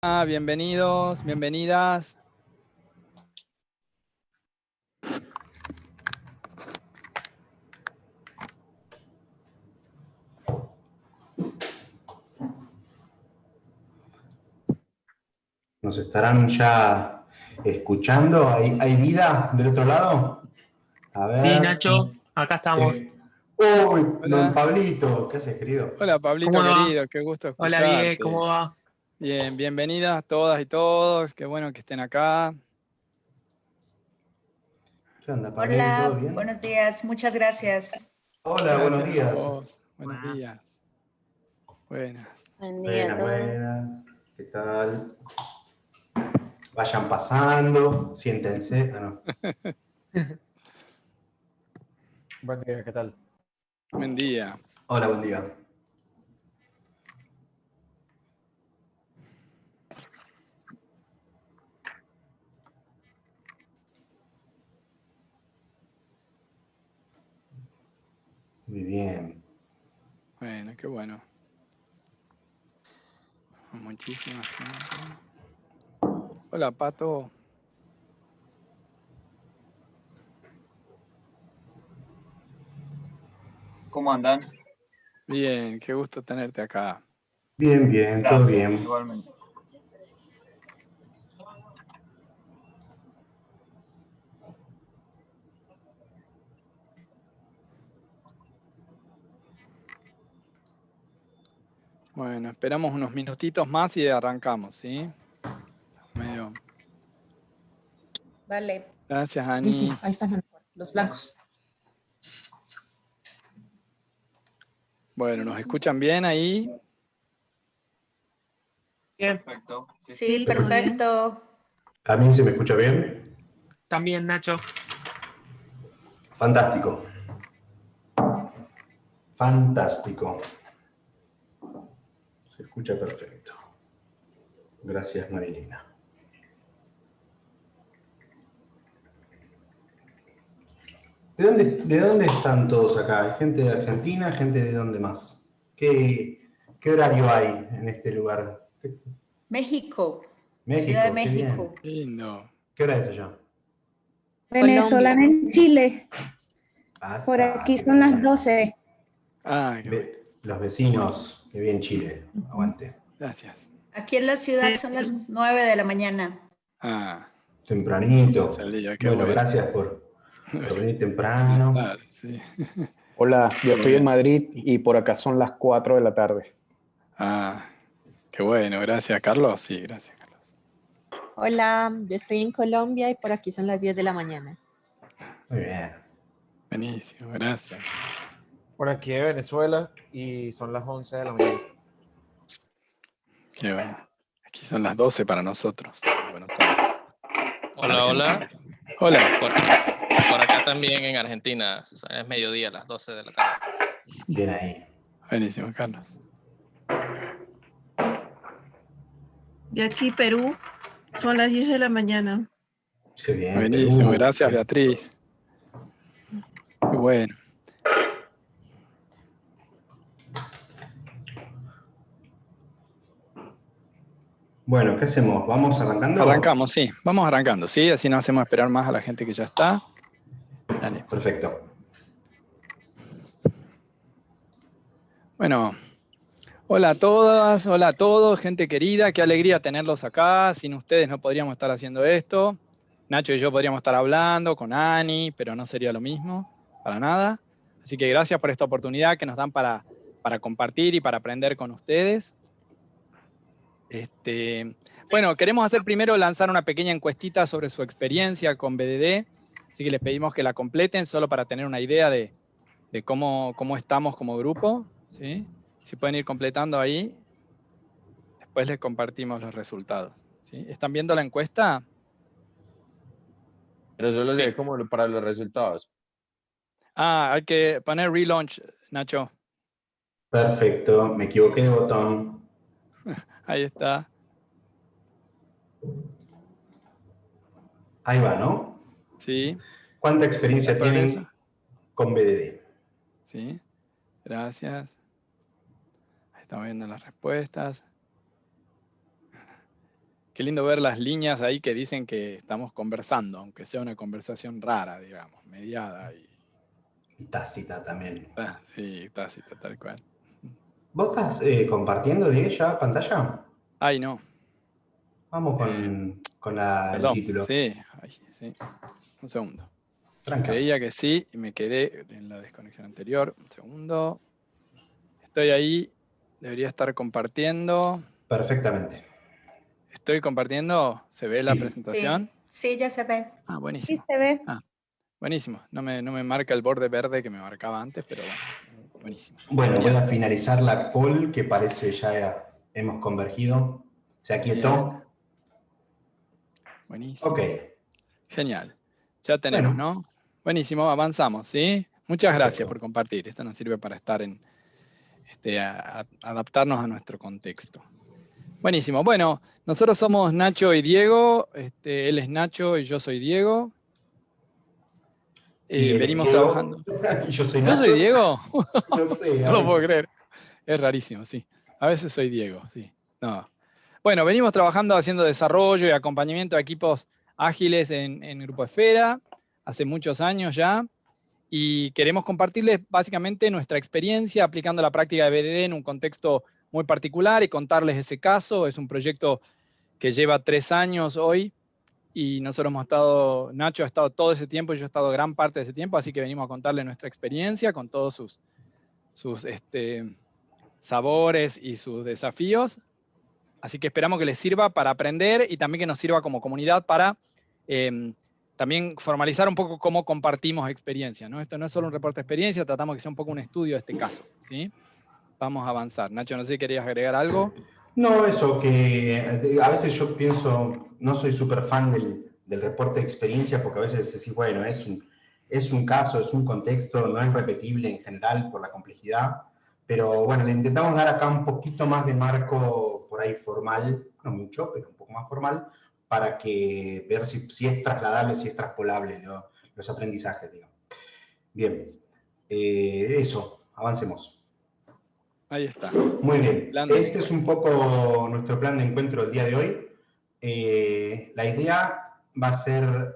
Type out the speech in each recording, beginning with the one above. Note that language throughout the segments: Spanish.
Bienvenidos, bienvenidas. ¿Nos estarán ya escuchando? ¿Hay vida del otro lado? A ver. Sí, Nacho, acá estamos. ¡Uy! Don Hola. Pablito, ¿qué haces, querido? Hola, Pablito ¿Cómo va? querido, qué gusto Hola, Diego, escucharte. ¿cómo va? Bien, bienvenidas todas y todos, qué bueno que estén acá. ¿Qué onda, Pablo? ¿Todo Hola, bien? buenos días, muchas gracias. Hola, buenos Gracias a días. vos, buenos Buenas. días. Buenas. Buen día a todos. Buenas. ¿Qué tal? Vayan pasando, siéntense. Ah, no. Buen día, ¿qué tal? Buen día. Hola, buen día. Muy bien. Bueno, qué bueno. Muchísimas gracias. Hola, Pato. ¿Cómo andan? Bien, qué gusto tenerte acá. Bien, bien, Gracias, todo bien. igualmente. Bueno, esperamos unos minutitos más y arrancamos, ¿sí? Medio. Vale. Gracias, Ani. Sí, ahí están los blancos. Bueno, ¿nos escuchan bien ahí? Bien, Perfecto. Sí, perfecto. ¿A mí se me escucha bien? también, Nacho. Fantástico. Fantástico. Se escucha perfecto. Gracias, Marilina. ¿De dónde están todos acá? ¿Hay gente de Argentina? ¿Gente de dónde más? ¿Qué horario hay en este lugar? México, México, Ciudad de qué bien. México. Lindo. ¿Qué hora es allá? Venezolana en Chile. Pasa, Por aquí qué son las bien. 12. Ah, qué bueno. Los vecinos, qué bien Chile. Aguante. Gracias. Aquí en la ciudad son las 9 de la mañana. Ah, Tempranito. es el día, qué Bueno, bueno. gracias por venir Buenas temprano. tardes, sí. Hola, yo estoy en Bueno. Madrid y por acá son las 4 de la tarde. Ah, qué bueno, gracias, Carlos. Sí, gracias, Carlos. Hola, yo estoy en Colombia y por aquí son las 10 de la mañana. Muy bien. Buenísimo, gracias. Por aquí de Venezuela y son las 11 de la mañana. Qué bueno. Aquí son las 12 para nosotros, en Buenos Aires. Hola, hola. Hola. Por acá también en Argentina, es mediodía, las 12 de la tarde. Bien ahí. Buenísimo, Carlos. De aquí, Perú, son las 10 de la mañana. Qué bien, Buenísimo, Perú. gracias, Beatriz. Qué bueno. Bueno, ¿qué hacemos? ¿Vamos arrancando? Arrancamos, sí. Vamos arrancando, ¿sí? Así no hacemos esperar más a la gente que ya está. Dale. Perfecto. Bueno, hola a todas, hola a todos, gente querida. Qué alegría tenerlos acá. Sin ustedes no podríamos estar haciendo esto. Nacho y yo podríamos estar hablando con Ani, pero no sería lo mismo, para nada. Así que gracias por esta oportunidad que nos dan para compartir y para aprender con ustedes. Bueno, queremos hacer primero lanzar una pequeña encuestita sobre su experiencia con BDD, así que les pedimos que la completen solo para tener una idea de cómo estamos como grupo, ¿sí? Si pueden ir completando ahí, después les compartimos los resultados, ¿sí? ¿Están viendo la encuesta? Pero solo se Sí. ve como para los resultados. Ah, hay que poner relaunch, Nacho. Perfecto. Me equivoqué de botón. Ahí está. Ahí va, ¿no? Sí. ¿Cuánta experiencia Progresa. tienen con BDD? Sí. Gracias. Ahí estamos viendo las respuestas. Qué lindo ver las líneas ahí que dicen que estamos conversando, aunque sea una conversación rara, digamos, mediada. Y tácita también. Sí, tácita, tal cual. ¿Vos estás compartiendo, Diego, ya pantalla? Ay, no. Vamos con el Perdón. título. Sí, ay, sí. Un segundo. Tranca. Creía que sí y me quedé en la desconexión anterior. Un segundo. Estoy ahí. Debería estar compartiendo. Perfectamente. ¿Estoy compartiendo? ¿Se ve la Sí. presentación? Sí, ya se ve. Ah, Sí, buenísimo. se ve. Ah, buenísimo. No me marca el borde verde que me marcaba antes, pero bueno, buenísimo. Bueno, Genial. voy a finalizar la call, que parece ya hemos convergido. Se aquietó. Bien. Buenísimo. Ok. Genial. Ya tenemos, Bueno. ¿no? Buenísimo, avanzamos, ¿sí? Muchas Perfecto. gracias por compartir. Esto nos sirve para estar en, adaptarnos a nuestro contexto. Buenísimo. Bueno, nosotros somos Nacho y Diego. Él es Nacho y yo soy Diego. Y él es venimos Diego, trabajando. y yo soy ¿Yo Nacho. soy Diego? No sé. a No lo veces. puedo creer. Es rarísimo, sí. A veces soy Diego, sí. No. Bueno, venimos trabajando haciendo desarrollo y acompañamiento a equipos ágiles en Grupo Esfera hace muchos años ya. Y queremos compartirles básicamente nuestra experiencia aplicando la práctica de BDD en un contexto muy particular y contarles ese caso. Es un proyecto que lleva 3 años hoy y nosotros hemos estado, Nacho ha estado todo ese tiempo y yo he estado gran parte de ese tiempo, así que venimos a contarles nuestra experiencia con todos sus sabores y sus desafíos. Así que esperamos que les sirva para aprender y también que nos sirva como comunidad para también formalizar un poco cómo compartimos experiencia, ¿no? Esto no es solo un reporte de experiencia, tratamos que sea un poco un estudio de este caso, ¿sí? Vamos a avanzar. Nacho, no sé si querías agregar algo. No, eso, que a veces yo pienso, no soy súper fan del reporte de experiencia, porque a veces decís, bueno, es un caso, es un contexto, no es repetible en general por la complejidad, pero bueno, le intentamos dar acá un poquito más de marco por ahí formal, no mucho, pero un poco más formal, para que ver si es trasladable, si es traspolable los aprendizajes, digamos. Bien, eso, avancemos. Ahí está. Muy bien. Plan de Este es un poco nuestro plan de encuentro del día de hoy. La idea va a ser,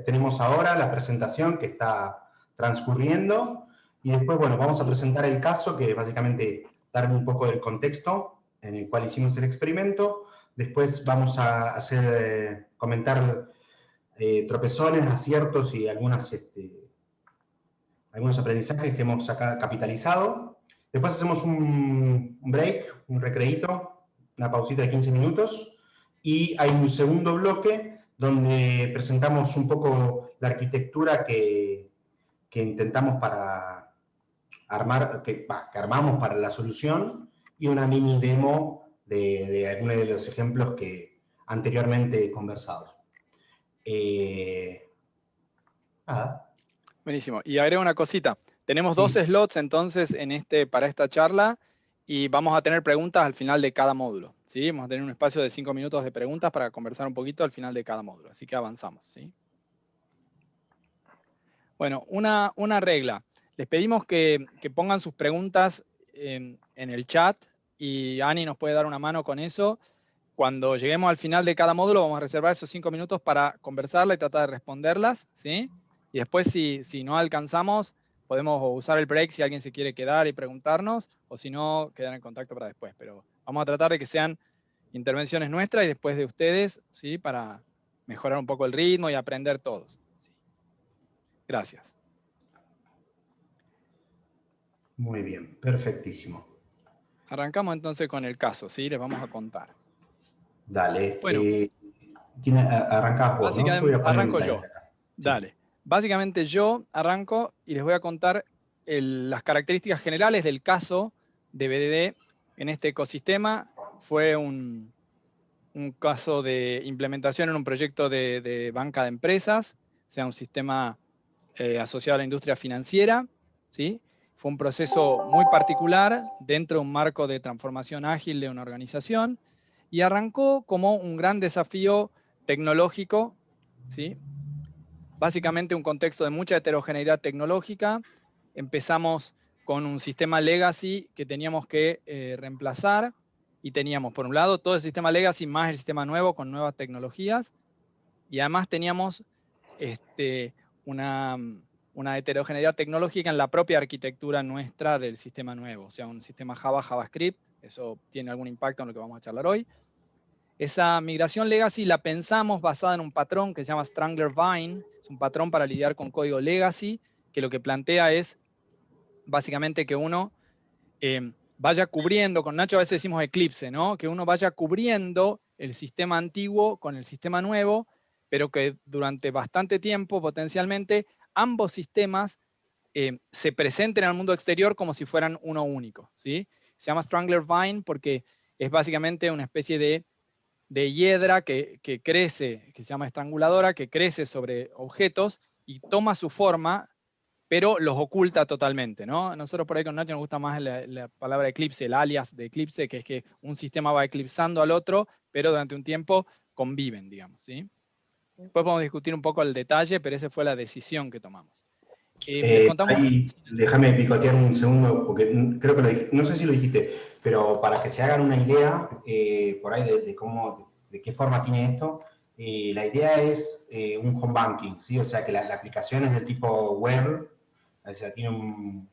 tenemos ahora la presentación que está transcurriendo y después, bueno, vamos a presentar el caso, que básicamente dar un poco del contexto en el cual hicimos el experimento. Después vamos a hacer, comentar tropezones, aciertos y algunos aprendizajes que hemos acá capitalizado. Después hacemos un break, un recreíto, una pausita de 15 minutos, y hay un segundo bloque donde presentamos un poco la arquitectura que intentamos para armar, que armamos para la solución, y una mini demo de algunos de los ejemplos que anteriormente he conversado. Nada. Buenísimo. Y agrego una cosita. Tenemos 2 slots entonces para esta charla y vamos a tener preguntas al final de cada módulo, ¿sí? Vamos a tener un espacio de 5 minutos de preguntas para conversar un poquito al final de cada módulo. Así que avanzamos, ¿sí? Bueno, una regla. Les pedimos que pongan sus preguntas en el chat y Ani nos puede dar una mano con eso. Cuando lleguemos al final de cada módulo vamos a reservar esos 5 minutos para conversarla y tratar de responderlas, ¿sí? Y después si no alcanzamos, podemos usar el break si alguien se quiere quedar y preguntarnos, o si no, quedar en contacto para después. Pero vamos a tratar de que sean intervenciones nuestras y después de ustedes, ¿sí? Para mejorar un poco el ritmo y aprender todos. ¿Sí? Gracias. Muy bien, perfectísimo. Arrancamos entonces con el caso, ¿sí? Les vamos a contar. Dale. Bueno. ¿Quién arrancás vos, no? Yo voy a poner arranco un yo. timer acá. Dale. Sí. Básicamente yo arranco y les voy a contar las características generales del caso de BDD en este ecosistema. Fue un caso de implementación en un proyecto de banca de empresas, o sea, un sistema asociado a la industria financiera, ¿sí? Fue un proceso muy particular dentro de un marco de transformación ágil de una organización y arrancó como un gran desafío tecnológico, ¿sí? Básicamente un contexto de mucha heterogeneidad tecnológica. Empezamos con un sistema legacy que teníamos que reemplazar y teníamos, por un lado, todo el sistema legacy más el sistema nuevo con nuevas tecnologías, y además teníamos una heterogeneidad tecnológica en la propia arquitectura nuestra del sistema nuevo, o sea, un sistema Java, JavaScript, eso tiene algún impacto en lo que vamos a charlar hoy. Esa migración legacy la pensamos basada en un patrón que se llama Strangler-Vine, es un patrón para lidiar con código legacy, que lo que plantea es básicamente que uno vaya cubriendo, con Nacho a veces decimos eclipse, ¿no? Que uno vaya cubriendo el sistema antiguo con el sistema nuevo, pero que durante bastante tiempo potencialmente ambos sistemas se presenten al mundo exterior como si fueran uno único, ¿sí? Se llama Strangler-Vine porque es básicamente una especie de hiedra que crece, que se llama estranguladora, que crece sobre objetos y toma su forma, pero los oculta totalmente, ¿no? Nosotros por ahí con Nacho nos gusta más la palabra eclipse, el alias de eclipse, que es que un sistema va eclipsando al otro, pero durante un tiempo conviven, digamos, ¿sí? Después podemos discutir un poco el detalle, pero esa fue la decisión que tomamos. Les contamos... Déjame picotear un segundo, porque creo que lo dije, no sé si lo dijiste, pero para que se hagan una idea por ahí de qué forma tiene esto, la idea es un home banking, ¿sí? O sea que la aplicación es del tipo web, o sea, tiene un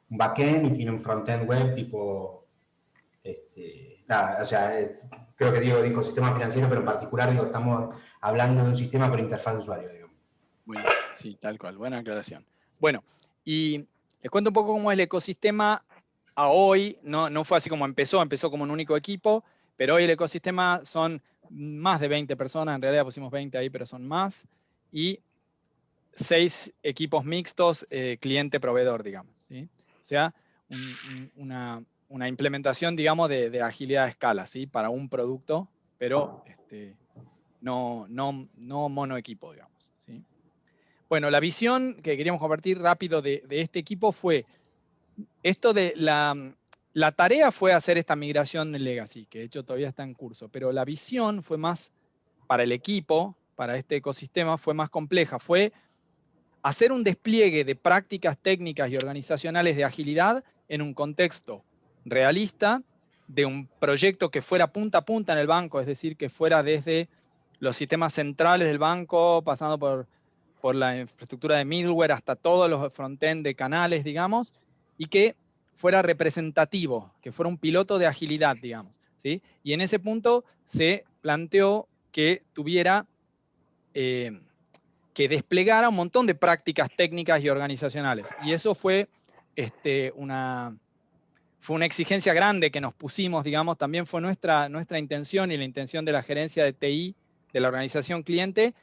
backend y tiene un frontend web tipo, nada, o sea, creo que digo sistema financiero, pero en particular digo, estamos hablando de un sistema por interfaz de usuario, digo. Bueno, sí, tal cual, buena aclaración. Bueno, y les cuento un poco cómo es el ecosistema a hoy, no fue así como empezó como un único equipo, pero hoy el ecosistema son más de 20 personas, en realidad pusimos 20 ahí, pero son más, y 6 equipos mixtos, cliente-proveedor, digamos, ¿sí? O sea, una implementación, digamos, de agilidad a escala, ¿sí? Para un producto, pero no monoequipo, digamos, ¿sí? Bueno, la visión que queríamos compartir rápido de este equipo fue, esto de la tarea fue hacer esta migración de legacy, que de hecho todavía está en curso, pero la visión fue más, para el equipo, para este ecosistema, fue más compleja, fue hacer un despliegue de prácticas técnicas y organizacionales de agilidad en un contexto realista, de un proyecto que fuera punta a punta en el banco, es decir, que fuera desde los sistemas centrales del banco, pasando por la infraestructura de middleware hasta todos los frontend de canales, digamos, y que fuera representativo, que fuera un piloto de agilidad, digamos, ¿sí? Y en ese punto se planteó que tuviera, que desplegara un montón de prácticas técnicas y organizacionales. Y eso fue una exigencia grande que nos pusimos, digamos, también fue nuestra intención y la intención de la gerencia de TI de la organización cliente.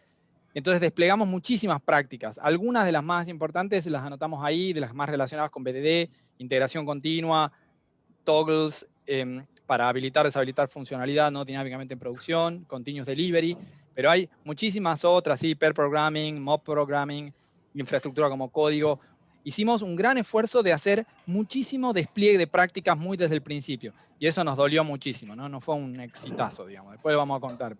Entonces desplegamos muchísimas prácticas. Algunas de las más importantes las anotamos ahí, de las más relacionadas con BDD, integración continua, toggles para habilitar, deshabilitar funcionalidad no dinámicamente en producción, continuous delivery, pero hay muchísimas otras, ¿sí? Pair programming, mob programming, infraestructura como código. Hicimos un gran esfuerzo de hacer muchísimo despliegue de prácticas muy desde el principio, y eso nos dolió muchísimo, ¿no? No fue un exitazo, digamos. Después lo vamos a contar,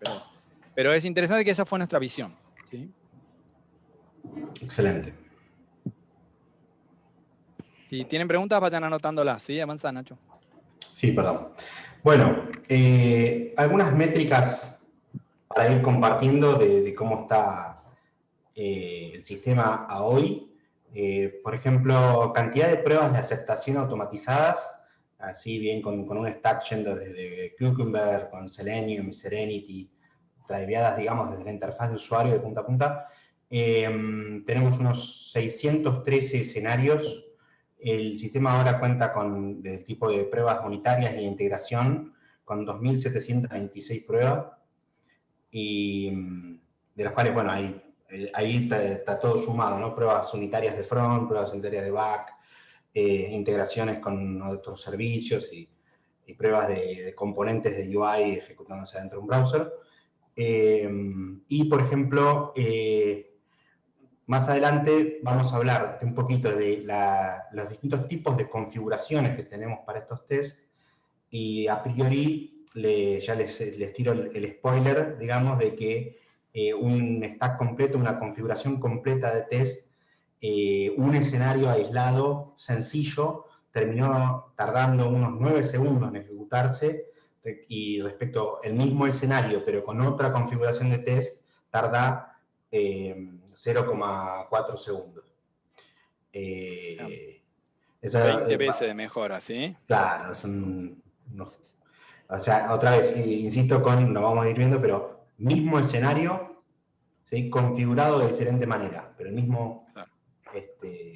pero es interesante que esa fue nuestra visión, ¿sí? Excelente. Si tienen preguntas, vayan anotándolas, ¿sí? Avanza, Nacho. Sí, perdón. Bueno, algunas métricas para ir compartiendo de cómo está el sistema a hoy. Por ejemplo, cantidad de pruebas de aceptación automatizadas, así bien con un stack yendo desde Cucumber, con Selenium, Serenity, driveadas, digamos, desde la interfaz de usuario de punta a punta. Tenemos unos 613 escenarios. El sistema ahora cuenta con el tipo de pruebas unitarias y de integración, con 2.726 pruebas, y de las cuales, bueno, ahí está todo sumado, ¿no? Pruebas unitarias de front, pruebas unitarias de back, integraciones con otros servicios y pruebas de componentes de UI ejecutándose dentro de un browser. Y, por ejemplo, más adelante vamos a hablar un poquito de los distintos tipos de configuraciones que tenemos para estos tests, y a priori ya les tiro el spoiler, digamos, de que un stack completo, una configuración completa de test, un escenario aislado, sencillo, terminó tardando unos 9 segundos en ejecutarse, y respecto al mismo escenario, pero con otra configuración de test, tarda 0,4 segundos. Esa, 20 veces de mejora, ¿sí? Claro, o sea, otra vez, insisto con, lo vamos a ir viendo, pero mismo escenario, ¿sí? Configurado de diferente manera, pero el mismo, Claro.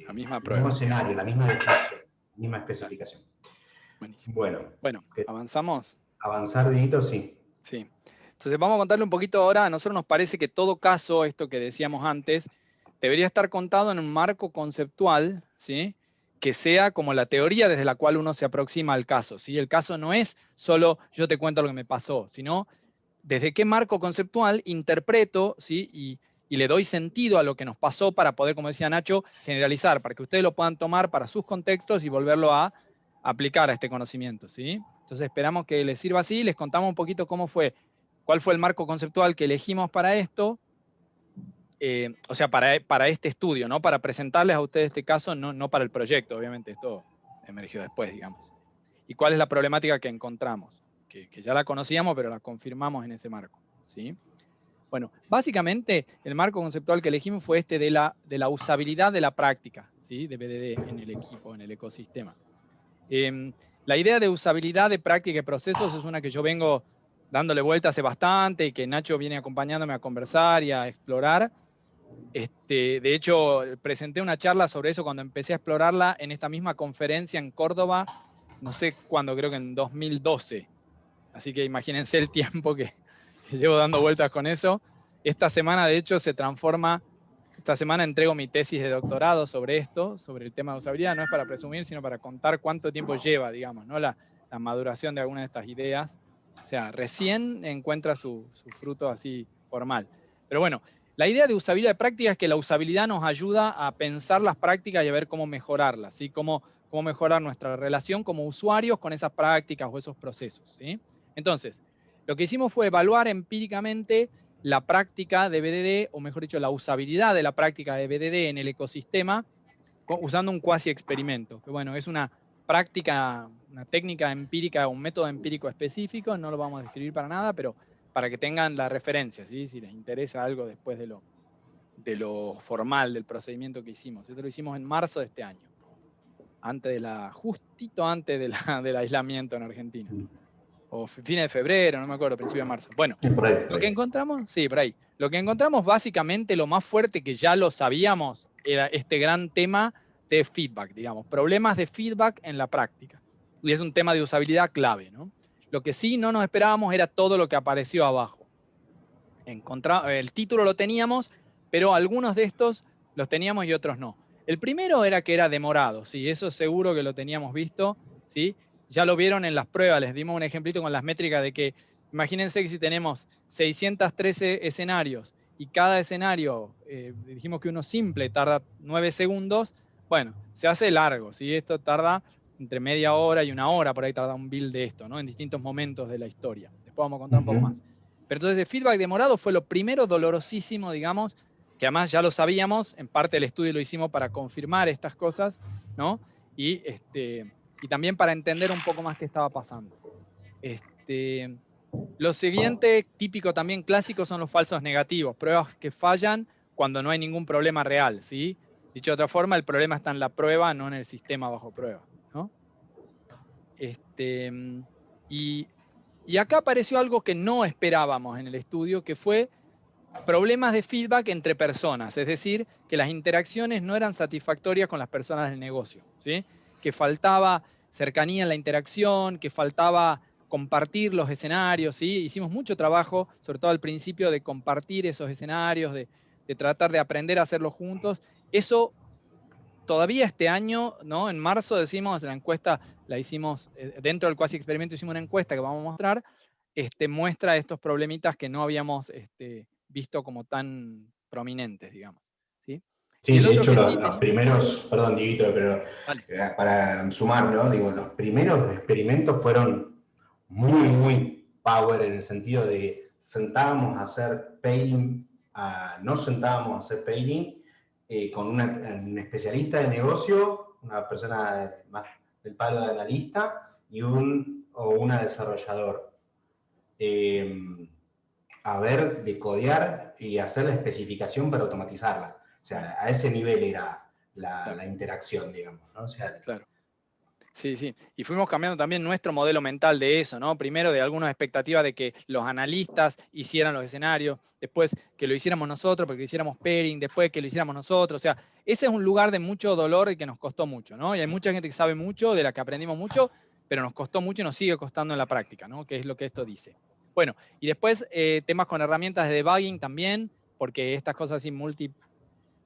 la misma el prueba. mismo escenario, la misma descripción, misma especificación. Buenísimo. Bueno, ¿avanzamos? Avanzar, Dieguito, sí. Sí. Entonces vamos a contarle un poquito ahora. A nosotros nos parece que todo caso, esto que decíamos antes, debería estar contado en un marco conceptual, ¿sí? Que sea como la teoría desde la cual uno se aproxima al caso, ¿sí? El caso no es solo yo te cuento lo que me pasó, sino desde qué marco conceptual interpreto, ¿sí? Y le doy sentido a lo que nos pasó para poder, como decía Nacho, generalizar, para que ustedes lo puedan tomar para sus contextos y volverlo a aplicar a este conocimiento, ¿sí? Entonces esperamos que les sirva así, les contamos un poquito cuál fue el marco conceptual que elegimos para esto, o sea, para este estudio, ¿no? Para presentarles a ustedes este caso, no para el proyecto, obviamente, esto emergió después, digamos. ¿Y cuál es la problemática que encontramos? Que ya la conocíamos, pero la confirmamos en ese marco, ¿sí? Bueno, básicamente el marco conceptual que elegimos fue este de la usabilidad de la práctica, ¿sí? De BDD en el equipo, en el ecosistema. La idea de usabilidad de práctica y procesos es una que yo vengo dándole vuelta hace bastante y que Nacho viene acompañándome a conversar y a explorar. De hecho, presenté una charla sobre eso cuando empecé a explorarla en esta misma conferencia en Córdoba, no sé cuándo, creo que en 2012. Así que imagínense el tiempo que llevo dando vueltas con eso. Esta semana, de hecho, esta semana entrego mi tesis de doctorado sobre esto, sobre el tema de usabilidad. No es para presumir, sino para contar cuánto tiempo lleva, digamos, ¿no? La maduración de alguna de estas ideas. O sea, recién encuentra su fruto así formal. Pero bueno, la idea de usabilidad de práctica es que la usabilidad nos ayuda a pensar las prácticas y a ver cómo mejorarlas, ¿sí? Cómo mejorar nuestra relación como usuarios con esas prácticas o esos procesos, ¿sí? Entonces, lo que hicimos fue evaluar empíricamente la práctica de BDD, o mejor dicho, la usabilidad de la práctica de BDD en el ecosistema, usando un cuasi experimento, que bueno, es una práctica, una técnica empírica, un método empírico específico, no lo vamos a describir para nada, pero para que tengan la referencia, ¿sí? Si les interesa algo después de lo formal del procedimiento que hicimos. Esto lo hicimos en marzo de este año, justito antes del aislamiento en Argentina. O fines de febrero, no me acuerdo, principio de marzo. Bueno, Por ahí. lo que encontramos, sí, por ahí. Lo que encontramos básicamente, lo más fuerte que ya lo sabíamos, era este gran tema de feedback, digamos, problemas de feedback en la práctica. Y es un tema de usabilidad clave, ¿no? Lo que sí no nos esperábamos era todo lo que apareció abajo. El título lo teníamos, pero algunos de estos los teníamos y otros no. El primero era que era demorado, sí, eso seguro que lo teníamos visto, ¿sí? Ya lo vieron en las pruebas, les dimos un ejemplito con las métricas de que, imagínense que si tenemos 613 escenarios y cada escenario, dijimos que uno simple tarda 9 segundos, bueno, se hace largo, ¿sí? Esto tarda entre media hora y una hora, por ahí tarda un build de esto, ¿no? En distintos momentos de la historia. Después vamos a contar un poco más. Pero entonces el feedback demorado fue lo primero dolorosísimo, digamos, que además ya lo sabíamos, en parte del estudio lo hicimos para confirmar estas cosas, ¿no? Y también para entender un poco más qué estaba pasando. Lo siguiente, típico también clásico, son los falsos negativos, pruebas que fallan cuando no hay ningún problema real, ¿sí? Dicho de otra forma, el problema está en la prueba, no en el sistema bajo prueba, ¿no? Y acá apareció algo que no esperábamos en el estudio, que fue problemas de feedback entre personas, es decir, que las interacciones no eran satisfactorias con las personas del negocio, ¿sí? Que faltaba cercanía en la interacción, que faltaba compartir los escenarios, ¿sí? Hicimos mucho trabajo, sobre todo al principio, de compartir esos escenarios, de tratar de aprender a hacerlo juntos. Eso todavía este año, ¿no? En marzo decimos, la encuesta la hicimos, dentro del cuasi experimento hicimos una encuesta que vamos a mostrar, muestra estos problemitas que no habíamos visto como tan prominentes, digamos. ¿Sí? Sí, de hecho, los primeros, perdón, Dieguito, pero vale. Para sumarlo, digo, los primeros experimentos fueron muy power en el sentido de sentábamos a hacer pairing, no sentábamos a hacer pairing con un especialista de negocio, una persona más del palo de analista y una desarrollador. a ver, de codear y hacer la especificación para automatizarla. O sea, a ese nivel era la interacción, digamos, ¿no? O sea, Claro. Sí, sí. Y fuimos cambiando también nuestro modelo mental de eso, ¿no? Primero de algunas expectativas de que los analistas hicieran los escenarios, después que lo hiciéramos nosotros, porque lo hiciéramos pairing, después que lo hiciéramos nosotros. O sea, ese es un lugar de mucho dolor y que nos costó mucho, ¿no? Y hay mucha gente que sabe mucho, de la que aprendimos mucho, pero nos costó mucho y nos sigue costando en la práctica, ¿no? Que es lo que esto dice. Bueno, y después temas con herramientas de debugging también, porque estas cosas así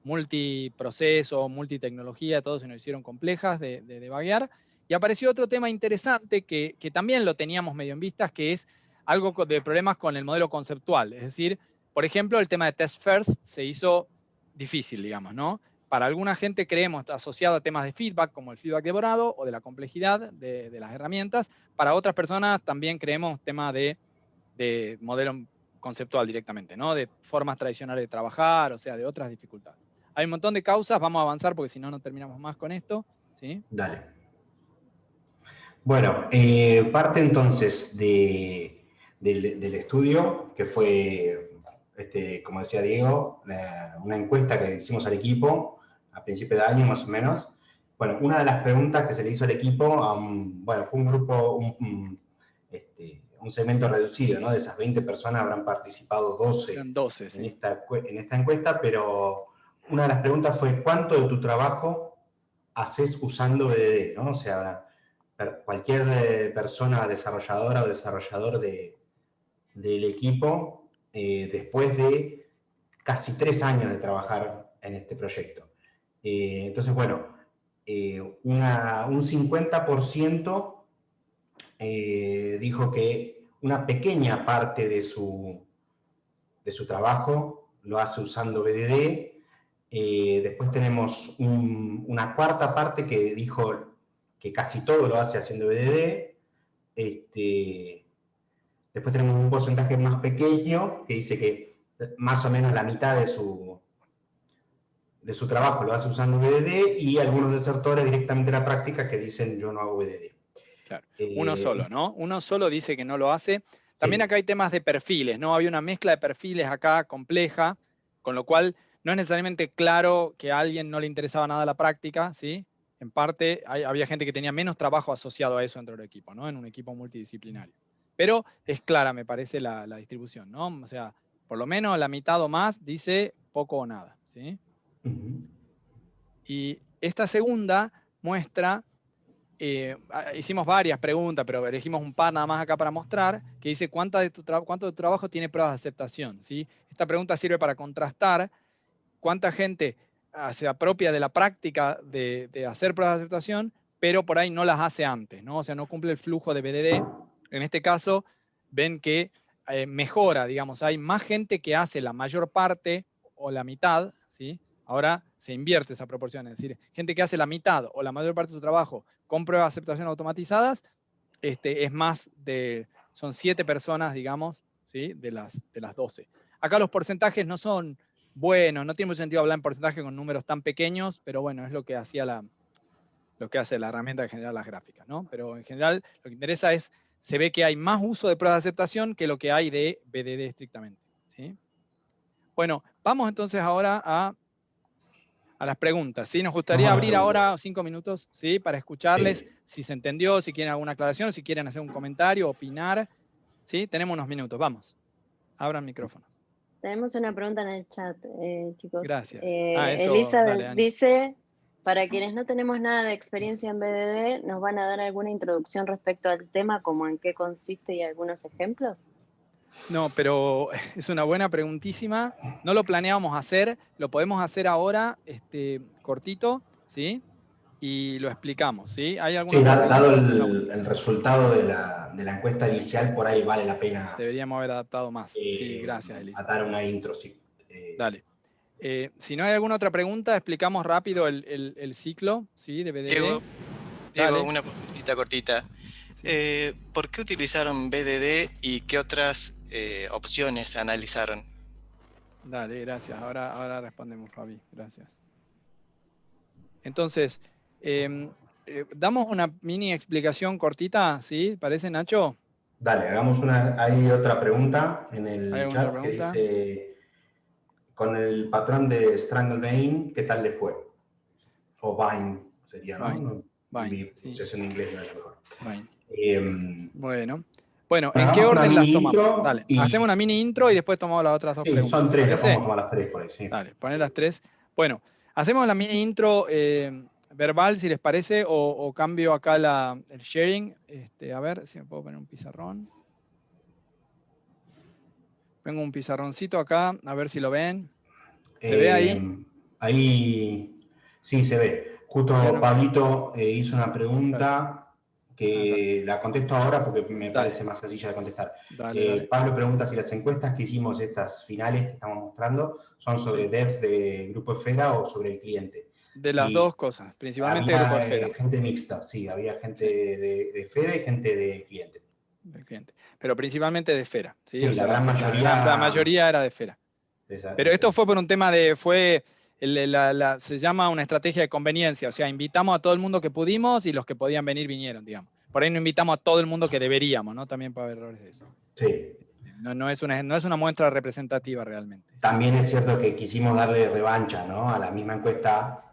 multiproceso, multitecnología, todo se nos hicieron complejas de debuguear. Y apareció otro tema interesante que también lo teníamos medio en vistas, que es algo de problemas con el modelo conceptual. Es decir, por ejemplo, el tema de test first se hizo difícil, digamos, ¿no? Para alguna gente creemos asociado a temas de feedback, como el feedback devorado, o de la complejidad de las herramientas. Para otras personas también creemos tema de modelo conceptual directamente, ¿no? De formas tradicionales de trabajar, o sea, de otras dificultades. Hay un montón de causas, vamos a avanzar porque si no, no terminamos más con esto, ¿sí? Dale. Bueno, parte entonces del estudio, que fue, como decía Diego, una encuesta que hicimos al equipo a principio de año más o menos. Bueno, una de las preguntas que se le hizo al equipo, bueno, fue un grupo, un segmento reducido, ¿no? De esas 20 personas habrán participado 12, Eran 12 sí. en esta encuesta, pero una de las preguntas fue, ¿cuánto de tu trabajo haces usando BDD, ¿no? O sea, cualquier persona desarrolladora o desarrollador del equipo, después de casi 3 años de trabajar en este proyecto. Entonces, bueno, un 50% dijo que una pequeña parte de su trabajo lo hace usando BDD. Después tenemos una cuarta parte que dijo que casi todo lo hace haciendo BDD. Después tenemos un porcentaje más pequeño que dice que más o menos la mitad de su trabajo lo hace usando BDD y algunos desertores directamente a la práctica que dicen yo no hago BDD. Claro. Uno solo, ¿no? Uno solo dice que no lo hace. También acá hay temas de perfiles, ¿no? Había una mezcla de perfiles acá compleja, con lo cual no es necesariamente claro que a alguien no le interesaba nada la práctica, ¿sí? En parte había gente que tenía menos trabajo asociado a eso dentro del equipo, ¿no? En un equipo multidisciplinario. Pero es clara, me parece, la distribución, ¿no? O sea, por lo menos la mitad o más dice poco o nada, ¿sí? Y esta segunda muestra, hicimos varias preguntas, pero elegimos un par nada más acá para mostrar, que dice cuánto de tu trabajo tiene pruebas de aceptación, ¿sí? Esta pregunta sirve para contrastar cuánta gente se apropia de la práctica de hacer pruebas de aceptación, pero por ahí no las hace antes, ¿no? O sea, no cumple el flujo de BDD. En este caso, ven que mejora, digamos, hay más gente que hace la mayor parte o la mitad, ¿sí? Ahora se invierte esa proporción, es decir, gente que hace la mitad o la mayor parte de su trabajo con pruebas de aceptación automatizadas, es más son 7 personas, digamos, ¿sí? de las 12. Acá los porcentajes no son buenos, no tiene mucho sentido hablar en porcentaje con números tan pequeños, pero bueno, es lo que hace la herramienta de generar las gráficas, ¿no? Pero en general lo que interesa es, se ve que hay más uso de pruebas de aceptación que lo que hay de BDD estrictamente, ¿sí? Bueno, vamos entonces ahora a las preguntas, ¿sí? Nos gustaría abrir ahora 5 minutos, ¿sí? Para escucharles si se entendió, si quieren alguna aclaración, si quieren hacer un comentario, opinar, ¿sí? Tenemos unos minutos, vamos. Abran micrófonos. Tenemos una pregunta en el chat, chicos. Gracias. Elizabeth dale, Ani. dice, para quienes no tenemos nada de experiencia en BDD, ¿nos van a dar alguna introducción respecto al tema, como en qué consiste y algunos ejemplos? No, pero es una buena preguntísima. No lo planeábamos hacer, lo podemos hacer ahora, cortito, ¿sí? Y lo explicamos, ¿sí? ¿Hay alguna dado el resultado de la encuesta inicial, por ahí vale la pena. Deberíamos haber adaptado más. Sí, gracias, Elisa. Dar una intro, sí. Dale. Si no hay alguna otra pregunta, explicamos rápido el ciclo, ¿sí? De BDD. Diego, una consultita cortita. Sí. ¿Por qué utilizaron BDD y qué otras opciones analizaron? Dale, gracias. Ahora respondemos, Fabi. Gracias. Entonces, damos una mini explicación cortita, ¿sí? ¿Parece, Nacho? Dale, hagamos una. Hay otra pregunta en el ¿Hay alguna chat que pregunta? dice: con el patrón de Stranglebane, ¿qué tal le fue? O Vine sería, ¿no? Vine, Mi sí. pronunciación en inglés no es la mejor. Bueno. Bueno, ¿en hagamos qué una orden las mini tomamos? intro Dale, y- hacemos una mini intro y después tomamos las otras dos Sí, preguntas. son ¿Te 3, parece? vamos a tomar las 3 por ahí, sí. Dale, poner las 3. Bueno, hacemos la mini intro verbal, si les parece, o cambio acá el sharing. A ver si me puedo poner un pizarrón. Tengo un pizarroncito acá, a ver si lo ven. ¿Se ve ahí? Ahí sí se ve. Justo ¿Vieron? Pablito hizo una pregunta que dale. la contesto ahora porque me Dale. parece más sencilla de contestar. Dale. Pablo pregunta si las encuestas que hicimos, estas finales que estamos mostrando, son sobre devs de Grupo Esfera o sobre el cliente. De las Y dos cosas, principalmente había, Grupo Esfera. gente mixta, sí, había gente de Esfera y gente de cliente. Del cliente. Pero principalmente de Esfera. Sí, Sí, o sea, la gran mayoría. la mayoría era de Esfera. Pero esto fue por un tema se llama una estrategia de conveniencia, o sea, invitamos a todo el mundo que pudimos y los que podían venir vinieron, digamos. Por ahí no invitamos a todo el mundo que deberíamos, ¿no? También puede haber errores de eso. Sí. No es una muestra representativa realmente. También es cierto que quisimos darle revancha, ¿no? A la misma encuesta,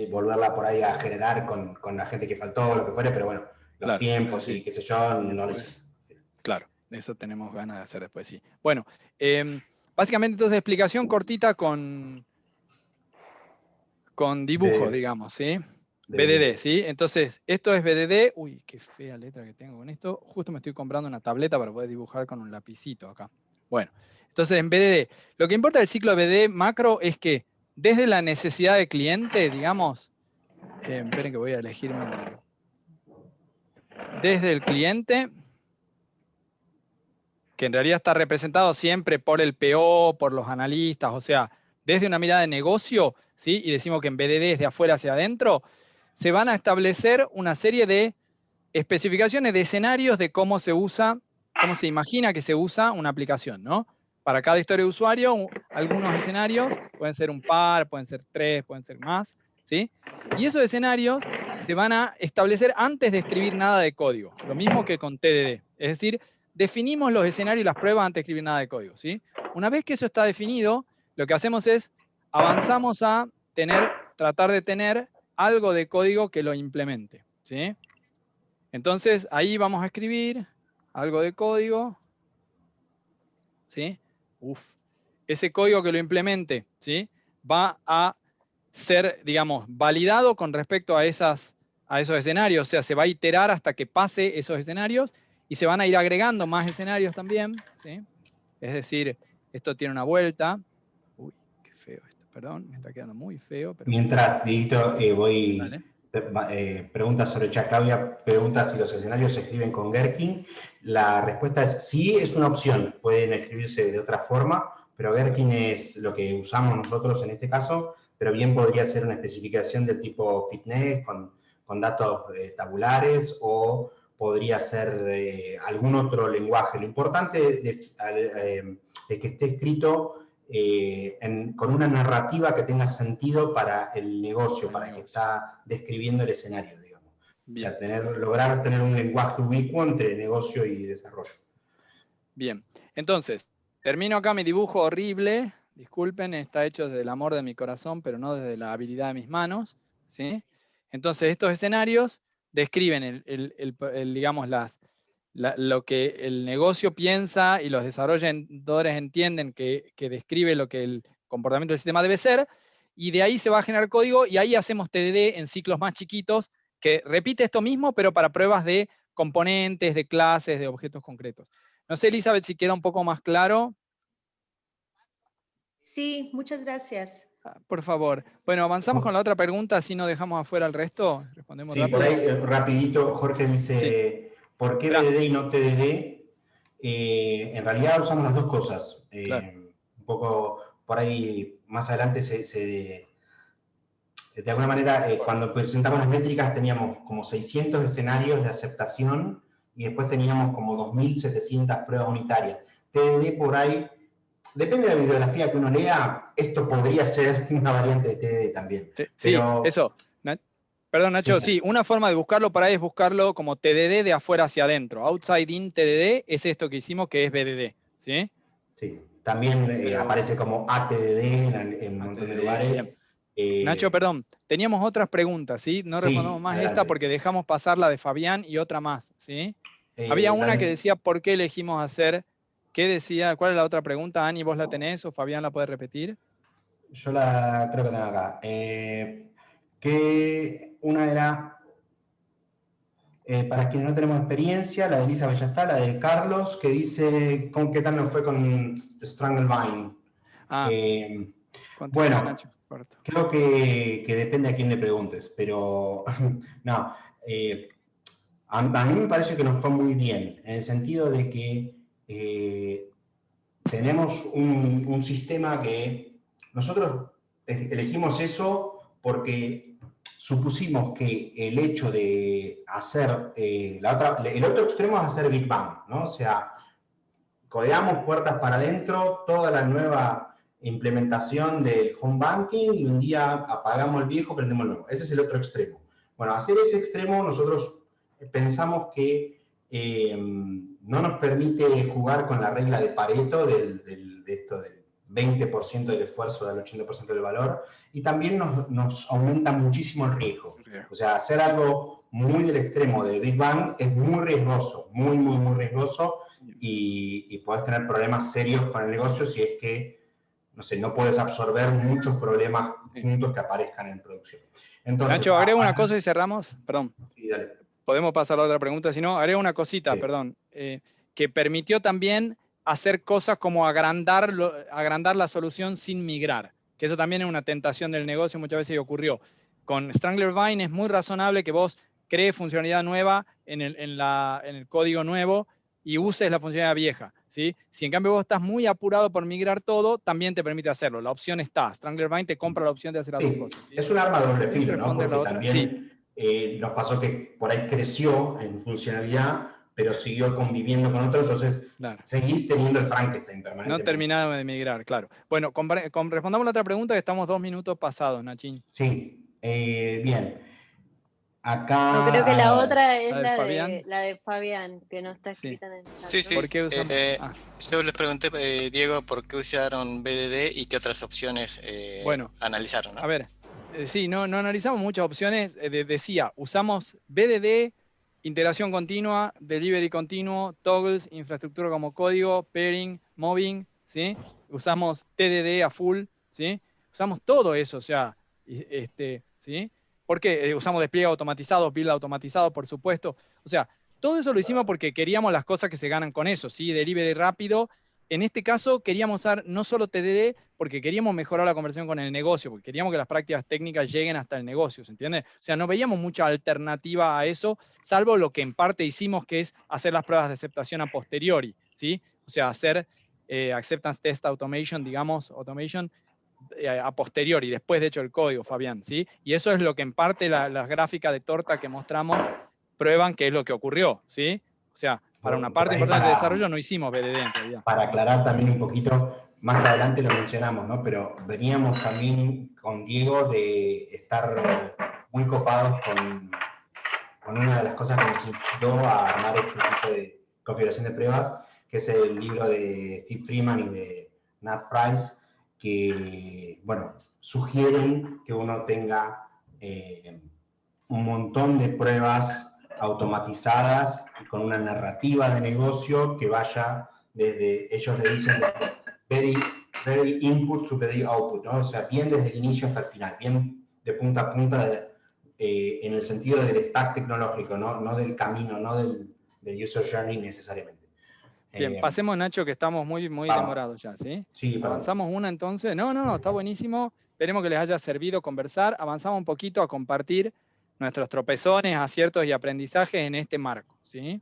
volverla por ahí a generar con la gente que faltó, lo que fuere, pero bueno, los tiempos y qué sé yo, no lo hicimos. Claro, eso tenemos ganas de hacer después, sí. Bueno, básicamente entonces explicación cortita con dibujos, digamos, ¿sí? BDD, ¿sí? Entonces, esto es BDD. Uy, qué fea letra que tengo con esto. Justo me estoy comprando una tableta para poder dibujar con un lapicito acá. Bueno, entonces en BDD, lo que importa del ciclo de BDD macro es que desde la necesidad de cliente, digamos, esperen que voy a elegirme desde el cliente, que en realidad está representado siempre por el PO, por los analistas, o sea, desde una mirada de negocio, ¿sí? Y decimos que en BDD es de afuera hacia adentro, se van a establecer una serie de especificaciones de escenarios de cómo se usa, cómo se imagina que se usa una aplicación, ¿no? Para cada historia de usuario, algunos escenarios, pueden ser un par, pueden ser 3, pueden ser más, ¿sí? Y esos escenarios se van a establecer antes de escribir nada de código, lo mismo que con TDD, es decir, definimos los escenarios y las pruebas antes de escribir nada de código, ¿sí? Una vez que eso está definido, lo que hacemos es, avanzamos a tratar de tener algo de código que lo implemente, ¿sí? Entonces, ahí vamos a escribir algo de código, ¿sí? Ese código que lo implemente, ¿sí? Va a ser, digamos, validado con respecto a esos escenarios, o sea, se va a iterar hasta que pase esos escenarios y se van a ir agregando más escenarios también, ¿sí? Es decir, esto tiene una vuelta. Uy, qué feo esto, perdón, me está quedando muy feo. Pero... Mientras, Dieguito, pregunta sobre chat. Claudia pregunta si los escenarios se escriben con Gherkin. La respuesta es sí, es una opción. Pueden escribirse de otra forma, pero Gherkin es lo que usamos nosotros en este caso, pero bien podría ser una especificación del tipo Fitness con datos tabulares o podría ser algún otro lenguaje. Lo importante es que esté escrito con una narrativa que tenga sentido para el negocio, para el que está describiendo el escenario, digamos. Bien. O sea, lograr tener un lenguaje ubicuo entre negocio y desarrollo. Bien, entonces, termino acá mi dibujo horrible. Disculpen, está hecho desde el amor de mi corazón, pero no desde la habilidad de mis manos, ¿sí? Entonces, estos escenarios describen digamos, lo que el negocio piensa y los desarrolladores entienden que describe lo que el comportamiento del sistema debe ser, y de ahí se va a generar código, y ahí hacemos TDD en ciclos más chiquitos, que repite esto mismo, pero para pruebas de componentes, de clases, de objetos concretos. No sé, Elizabeth, si queda un poco más claro. Sí, muchas gracias. Por favor. Bueno, avanzamos con la otra pregunta, así no dejamos afuera el resto. Respondemos rápido. Por ahí, rapidito, Jorge dice, ¿por qué BDD y no TDD? En realidad usamos las dos cosas. Claro. Un poco, por ahí, más adelante de alguna manera, cuando presentamos las métricas teníamos como 600 escenarios de aceptación y después teníamos como 2.700 pruebas unitarias. TDD por ahí, depende de la bibliografía que uno lea, esto podría ser una variante de TDD también. Sí, pero... eso. Perdón, Nacho, Sí. sí, una forma de buscarlo por ahí es buscarlo como TDD de afuera hacia adentro. Outside in TDD es esto que hicimos, que es BDD, ¿sí? Sí. También Pero- aparece como ATDD en un montón de ATDD, lugares. bien. Nacho, perdón, teníamos otras preguntas, ¿sí? No respondamos Sí, más adelante. esta porque dejamos pasar la de Fabián y otra más, ¿sí? Había una Dale. que decía por qué elegimos hacer, ¿qué decía? ¿Cuál es la otra pregunta? Ani, ¿vos la tenés o Fabián la puede repetir? Yo la creo que tengo acá. Que una era, para quienes no tenemos experiencia, la de Elizabeth ya está, la de Carlos, que dice con qué tal nos fue con Stranglevine. Ah, Eh, contestá, bueno, Nacho, corto. creo que depende a quién le preguntes, pero no. A mí me parece que nos fue muy bien, en el sentido de que tenemos un sistema que nosotros elegimos eso porque supusimos que el hecho de hacer, el otro extremo es hacer Big Bang, ¿no? O sea, codeamos puertas para adentro, toda la nueva implementación del home banking y un día apagamos el viejo, prendemos el nuevo. Ese es el otro extremo. Bueno, hacer ese extremo nosotros pensamos que no nos permite jugar con la regla de Pareto de esto del 20% del esfuerzo del 80% del valor y también nos aumenta muchísimo el riesgo. O sea, hacer algo muy del extremo de Big Bang es muy riesgoso, muy, muy, muy riesgoso y puedes tener problemas serios con el negocio si es que, no sé, no puedes absorber muchos problemas juntos que aparezcan en producción. Entonces, Nacho, agrego una cosa y cerramos. Perdón. Sí, dale. Podemos pasar a la otra pregunta, si no, agrego una cosita, Sí. perdón, que permitió también hacer cosas como agrandar la solución sin migrar, que eso también es una tentación del negocio, muchas veces ocurrió. Con Strangler-Vine es muy razonable que vos crees funcionalidad nueva en el código nuevo y uses la funcionalidad vieja, ¿sí? Si en cambio vos estás muy apurado por migrar todo, también te permite hacerlo, la opción está. Strangler-Vine te compra la opción de hacer las dos cosas, ¿sí? Es un arma de doble filo, ¿no? ¿Responder la Porque otra? también nos pasó que por ahí creció en funcionalidad, pero siguió conviviendo con otros, entonces Claro. seguís teniendo el Frankenstein permanentemente. No terminaba de migrar, claro. Bueno, respondamos la otra pregunta que estamos 2 minutos pasados, Nachín. Sí, bien. Acá... No, creo que la otra es ¿La de Fabián? la de Fabián, que no está Sí. escrita en el chat. Sí, sí. ¿Por qué usamos? Yo les pregunté, Diego, por qué usaron BDD y qué otras opciones Bueno, analizaron, ¿no? a ver, sí, no analizamos muchas opciones. Decía, usamos BDD, integración continua, delivery continuo, toggles, infraestructura como código, pairing, mobbing, ¿sí? Usamos TDD a full, ¿sí? Usamos todo eso, o sea, ¿sí? ¿Por qué? Usamos despliegue automatizado, build automatizado, por supuesto. O sea, todo eso lo hicimos porque queríamos las cosas que se ganan con eso, ¿sí? Delivery rápido. En este caso queríamos usar no solo TDD porque queríamos mejorar la conversión con el negocio, porque queríamos que las prácticas técnicas lleguen hasta el negocio, ¿se entiende? O sea, no veíamos mucha alternativa a eso, salvo lo que en parte hicimos, que es hacer las pruebas de aceptación a posteriori, ¿sí? O sea, hacer acceptance test automation, digamos, automation, a posteriori, después de hecho el código, Fabián, ¿sí? Y eso es lo que en parte las gráficas de torta que mostramos prueban que es lo que ocurrió, ¿sí? O sea, para una parte importante del desarrollo no hicimos BDD en realidad. Para aclarar también un poquito, más adelante lo mencionamos, ¿no? Pero veníamos también con Diego de estar muy copados con una de las cosas que nos inspiró a armar este tipo de configuración de pruebas, que es el libro de Steve Freeman y de Nat Price, que, bueno, sugieren que uno tenga un montón de pruebas automatizadas y con una narrativa de negocio que vaya desde, ellos le dicen, very input to very output, ¿no? O sea, bien desde el inicio hasta el final, bien de punta a punta en el sentido del stack tecnológico, no del camino, no del user journey necesariamente. Bien, pasemos, Nacho, que estamos muy demorados ya, ¿sí? Sí, avanzamos una entonces. No, está buenísimo. Esperemos que les haya servido conversar. Avanzamos un poquito a compartir nuestros tropezones, aciertos y aprendizajes en este marco, ¿sí?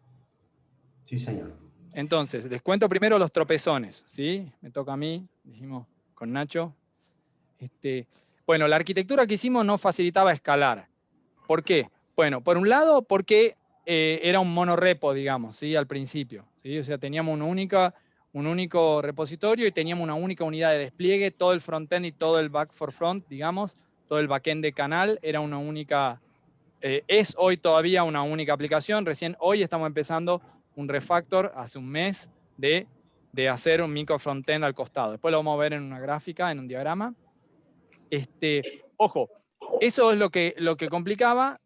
Sí, señor. Entonces, les cuento primero los tropezones, ¿sí? Me toca a mí, dijimos con Nacho. Bueno, la arquitectura que hicimos no facilitaba escalar. ¿Por qué? Bueno, por un lado, porque era un monorepo, digamos, ¿sí? Al principio, ¿sí? O sea, teníamos un único repositorio y teníamos una única unidad de despliegue, todo el frontend y todo el back for front, digamos, todo el backend de canal era una única es hoy todavía una única aplicación. Recién hoy estamos empezando un refactor, hace un mes, de hacer un micro frontend al costado. Después lo vamos a ver en una gráfica, en un diagrama. Ojo, eso es lo que complicaba.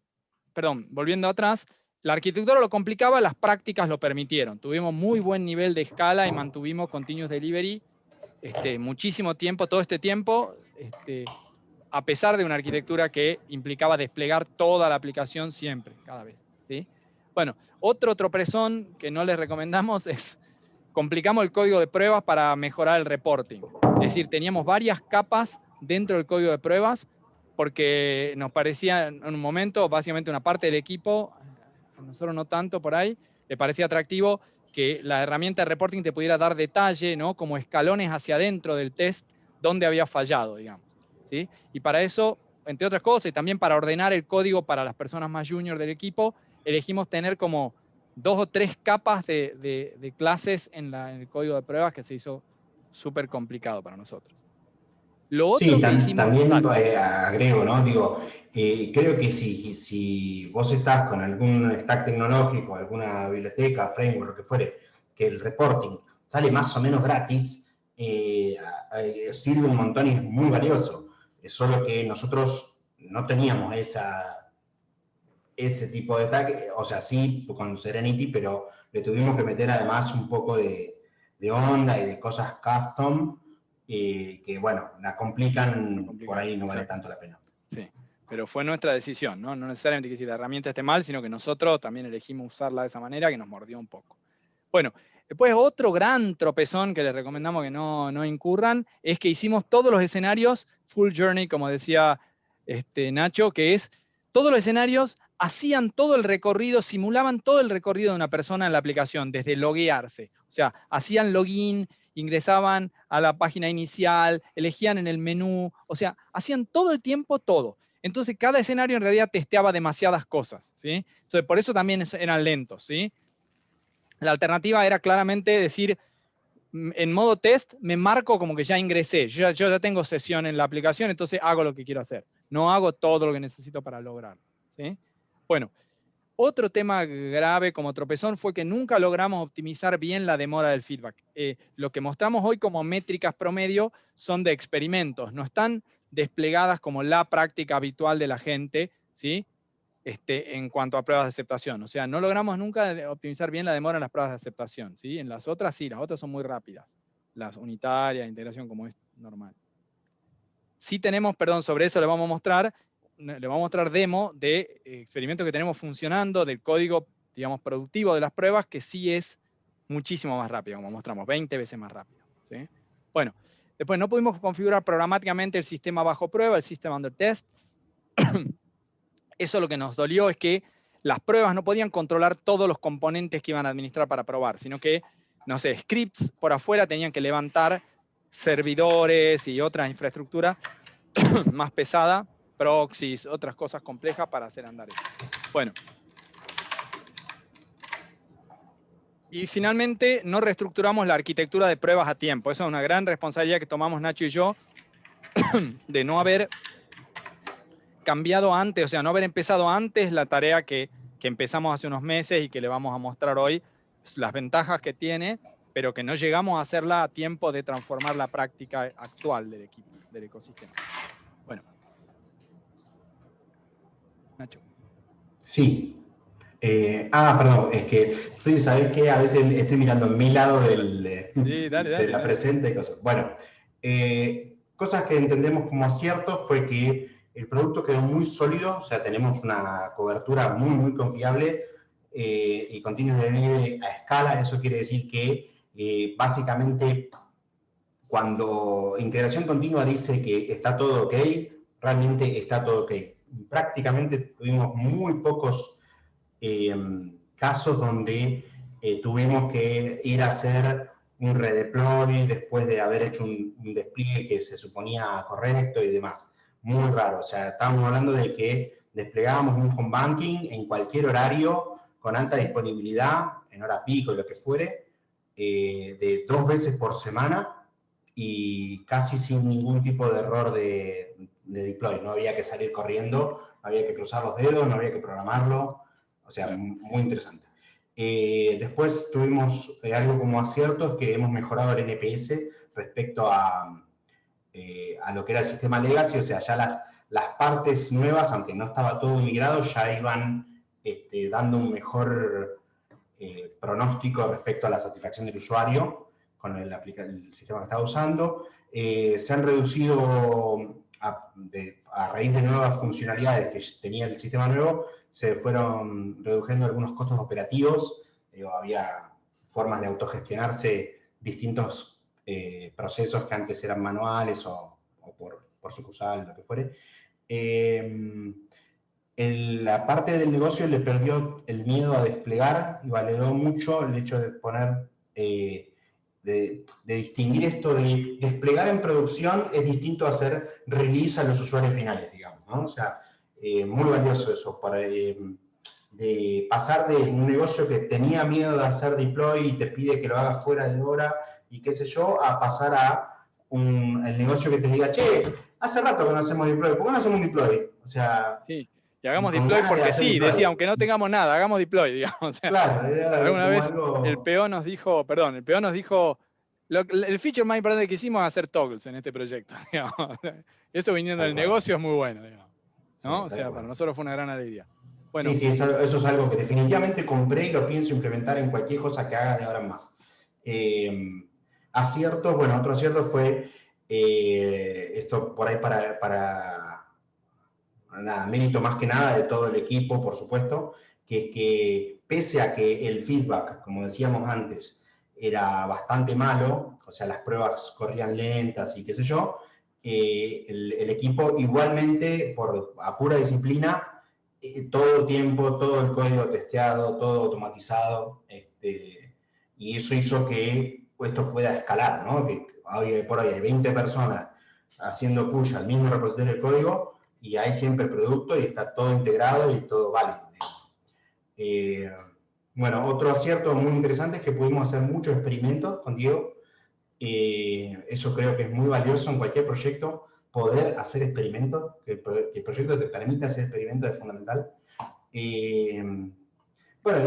Perdón, volviendo atrás, la arquitectura lo complicaba, las prácticas lo permitieron. Tuvimos muy buen nivel de escala y mantuvimos continuous delivery muchísimo tiempo, todo este tiempo, a pesar de una arquitectura que implicaba desplegar toda la aplicación siempre, cada vez, ¿sí? Bueno, otro tropezón que no les recomendamos es, complicamos el código de pruebas para mejorar el reporting. Es decir, teníamos varias capas dentro del código de pruebas, porque nos parecía en un momento, básicamente una parte del equipo, a nosotros no tanto por ahí, le parecía atractivo que la herramienta de reporting te pudiera dar detalle, ¿no? Como escalones hacia adentro del test, donde había fallado, digamos, ¿sí? Y para eso, entre otras cosas, y también para ordenar el código para las personas más junior del equipo, elegimos tener como 2 o 3 capas de clases en el código de pruebas, que se hizo súper complicado para nosotros. Lo otro Sí, que hicimos, también agrego, ¿no? Digo, creo que si vos estás con algún stack tecnológico, alguna biblioteca, framework, lo que fuere, que el reporting sale más o menos gratis, sirve un montón y es muy valioso. Es solo que nosotros no teníamos ese tipo de stack, o sea, sí con Serenity, pero le tuvimos que meter además un poco de onda y de cosas custom, que bueno, la complican, por ahí no vale tanto la pena. Sí, pero fue nuestra decisión, ¿no? No necesariamente que si la herramienta esté mal, sino que nosotros también elegimos usarla de esa manera, que nos mordió un poco. Bueno, después otro gran tropezón que les recomendamos que no incurran, es que hicimos todos los escenarios full journey, como decía Nacho, que es todos los escenarios hacían todo el recorrido, simulaban todo el recorrido de una persona en la aplicación, desde loguearse. O sea, hacían login, ingresaban a la página inicial, elegían en el menú, o sea, hacían todo el tiempo todo. Entonces, cada escenario en realidad testeaba demasiadas cosas, ¿sí? Entonces, por eso también eran lentos, ¿sí? La alternativa era claramente decir, en modo test, me marco como que ya ingresé, yo ya tengo sesión en la aplicación, entonces hago lo que quiero hacer. No hago todo lo que necesito para lograrlo, ¿sí? Bueno, otro tema grave como tropezón fue que nunca logramos optimizar bien la demora del feedback. Lo que mostramos hoy como métricas promedio son de experimentos, no están desplegadas como la práctica habitual de la gente, ¿sí? En cuanto a pruebas de aceptación. O sea, no logramos nunca optimizar bien la demora en las pruebas de aceptación, ¿sí? En las otras sí, las otras son muy rápidas. Las unitarias, integración como es normal. Sí tenemos, perdón, sobre eso le vamos a mostrar demo de experimentos que tenemos funcionando, del código, digamos, productivo de las pruebas, que sí es muchísimo más rápido, como mostramos, 20 veces más rápido, ¿sí? Bueno, después no pudimos configurar programáticamente el sistema bajo prueba, el sistema under test. Eso lo que nos dolió es que las pruebas no podían controlar todos los componentes que iban a administrar para probar, sino que, no sé, scripts por afuera tenían que levantar servidores y otra infraestructura más pesada, proxies, otras cosas complejas para hacer andar eso. Bueno. Y finalmente, no reestructuramos la arquitectura de pruebas a tiempo. Esa es una gran responsabilidad que tomamos Nacho y yo, de no haber cambiado antes, o sea, no haber empezado antes la tarea que empezamos hace unos meses y que le vamos a mostrar hoy, las ventajas que tiene, pero que no llegamos a hacerla a tiempo de transformar la práctica actual del equipo, del ecosistema. Bueno. Nacho. Sí. Perdón, es que ¿sabés qué? A veces estoy mirando en mi lado Sí, dale, de la presente y cosas. Bueno, cosas que entendemos como acierto fue que el producto quedó muy sólido, o sea, tenemos una cobertura muy, muy confiable y continuous delivery a escala. Eso quiere decir que básicamente cuando integración continua dice que está todo ok, realmente está todo ok. Prácticamente tuvimos muy pocos casos donde tuvimos que ir a hacer un redeploy después de haber hecho un despliegue que se suponía correcto y demás. Muy raro, o sea, estamos hablando de que desplegábamos un home banking en cualquier horario, con alta disponibilidad, en hora pico y lo que fuere, de 2 veces por semana y casi sin ningún tipo de error de deploy. No había que salir corriendo había que cruzar los dedos, no había que programarlo, o sea, muy interesante. Después tuvimos algo como aciertos, que hemos mejorado el NPS respecto a lo que era el sistema legacy, o sea, ya las partes nuevas, aunque no estaba todo migrado, ya iban dando un mejor pronóstico respecto a la satisfacción del usuario con el sistema que estaba usando. Se han reducido, a raíz de nuevas funcionalidades que tenía el sistema nuevo, se fueron reduciendo algunos costos operativos. Había formas de autogestionarse distintos procesos que antes eran manuales o por sucursal, lo que fuere. La parte del negocio le perdió el miedo a desplegar y valoró mucho el hecho de poner, de distinguir esto de desplegar en producción es distinto a hacer release a los usuarios finales, digamos, ¿no? O sea, muy valioso eso, para de pasar de un negocio que tenía miedo de hacer deploy y te pide que lo hagas fuera de hora y qué sé yo, a pasar a el negocio que te diga, che, hace rato que no hacemos deploy, ¿por qué no hacemos un deploy? O sea... Sí. Y hagamos deploy porque sí, deploy. Decía, aunque no tengamos nada, hagamos deploy, digamos. O sea, claro, alguna vez algo... el PO nos dijo, el feature más importante que hicimos es hacer toggles en este proyecto, digamos. Eso viniendo del negocio es muy bueno, digamos, ¿no? O sea, para nosotros fue una gran alegría. Bueno, sí, eso es algo que definitivamente compré y lo pienso implementar en cualquier cosa que haga de ahora en más. Aciertos, bueno, otro acierto fue, esto por ahí para nada, mérito más que nada de todo el equipo, por supuesto, que pese a que el feedback, como decíamos antes, era bastante malo, o sea, las pruebas corrían lentas y qué sé yo, el equipo igualmente, a pura disciplina, todo el tiempo, todo el código testeado, todo automatizado, y eso hizo que esto pueda escalar, ¿no? Que hoy por hoy hay 20 personas haciendo push al mismo repositorio de código, y hay siempre el producto y está todo integrado y todo válido. Bueno, otro acierto muy interesante es que pudimos hacer muchos experimentos con Diego. Eso creo que es muy valioso en cualquier proyecto, poder hacer experimentos, que el proyecto te permita hacer experimentos es fundamental. Bueno,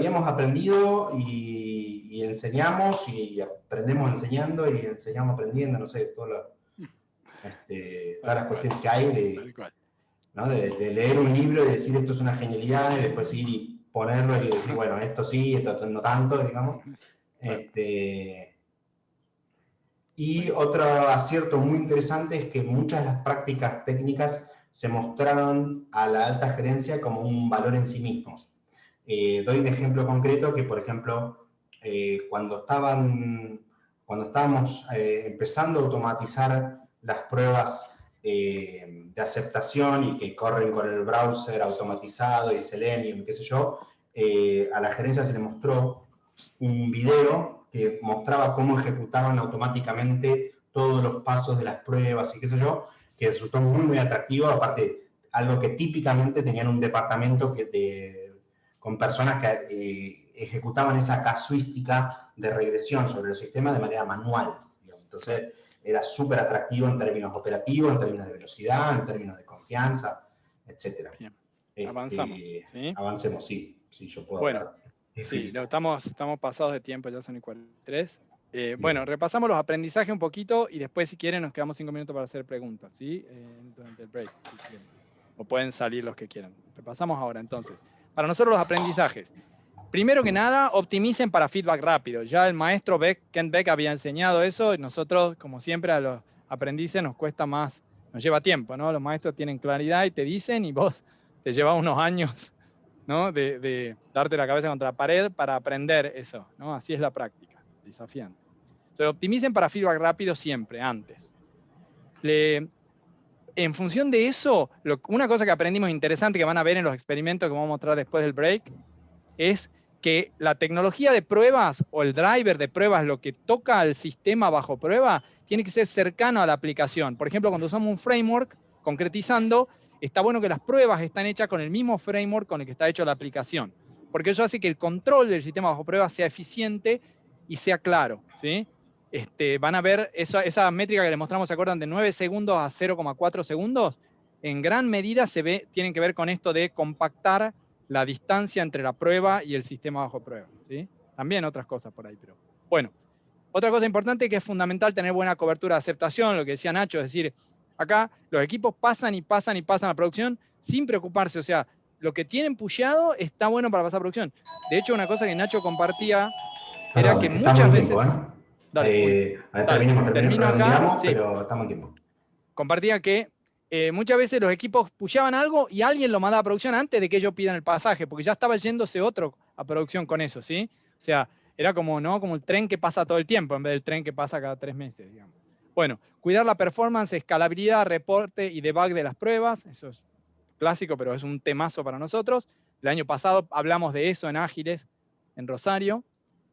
y hemos aprendido y enseñamos y aprendemos enseñando y enseñamos aprendiendo, no sé, todas las cuestiones que hay ¿no? De leer un libro y decir esto es una genialidad y después ir y ponerlo y decir, bueno, esto sí, esto no tanto, digamos. Y otro acierto muy interesante es que muchas de las prácticas técnicas se mostraron a la alta gerencia como un valor en sí mismo. Doy un ejemplo concreto que, por ejemplo, cuando estábamos empezando a automatizar las pruebas de aceptación y que corren con el browser automatizado y Selenium, qué sé yo, a la gerencia se le mostró un video que mostraba cómo ejecutaban automáticamente todos los pasos de las pruebas y qué sé yo, que resultó muy atractivo, aparte algo que típicamente tenían un departamento con personas que ejecutaban esa casuística de regresión sobre el sistema de manera manual, digamos. Entonces era súper atractivo en términos operativos, en términos de velocidad, en términos de confianza, etc. Avanzamos, ¿sí? Avancemos, sí, yo puedo bueno, hablar. Sí, estamos pasados de tiempo, ya son y 43. Bueno, repasamos los aprendizajes un poquito y después, si quieren, nos quedamos 5 minutos para hacer preguntas, ¿sí? Durante el break, si quieren. O pueden salir los que quieran. Repasamos ahora, entonces. Para nosotros los aprendizajes. Primero que nada, optimicen para feedback rápido. Ya el maestro Kent Beck había enseñado eso y nosotros, como siempre, a los aprendices nos cuesta más, nos lleva tiempo, ¿no? Los maestros tienen claridad y te dicen y vos te llevas unos años, ¿no? de darte la cabeza contra la pared para aprender eso, ¿no? Así es la práctica, desafiante. Entonces, optimicen para feedback rápido siempre, antes. En función de eso, una cosa que aprendimos interesante que van a ver en los experimentos que vamos a mostrar después del break, es que la tecnología de pruebas o el driver de pruebas, lo que toca al sistema bajo prueba, tiene que ser cercano a la aplicación. Por ejemplo, cuando usamos un framework, concretizando, está bueno que las pruebas están hechas con el mismo framework con el que está hecho la aplicación. Porque eso hace que el control del sistema bajo prueba sea eficiente y sea claro, ¿sí? Van a ver esa métrica que les mostramos, ¿se acuerdan? De 9 segundos a 0,4 segundos. en gran medida tienen que ver con esto de compactar la distancia entre la prueba y el sistema bajo prueba, ¿sí? También otras cosas por ahí, pero bueno. Otra cosa importante que es fundamental tener buena cobertura de aceptación, lo que decía Nacho, es decir, acá los equipos pasan y pasan y pasan a producción sin preocuparse, o sea, lo que tienen pusheado está bueno para pasar a producción. De hecho, una cosa que Nacho compartía era que muchas veces... Tiempo, Dale, termino acá, sí. pero estamos en tiempo. Compartía que muchas veces los equipos pusheaban algo y alguien lo mandaba a producción antes de que ellos pidan el pasaje, porque ya estaba yéndose otro a producción con eso, ¿sí? O sea, era como, ¿no? Como el tren que pasa todo el tiempo, en vez del tren que pasa cada 3 meses, digamos. Bueno, cuidar la performance, escalabilidad, reporte y debug de las pruebas, eso es clásico, pero es un temazo para nosotros. El año pasado hablamos de eso en Ágiles, en Rosario,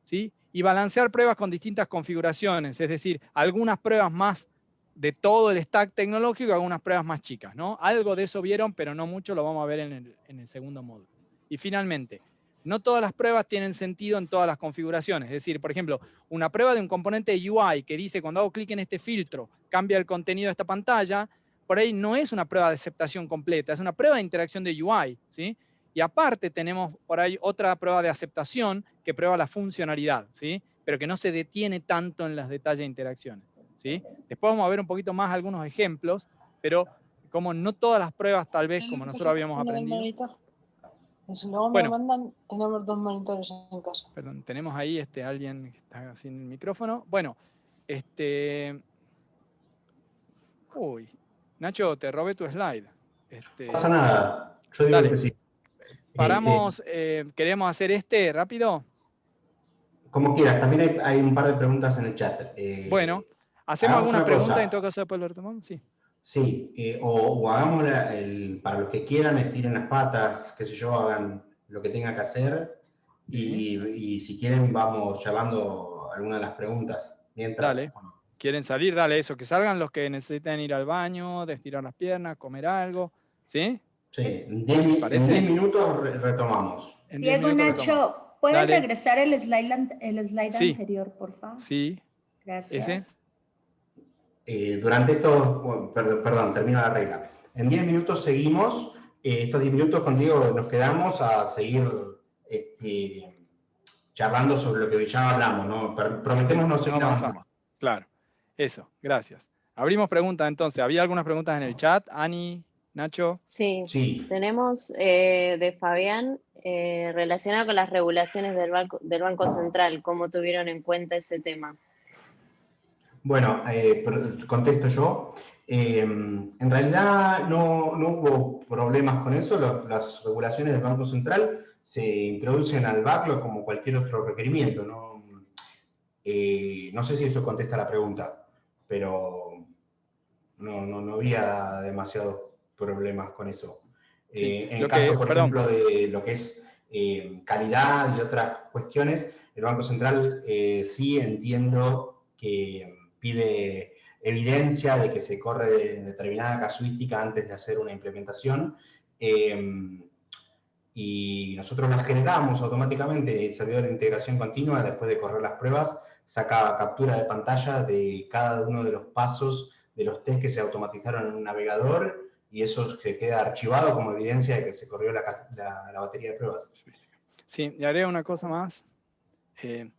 ¿sí? Y balancear pruebas con distintas configuraciones, es decir, algunas pruebas más de todo el stack tecnológico y algunas pruebas más chicas, ¿no? Algo de eso vieron, pero no mucho, lo vamos a ver en el segundo módulo. Y finalmente, no todas las pruebas tienen sentido en todas las configuraciones. Es decir, por ejemplo, una prueba de un componente de UI que dice cuando hago clic en este filtro, cambia el contenido de esta pantalla, por ahí no es una prueba de aceptación completa, es una prueba de interacción de UI, ¿sí? Y aparte tenemos por ahí otra prueba de aceptación que prueba la funcionalidad, ¿sí? Pero que no se detiene tanto en los detalles de interacciones, ¿sí? Después vamos a ver un poquito más algunos ejemplos, pero como no todas las pruebas tal vez como nosotros habíamos aprendido. Si luego me lo mandan, tenemos 2 monitores en casa. Perdón, tenemos ahí alguien que está sin el micrófono. Bueno, uy, Nacho, te robé tu slide. No pasa nada, yo digo que sí. Paramos, ¿queremos hacer rápido? Como quieras, también hay un par de preguntas en el chat. Bueno, ¿hacemos algunas preguntas y en todo caso después lo retomamos? Sí. Sí, o hagamos para los que quieran, estiren las patas, qué sé yo, hagan lo que tenga que hacer y si quieren vamos charlando algunas de las preguntas. Mientras, dale, quieren salir, dale eso, que salgan los que necesiten ir al baño, de estirar las piernas, comer algo, ¿sí? Sí, en 10 minutos retomamos. Diego, Nacho, ¿pueden regresar el slide anterior, por favor? Sí. Gracias. Durante esto, perdón, termino la regla. En 10 minutos seguimos, estos 10 minutos con Diego nos quedamos a seguir charlando sobre lo que ya hablamos, ¿no? Prometemos no seguir avanzando. Claro, eso, gracias. Abrimos preguntas entonces, ¿había algunas preguntas en el chat? Ani, Nacho. Sí. Tenemos de Fabián, relacionado con las regulaciones del Banco Central, ¿cómo tuvieron en cuenta ese tema? Bueno, contesto yo. En realidad no hubo problemas con eso. Las regulaciones del Banco Central se introducen al backlog como cualquier otro requerimiento. No sé si eso contesta la pregunta, pero no había demasiados problemas con eso. En el caso, por ejemplo, de lo que es calidad y otras cuestiones, el Banco Central sí entiendo que pide evidencia de que se corre determinada casuística antes de hacer una implementación y nosotros las generamos automáticamente. El servidor de integración continua, después de correr las pruebas, saca captura de pantalla de cada uno de los pasos de los test que se automatizaron en un navegador y eso que queda archivado como evidencia de que se corrió la batería de pruebas. Sí, y haré una cosa más. Que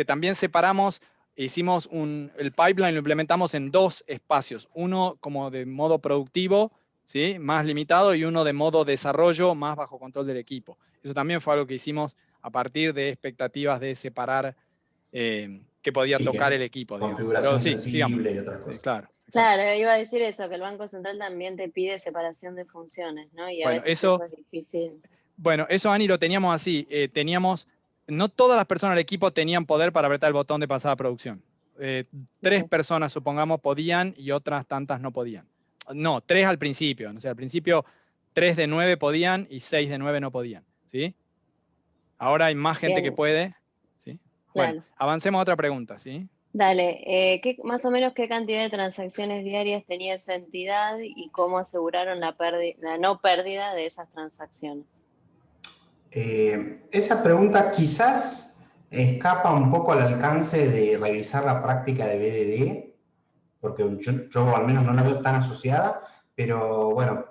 también separamos. Hicimos el pipeline, lo implementamos en 2 espacios. Uno como de modo productivo, ¿sí? Más limitado, y uno de modo desarrollo, más bajo control del equipo. Eso también fue algo que hicimos a partir de expectativas de separar que podía tocar el equipo. Configuración sensible y otras cosas. Claro. Claro, iba a decir eso, que el Banco Central también te pide separación de funciones, ¿no? Y a veces eso es difícil. Bueno, eso, Ani, lo teníamos así. No todas las personas del equipo tenían poder para apretar el botón de pasada a producción. 3 personas, supongamos, podían y otras tantas no podían. No, 3 al principio. O sea, al principio 3 de 9 podían y 6 de 9 no podían. ¿Sí? Ahora hay más gente que puede. ¿Sí? Claro. Bueno, avancemos a otra pregunta. ¿Sí? Dale, más o menos qué cantidad de transacciones diarias tenía esa entidad y cómo aseguraron la no pérdida de esas transacciones. Esa pregunta quizás escapa un poco al alcance de revisar la práctica de BDD, porque yo al menos no la veo tan asociada, Pero bueno,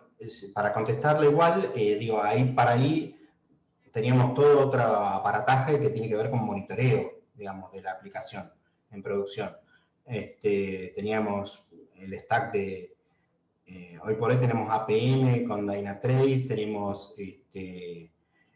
para contestarle igual, digo, para ahí teníamos todo otro aparataje que tiene que ver con monitoreo, digamos, de la aplicación en producción. Teníamos el stack de, hoy por hoy tenemos APM con Dynatrace, tenemos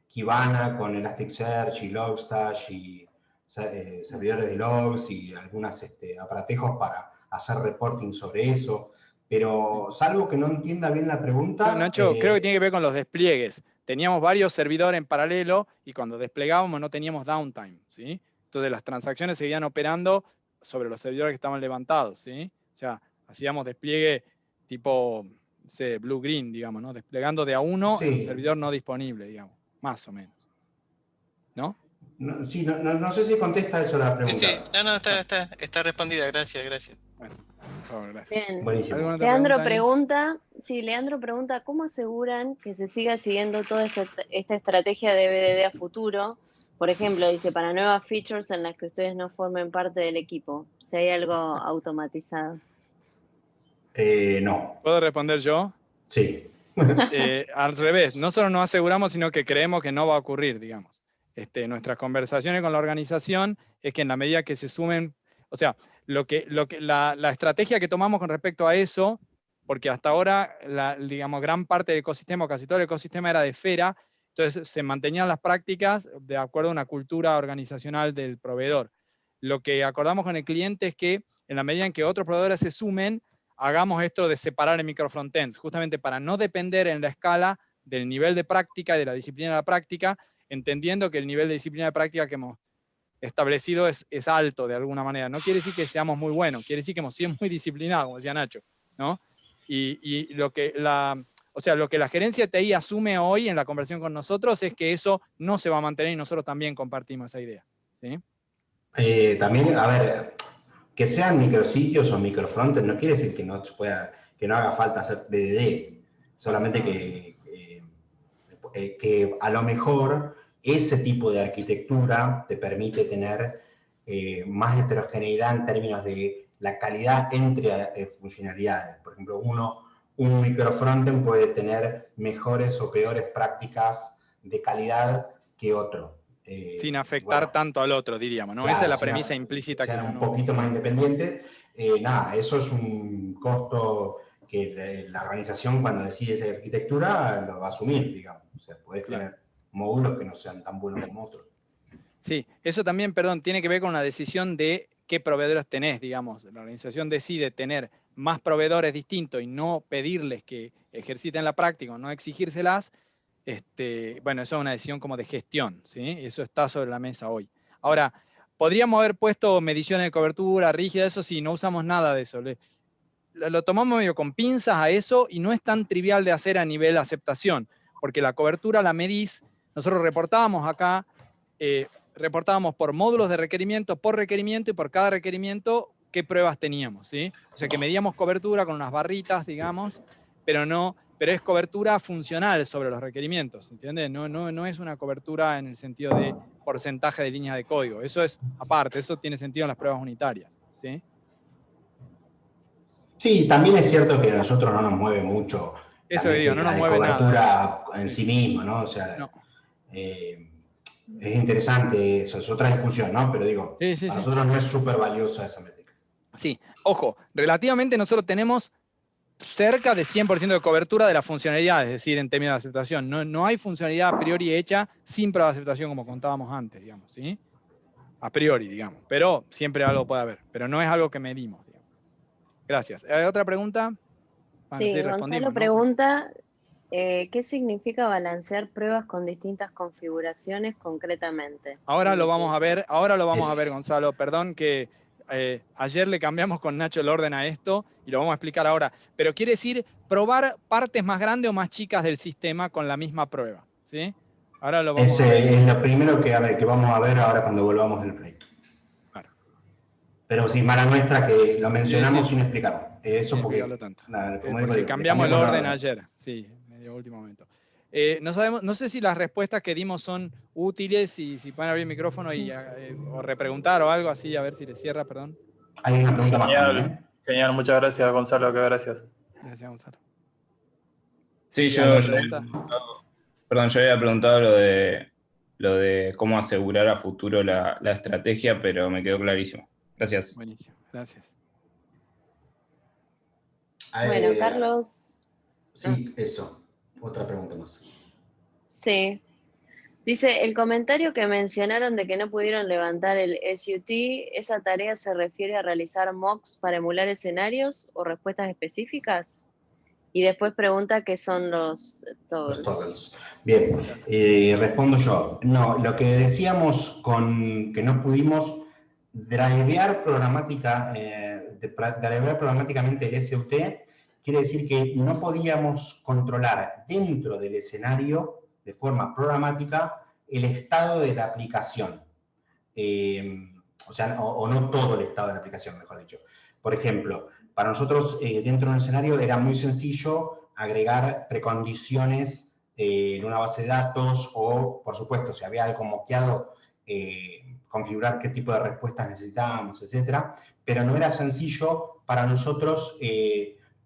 Kibana con Elasticsearch y Logstash y servidores de logs y algunos aparatejos para hacer reporting sobre eso. Pero salvo que no entienda bien la pregunta... No, Nacho, creo que tiene que ver con los despliegues. Teníamos varios servidores en paralelo y cuando desplegábamos no teníamos downtime, ¿sí? Entonces las transacciones seguían operando sobre los servidores que estaban levantados, ¿sí? O sea, hacíamos despliegue tipo, no sé, blue-green, digamos, ¿no? Desplegando de a uno en un servidor no disponible, digamos, más o menos. ¿No? No, sí, no sé si contesta eso la pregunta. Sí, no, está respondida, gracias. Bueno, por favor, gracias. Bien. Buenísimo. Leandro pregunta, ¿cómo aseguran que se siga siguiendo toda esta estrategia de BDD a futuro? Por ejemplo, dice, para nuevas features en las que ustedes no formen parte del equipo, si hay algo automatizado. No. ¿Puedo responder yo? Sí. Al revés, no solo nos aseguramos, sino que creemos que no va a ocurrir, digamos. Nuestras conversaciones con la organización es que en la medida que se sumen, o sea, la estrategia que tomamos con respecto a eso, porque hasta ahora, digamos, gran parte del ecosistema, o casi todo el ecosistema era de esfera, entonces se mantenían las prácticas de acuerdo a una cultura organizacional del proveedor. Lo que acordamos con el cliente es que en la medida en que otros proveedores se sumen, hagamos esto de separar en microfrontends, justamente para no depender en la escala del nivel de práctica y de la disciplina de la práctica, entendiendo que el nivel de disciplina de práctica que hemos establecido es alto de alguna manera. No quiere decir que seamos muy buenos, quiere decir que hemos sido muy disciplinados, como decía Nacho, ¿no? Y lo que la gerencia de TI asume hoy en la conversación con nosotros es que eso no se va a mantener y nosotros también compartimos esa idea, ¿sí? También, a ver, que sean micrositios o microfrontends no quiere decir que no haga falta hacer BDD, solamente que a lo mejor ese tipo de arquitectura te permite tener más heterogeneidad en términos de la calidad entre funcionalidades. Por ejemplo, un microfrontend puede tener mejores o peores prácticas de calidad que otro. Sin afectar tanto al otro, diríamos, ¿no? Claro, esa es la premisa implícita. Sea un poquito más independiente. Eso es un costo que la organización cuando decide esa arquitectura lo va a asumir, digamos. O sea, podés tener módulos que no sean tan buenos como otros. Sí, eso también, perdón, tiene que ver con la decisión de qué proveedores tenés, digamos. La organización decide tener más proveedores distintos y no pedirles que ejerciten la práctica o no exigírselas. Bueno, eso es una decisión como de gestión, ¿sí? Eso está sobre la mesa hoy. Ahora, podríamos haber puesto mediciones de cobertura rígida, eso sí, no usamos nada de eso. Lo tomamos medio con pinzas a eso y no es tan trivial de hacer a nivel aceptación, porque la cobertura la medís, nosotros reportábamos acá, reportábamos por módulos de requerimiento, por requerimiento y por cada requerimiento qué pruebas teníamos, ¿sí? O sea que medíamos cobertura con unas barritas, digamos, pero es cobertura funcional sobre los requerimientos, ¿entiendes? No es una cobertura en el sentido de porcentaje de líneas de código, eso es aparte, eso tiene sentido en las pruebas unitarias, ¿sí? Sí, también es cierto que a nosotros no nos mueve mucho eso digo, no nos mueve cobertura nada. En sí mismo, ¿no? O sea, no. Es interesante, eso es otra discusión, ¿no? Pero digo, a nosotros no es súper valiosa esa métrica. Sí, ojo, relativamente nosotros tenemos cerca de 100% de cobertura de la funcionalidad, es decir, en términos de aceptación. No hay funcionalidad a priori hecha sin prueba de aceptación como contábamos antes, digamos, ¿sí? A priori, digamos, pero siempre algo puede haber, pero no es algo que medimos, digamos. Gracias. ¿Hay otra pregunta? Sí, Gonzalo pregunta, ¿qué significa balancear pruebas con distintas configuraciones concretamente? Ahora lo vamos a ver, Gonzalo. Perdón que ayer le cambiamos con Nacho el orden a esto y lo vamos a explicar ahora. Pero quiere decir probar partes más grandes o más chicas del sistema con la misma prueba, ¿sí? Ahora lo vamos a ver. Es lo primero que vamos a ver ahora cuando volvamos del proyecto. Claro. Pero sí, mala nuestra que lo mencionamos sin explicarlo. Eso porque cambiamos el orden ayer, sí, medio último momento. No sé si las respuestas que dimos son útiles y si pueden abrir el micrófono o repreguntar o algo así, a ver si les cierra, perdón. Hay una pregunta más. Genial, muchas gracias, Gonzalo, que gracias. Gracias, Gonzalo. Sí, yo había preguntado lo de cómo asegurar a futuro la estrategia, pero me quedó clarísimo. Gracias. Buenísimo, gracias. Bueno, Carlos. Sí, eso. Otra pregunta más. Sí. Dice, el comentario que mencionaron de que no pudieron levantar el SUT, ¿esa tarea se refiere a realizar mocks para emular escenarios o respuestas específicas? Y después pregunta qué son los toggles. Los toggles. Bien, respondo yo. No, lo que decíamos con que no pudimos drivear programáticamente el SUT, quiere decir que no podíamos controlar dentro del escenario, de forma programática, el estado de la aplicación. O sea, o no todo el estado de la aplicación, mejor dicho. Por ejemplo, para nosotros, dentro de un escenario, era muy sencillo agregar precondiciones en una base de datos o, por supuesto, si había algo moqueado, configurar qué tipo de respuestas necesitábamos, etc. Pero no era sencillo para nosotros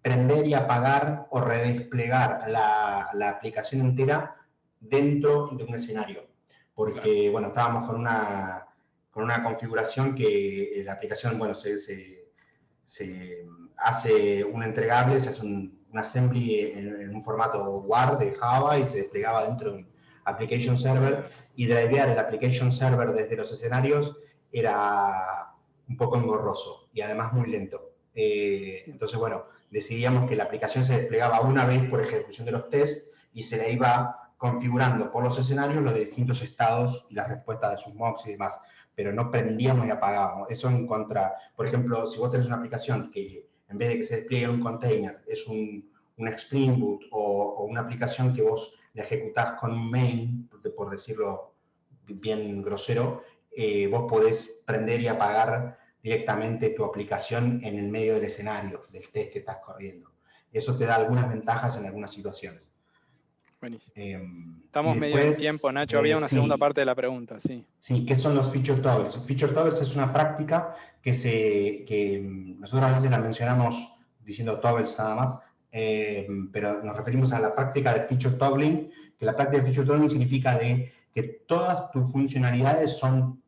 prender y apagar o redesplegar la aplicación entera dentro de un escenario. Porque, bueno, estábamos con una configuración que la aplicación, bueno, se hace un entregable, se hace un assembly en un formato WAR de Java y se desplegaba dentro de un application server, y drivear el application server desde los escenarios era un poco engorroso y además muy lento. Entonces, bueno, decidíamos que la aplicación se desplegaba una vez por ejecución de los tests y se le iba configurando por los escenarios los distintos estados y las respuestas de sus mocks y demás, pero no prendíamos y apagábamos. Eso en contra, por ejemplo, si vos tenés una aplicación que en vez de que se despliegue en un container es un Spring Boot o una aplicación que vos la ejecutás con un main, por decirlo bien grosero, vos podés prender y apagar directamente tu aplicación en el medio del escenario, del test que estás corriendo. Eso te da algunas ventajas en algunas situaciones. Buenísimo. Estamos medio en tiempo, Nacho. Había una segunda parte de la pregunta, sí. Sí, ¿qué son los feature toggles? Feature toggles es una práctica que nosotros a veces la mencionamos diciendo toggles nada más, pero nos referimos a la práctica de feature toggling, que la práctica de feature toggling significa que todas tus funcionalidades son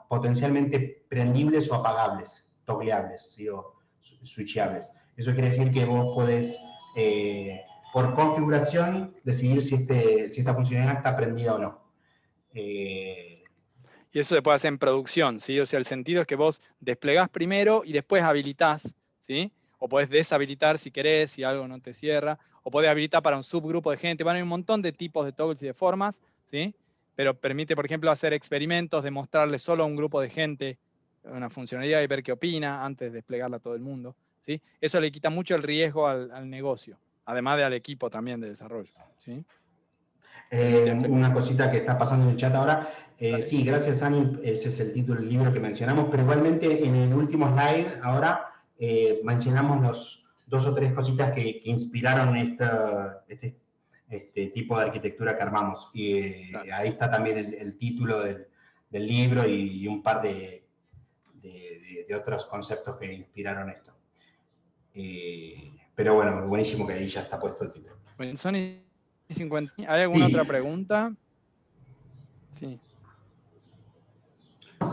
potencialmente prendibles o apagables, toggleables, ¿sí? O switchables. Eso quiere decir que vos podés, por configuración, decidir si esta funcionalidad está prendida o no. Y eso se puede hacer en producción, ¿sí? O sea, el sentido es que vos desplegás primero y después habilitás, ¿sí? O podés deshabilitar si querés, si algo no te cierra, o podés habilitar para un subgrupo de gente. Bueno, hay un montón de tipos de toggles y de formas, ¿sí? Pero permite, por ejemplo, hacer experimentos, de mostrarle solo a un grupo de gente una funcionalidad y ver qué opina antes de desplegarla a todo el mundo, ¿sí? Eso le quita mucho el riesgo al negocio, además de al equipo también de desarrollo, ¿sí? Una cosita que está pasando en el chat ahora. Sí, gracias, Ani. Ese es el título del libro que mencionamos, pero igualmente en el último slide ahora mencionamos los 2 o 3 cositas que inspiraron este tipo de arquitectura que armamos. Y ahí está también el título del libro y un par de otros conceptos que inspiraron esto. Pero bueno, buenísimo que ahí ya está puesto el título. Bueno, Sony 50. ¿Hay alguna otra pregunta? Sí.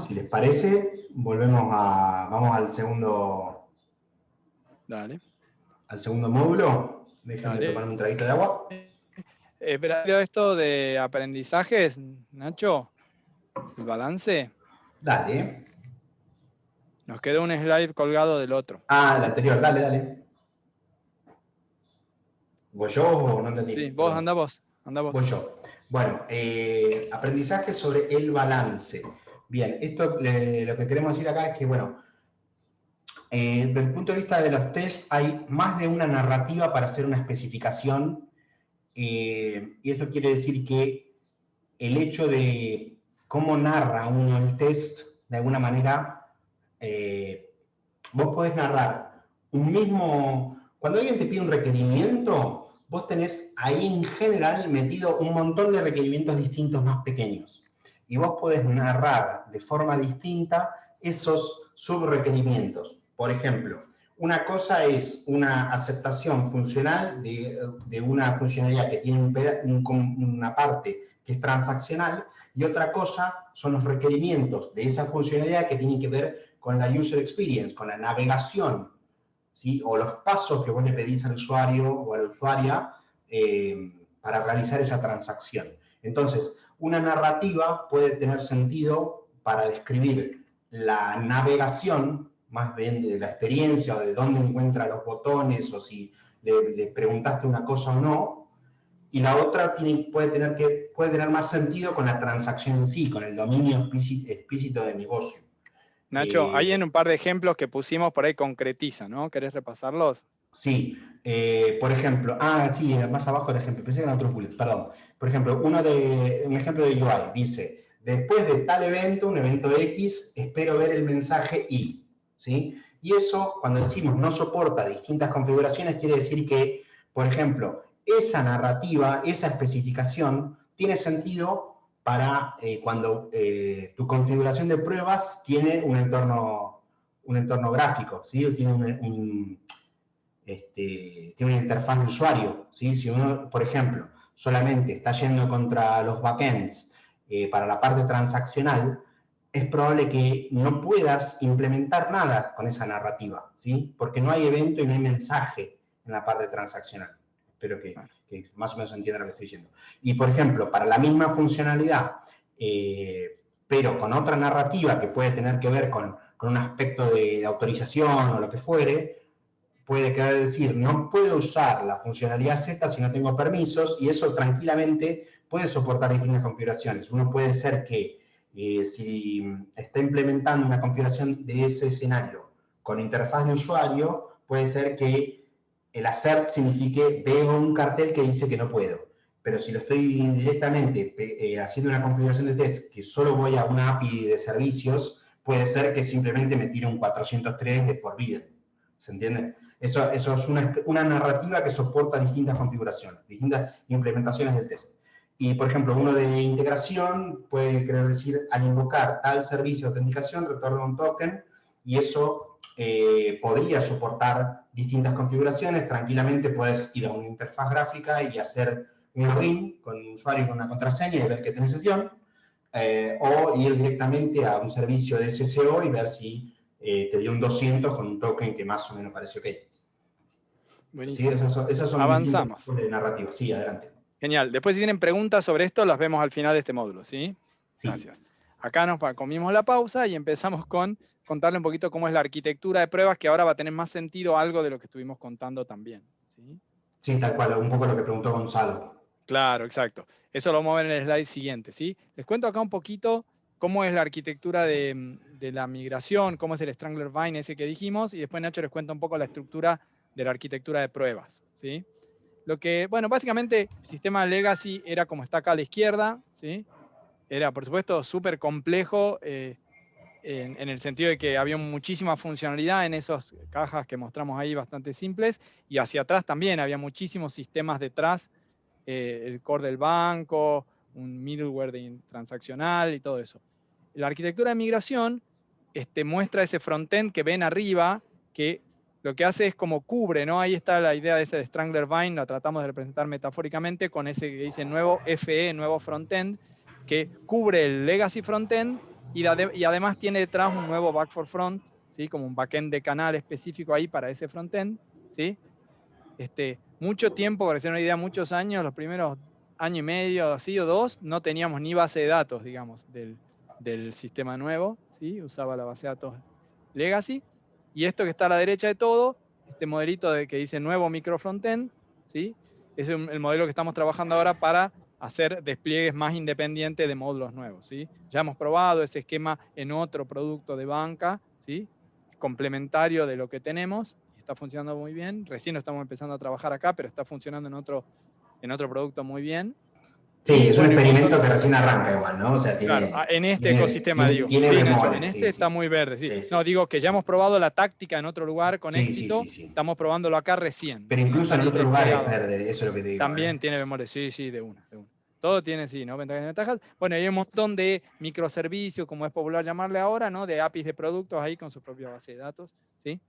Si les parece, vamos al segundo. Dale. Al segundo módulo. Déjenme tomar un traguito de agua. Pero esto de aprendizajes, Nacho, el balance. Dale. Nos quedó un slide colgado del otro. Ah, el anterior, dale. ¿Voy yo o no entendí? Sí, vos, anda vos. Voy yo. Bueno, aprendizaje sobre el balance. Bien, esto lo que queremos decir acá es que, bueno, desde el punto de vista de los tests hay más de una narrativa para hacer una especificación, y esto quiere decir que el hecho de cómo narra uno el test, de alguna manera, vos podés narrar un mismo... Cuando alguien te pide un requerimiento, vos tenés ahí en general metido un montón de requerimientos distintos más pequeños. Y vos podés narrar de forma distinta esos subrequerimientos. Por ejemplo, Una cosa es una aceptación funcional de una funcionalidad que tiene una parte que es transaccional, y otra cosa son los requerimientos de esa funcionalidad que tienen que ver con la user experience, con la navegación, ¿sí? O los pasos que vos le pedís al usuario o a la usuaria para realizar esa transacción. Entonces, una narrativa puede tener sentido para describir la navegación, más bien de la experiencia o de dónde encuentra los botones o si le preguntaste una cosa o no, y la otra puede tener más sentido con la transacción en sí, con el dominio explícito del negocio. Nacho, hay en un par de ejemplos que pusimos por ahí concretiza, ¿no? ¿Querés repasarlos? Sí, por ejemplo, sí, más abajo el ejemplo, pensé que era otro bullet, perdón. Por ejemplo, un ejemplo de UI dice, después de tal evento, un evento X, espero ver el mensaje Y, ¿sí? Y eso, cuando decimos no soporta distintas configuraciones, quiere decir que, por ejemplo, esa narrativa, esa especificación, tiene sentido para cuando tu configuración de pruebas tiene un entorno gráfico, ¿sí? O tiene tiene una interfaz de usuario, ¿sí? Si uno, por ejemplo, solamente está yendo contra los backends para la parte transaccional, es probable que no puedas implementar nada con esa narrativa, ¿sí? Porque no hay evento y no hay mensaje en la parte transaccional. Espero que más o menos entiendan lo que estoy diciendo. Y, por ejemplo, para la misma funcionalidad, pero con otra narrativa que puede tener que ver con un aspecto de autorización o lo que fuere, puede querer decir, no puedo usar la funcionalidad Z si no tengo permisos, y eso tranquilamente puede soportar distintas configuraciones. Uno puede ser que si está implementando una configuración de ese escenario con interfaz de usuario, puede ser que el assert signifique veo un cartel que dice que no puedo. Pero si lo estoy directamente haciendo una configuración de test que solo voy a una API de servicios, puede ser que simplemente me tire un 403 de forbidden. ¿Se entiende? Eso es una narrativa que soporta distintas configuraciones, distintas implementaciones del test. Y, por ejemplo, uno de integración puede querer decir, al invocar tal servicio de autenticación, retorna un token, y eso podría soportar distintas configuraciones. Tranquilamente puedes ir a una interfaz gráfica y hacer un login con un usuario y con una contraseña y ver que tenés sesión, o ir directamente a un servicio de SSO y ver si te dio un 200 con un token que más o menos parece ok. Buenísimo. Sí, esas son avanzamos. tipos de narrativa. Sí, adelante. Genial. Después, si tienen preguntas sobre esto, las vemos al final de este módulo, ¿sí? Sí. Gracias. Acá nos comimos la pausa y empezamos con contarle un poquito cómo es la arquitectura de pruebas, que ahora va a tener más sentido algo de lo que estuvimos contando también. ¿Sí? Sí, tal cual, un poco lo que preguntó Gonzalo. Claro, exacto. Eso lo vamos a ver en el slide siguiente, ¿sí? Les cuento acá un poquito cómo es la arquitectura de la migración, cómo es el Strangler Vine ese que dijimos, y después Nacho les cuenta un poco la estructura de la arquitectura de pruebas, ¿sí? Lo que, bueno, básicamente el sistema legacy era como está acá a la izquierda, ¿sí? Era, por supuesto, súper complejo en el sentido de que había muchísima funcionalidad en esas cajas que mostramos ahí, bastante simples, y hacia atrás también había muchísimos sistemas detrás, el core del banco, un middleware transaccional y todo eso. La arquitectura de migración muestra ese frontend que ven arriba, que lo que hace es como cubre, ¿no? Ahí está la idea de ese Strangler Vine, la tratamos de representar metafóricamente con ese que dice nuevo FE, nuevo frontend, que cubre el legacy frontend y además tiene detrás un nuevo back for front, ¿sí? Como un backend de canal específico ahí para ese frontend, ¿sí? Mucho tiempo, para hacer una idea, muchos años, los primeros año y medio, así o dos, no teníamos ni base de datos, digamos, del sistema nuevo, ¿sí? Usaba la base de datos legacy. Y esto que está a la derecha de todo, este modelito que dice nuevo micro frontend, ¿sí? Es el modelo que estamos trabajando ahora para hacer despliegues más independientes de módulos nuevos, ¿sí? Ya hemos probado ese esquema en otro producto de banca, ¿sí? Complementario de lo que tenemos, y está funcionando muy bien. Recién lo estamos empezando a trabajar acá, pero está funcionando en otro producto muy bien. Sí, es un experimento que recién arranca igual, ¿no? O sea, tiene, claro, en este ecosistema, digo. Tiene sí, bemoles, Nacho, en este está muy verde, sí. No, digo que ya hemos probado la táctica en otro lugar con éxito, estamos probándolo acá recién. Pero incluso en otro lugar es verde, eso es lo que te digo. También tiene bemoles, sí, de una. Todo tiene, sí, ¿no? Ventajas y desventajas. Bueno, hay un montón de microservicios, como es popular llamarle ahora, ¿no? De APIs de productos ahí con su propia base de datos, ¿sí?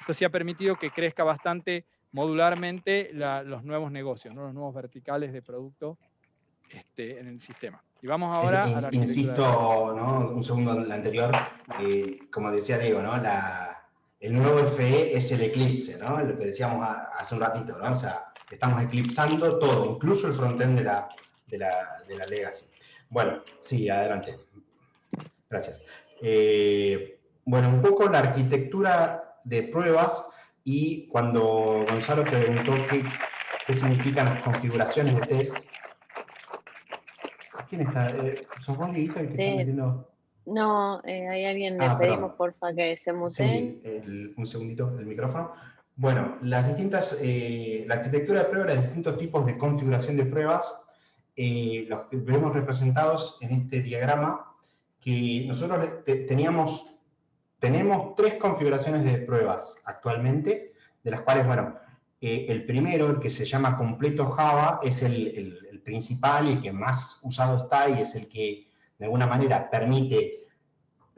Esto sí ha permitido que crezca bastante modularmente los nuevos negocios, ¿no? Los nuevos verticales de producto en el sistema. Y vamos ahora a la arquitectura. Insisto, ¿no? Un segundo en la anterior, como decía Diego, ¿no? El nuevo FE es el eclipse, ¿no? Lo que decíamos hace un ratito, ¿no? O sea, estamos eclipsando todo, incluso el frontend de la legacy. Bueno, sí, adelante. Gracias. Bueno, un poco la arquitectura de pruebas, y cuando Gonzalo preguntó qué significan las configuraciones de test. ¿Quién está? ¿Sos vos, Dieguito, el que está metiendo? No, hay alguien, le pedimos porfa que se muteen. Sí, un segundito el micrófono. Bueno, la arquitectura de prueba, los distintos tipos de configuración de pruebas, los que vemos representados en este diagrama, que nosotros tenemos 3 configuraciones de pruebas actualmente, de las cuales, bueno, el primero, el que se llama completo Java, es el principal y el que más usado está, y es el que de alguna manera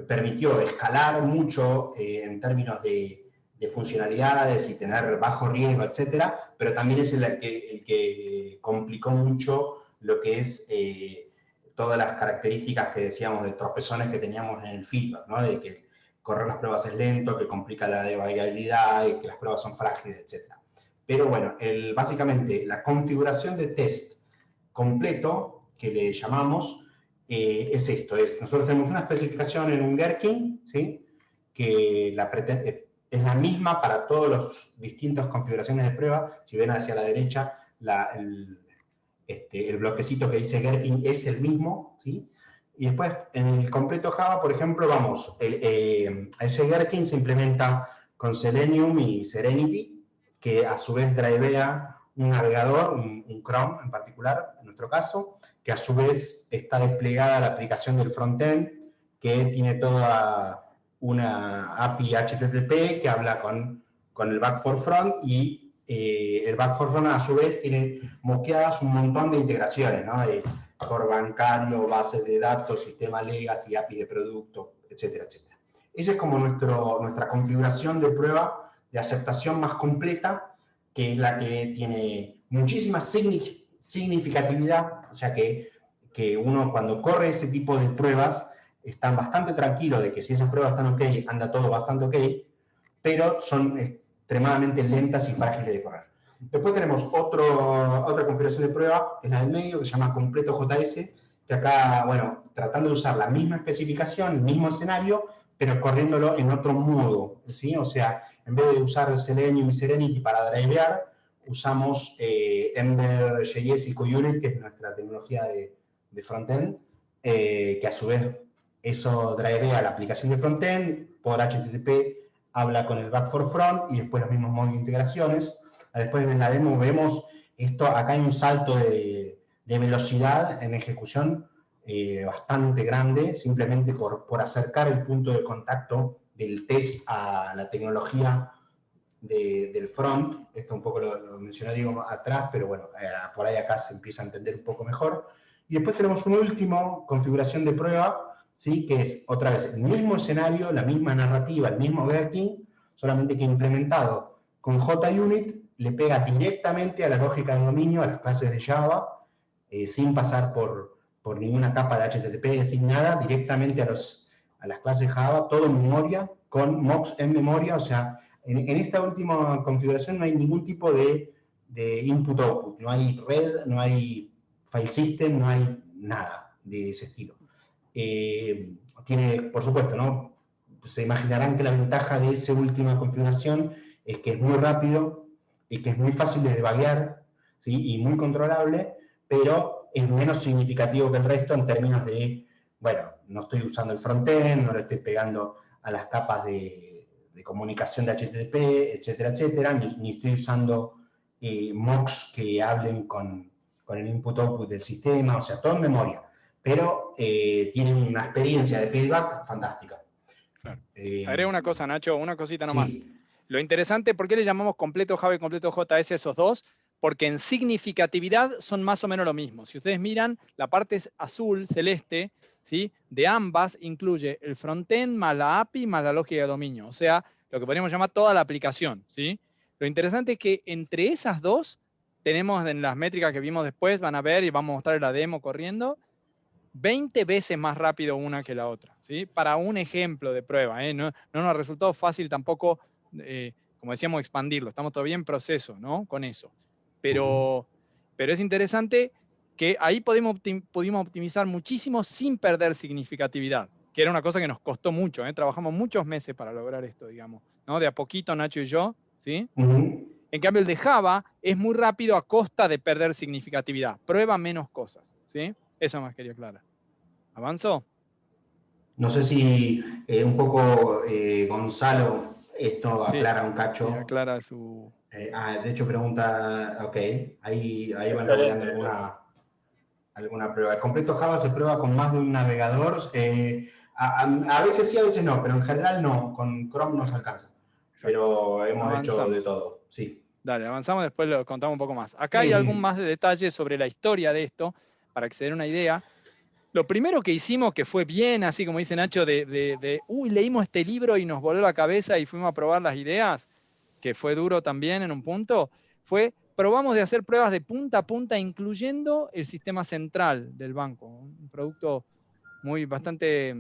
permitió escalar mucho en términos de funcionalidades y tener bajo riesgo, etcétera, pero también es el que complicó mucho lo que es todas las características que decíamos de tropezones que teníamos en el feedback, ¿no? De que correr las pruebas es lento, que complica la debugabilidad, y que las pruebas son frágiles, etcétera. Pero bueno, básicamente la configuración de test completo, que le llamamos, es esto. Nosotros tenemos una especificación en un Gherkin, ¿sí? Que es la misma para todas las distintas configuraciones de prueba. Si ven hacia la derecha, el bloquecito que dice Gherkin es el mismo, ¿sí? Y después, en el completo Java, por ejemplo, ese Gherkin se implementa con Selenium y Serenity, que a su vez drivea un navegador, un Chrome en particular, en nuestro caso, que a su vez está desplegada la aplicación del frontend, que tiene toda una API HTTP que habla con el Back4Front, y el Back4Front a su vez tiene moqueadas un montón de integraciones, ¿no? De core bancario, bases de datos, sistema legacy, API de producto, etcétera, etcétera. Esa es como nuestra configuración de prueba de aceptación más completa, que es la que tiene muchísima significatividad, o sea que uno cuando corre ese tipo de pruebas está bastante tranquilo de que si esas pruebas están ok, anda todo bastante ok, pero son extremadamente lentas y frágiles de correr. Después tenemos otra configuración de prueba, que es la del medio, que se llama completo JS, que acá, bueno, tratando de usar la misma especificación, el mismo escenario, pero corriéndolo en otro modo, ¿sí? O sea, en vez de usar Selenium y Serenity para drivear, usamos Ember.js y QUnit, que es nuestra tecnología de frontend, que a su vez eso drivea la aplicación de frontend, por HTTP habla con el Back4Front, y después los mismos modos de integraciones. Después en la demo vemos esto, acá hay un salto de velocidad en ejecución bastante grande, simplemente por acercar el punto de contacto del test a la tecnología del front. Esto un poco lo mencionó Diego atrás, pero bueno, por ahí acá se empieza a entender un poco mejor. Y después tenemos una última configuración de prueba, ¿sí? Que es otra vez el mismo escenario, la misma narrativa, el mismo Gherkin, solamente que implementado con JUnit, le pega directamente a la lógica de dominio, a las clases de Java, sin pasar por ninguna capa de HTTP, sin nada, directamente a las clases Java, todo en memoria, con mocks en memoria. O sea, en esta última configuración no hay ningún tipo de input-output, no hay red, no hay file system, no hay nada de ese estilo. Tiene, por supuesto, ¿no? Se imaginarán que la ventaja de esa última configuración es que es muy rápido y que es muy fácil de debuguear, ¿sí? Y muy controlable, pero es menos significativo que el resto en términos de, bueno, no estoy usando el frontend, no le estoy pegando a las capas de comunicación de HTTP, etcétera, etcétera, ni estoy usando mocks que hablen con el input-output del sistema, o sea, todo en memoria, pero tienen una experiencia de feedback fantástica. Claro. Haré una cosa, Nacho, una cosita nomás. Sí. Lo interesante, ¿por qué le llamamos completo Java y completo JS esos dos? Porque en significatividad son más o menos lo mismo. Si ustedes miran, la parte azul, celeste, ¿sí? De ambas incluye el frontend más la API más la lógica de dominio. O sea, lo que podríamos llamar toda la aplicación, ¿sí? Lo interesante es que entre esas dos, tenemos en las métricas que vimos después, van a ver y vamos a mostrar la demo corriendo, 20 veces más rápido una que la otra, ¿sí? Para un ejemplo de prueba, ¿eh? No nos resultó fácil tampoco, como decíamos, expandirlo. Estamos todavía en proceso, ¿no? Con eso. Pero es interesante que ahí pudimos optimizar muchísimo sin perder significatividad, que era una cosa que nos costó mucho, ¿eh? Trabajamos muchos meses para lograr esto, digamos, ¿no? De a poquito, Nacho y yo, ¿sí? En cambio, el de Java es muy rápido a costa de perder significatividad. Prueba menos cosas, ¿sí? Eso más quería aclarar. ¿Avanzo? No sé si un poco Gonzalo esto aclara un cacho. Sí, aclara su... de hecho pregunta, ok, ahí van elaborando alguna prueba. ¿El completo Java se prueba con más de un navegador? A veces sí, a veces no, pero en general no, con Chrome nos alcanza. Pero hemos hecho de todo, sí. Dale, avanzamos, después lo contamos un poco más. Acá hay algún más de detalle sobre la historia de esto, para que se den una idea. Lo primero que hicimos, que fue bien, así como dice Nacho, uy, leímos este libro y nos voló la cabeza y fuimos a probar las ideas, que fue duro también en un punto, probamos de hacer pruebas de punta a punta, incluyendo el sistema central del banco, un producto bastante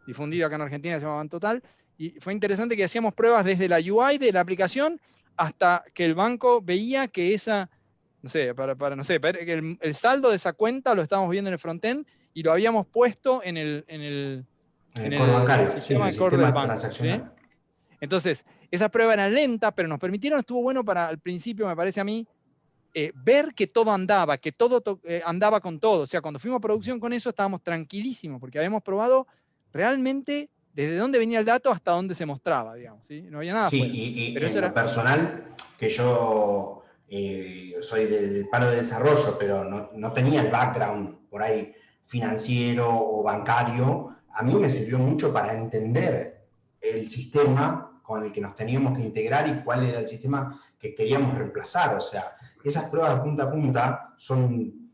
difundido acá en Argentina, se llama BanTotal, y fue interesante que hacíamos pruebas desde la UI de la aplicación hasta que el banco veía que esa... No sé, que el saldo de esa cuenta lo estábamos viendo en el frontend y lo habíamos puesto en el sistema de core del banco, ¿sí? Entonces, esa prueba era lenta, pero nos permitieron, estuvo bueno para al principio, me parece a mí, ver que todo andaba, que todo andaba con todo. O sea, cuando fuimos a producción con eso estábamos tranquilísimos, porque habíamos probado realmente desde dónde venía el dato hasta dónde se mostraba, digamos, ¿sí? No había nada fuera. Pero en lo personal, que yo... soy del palo de desarrollo, pero no tenía el background por ahí financiero o bancario. A mí me sirvió mucho para entender el sistema con el que nos teníamos que integrar y cuál era el sistema que queríamos reemplazar. O sea, esas pruebas punta a punta son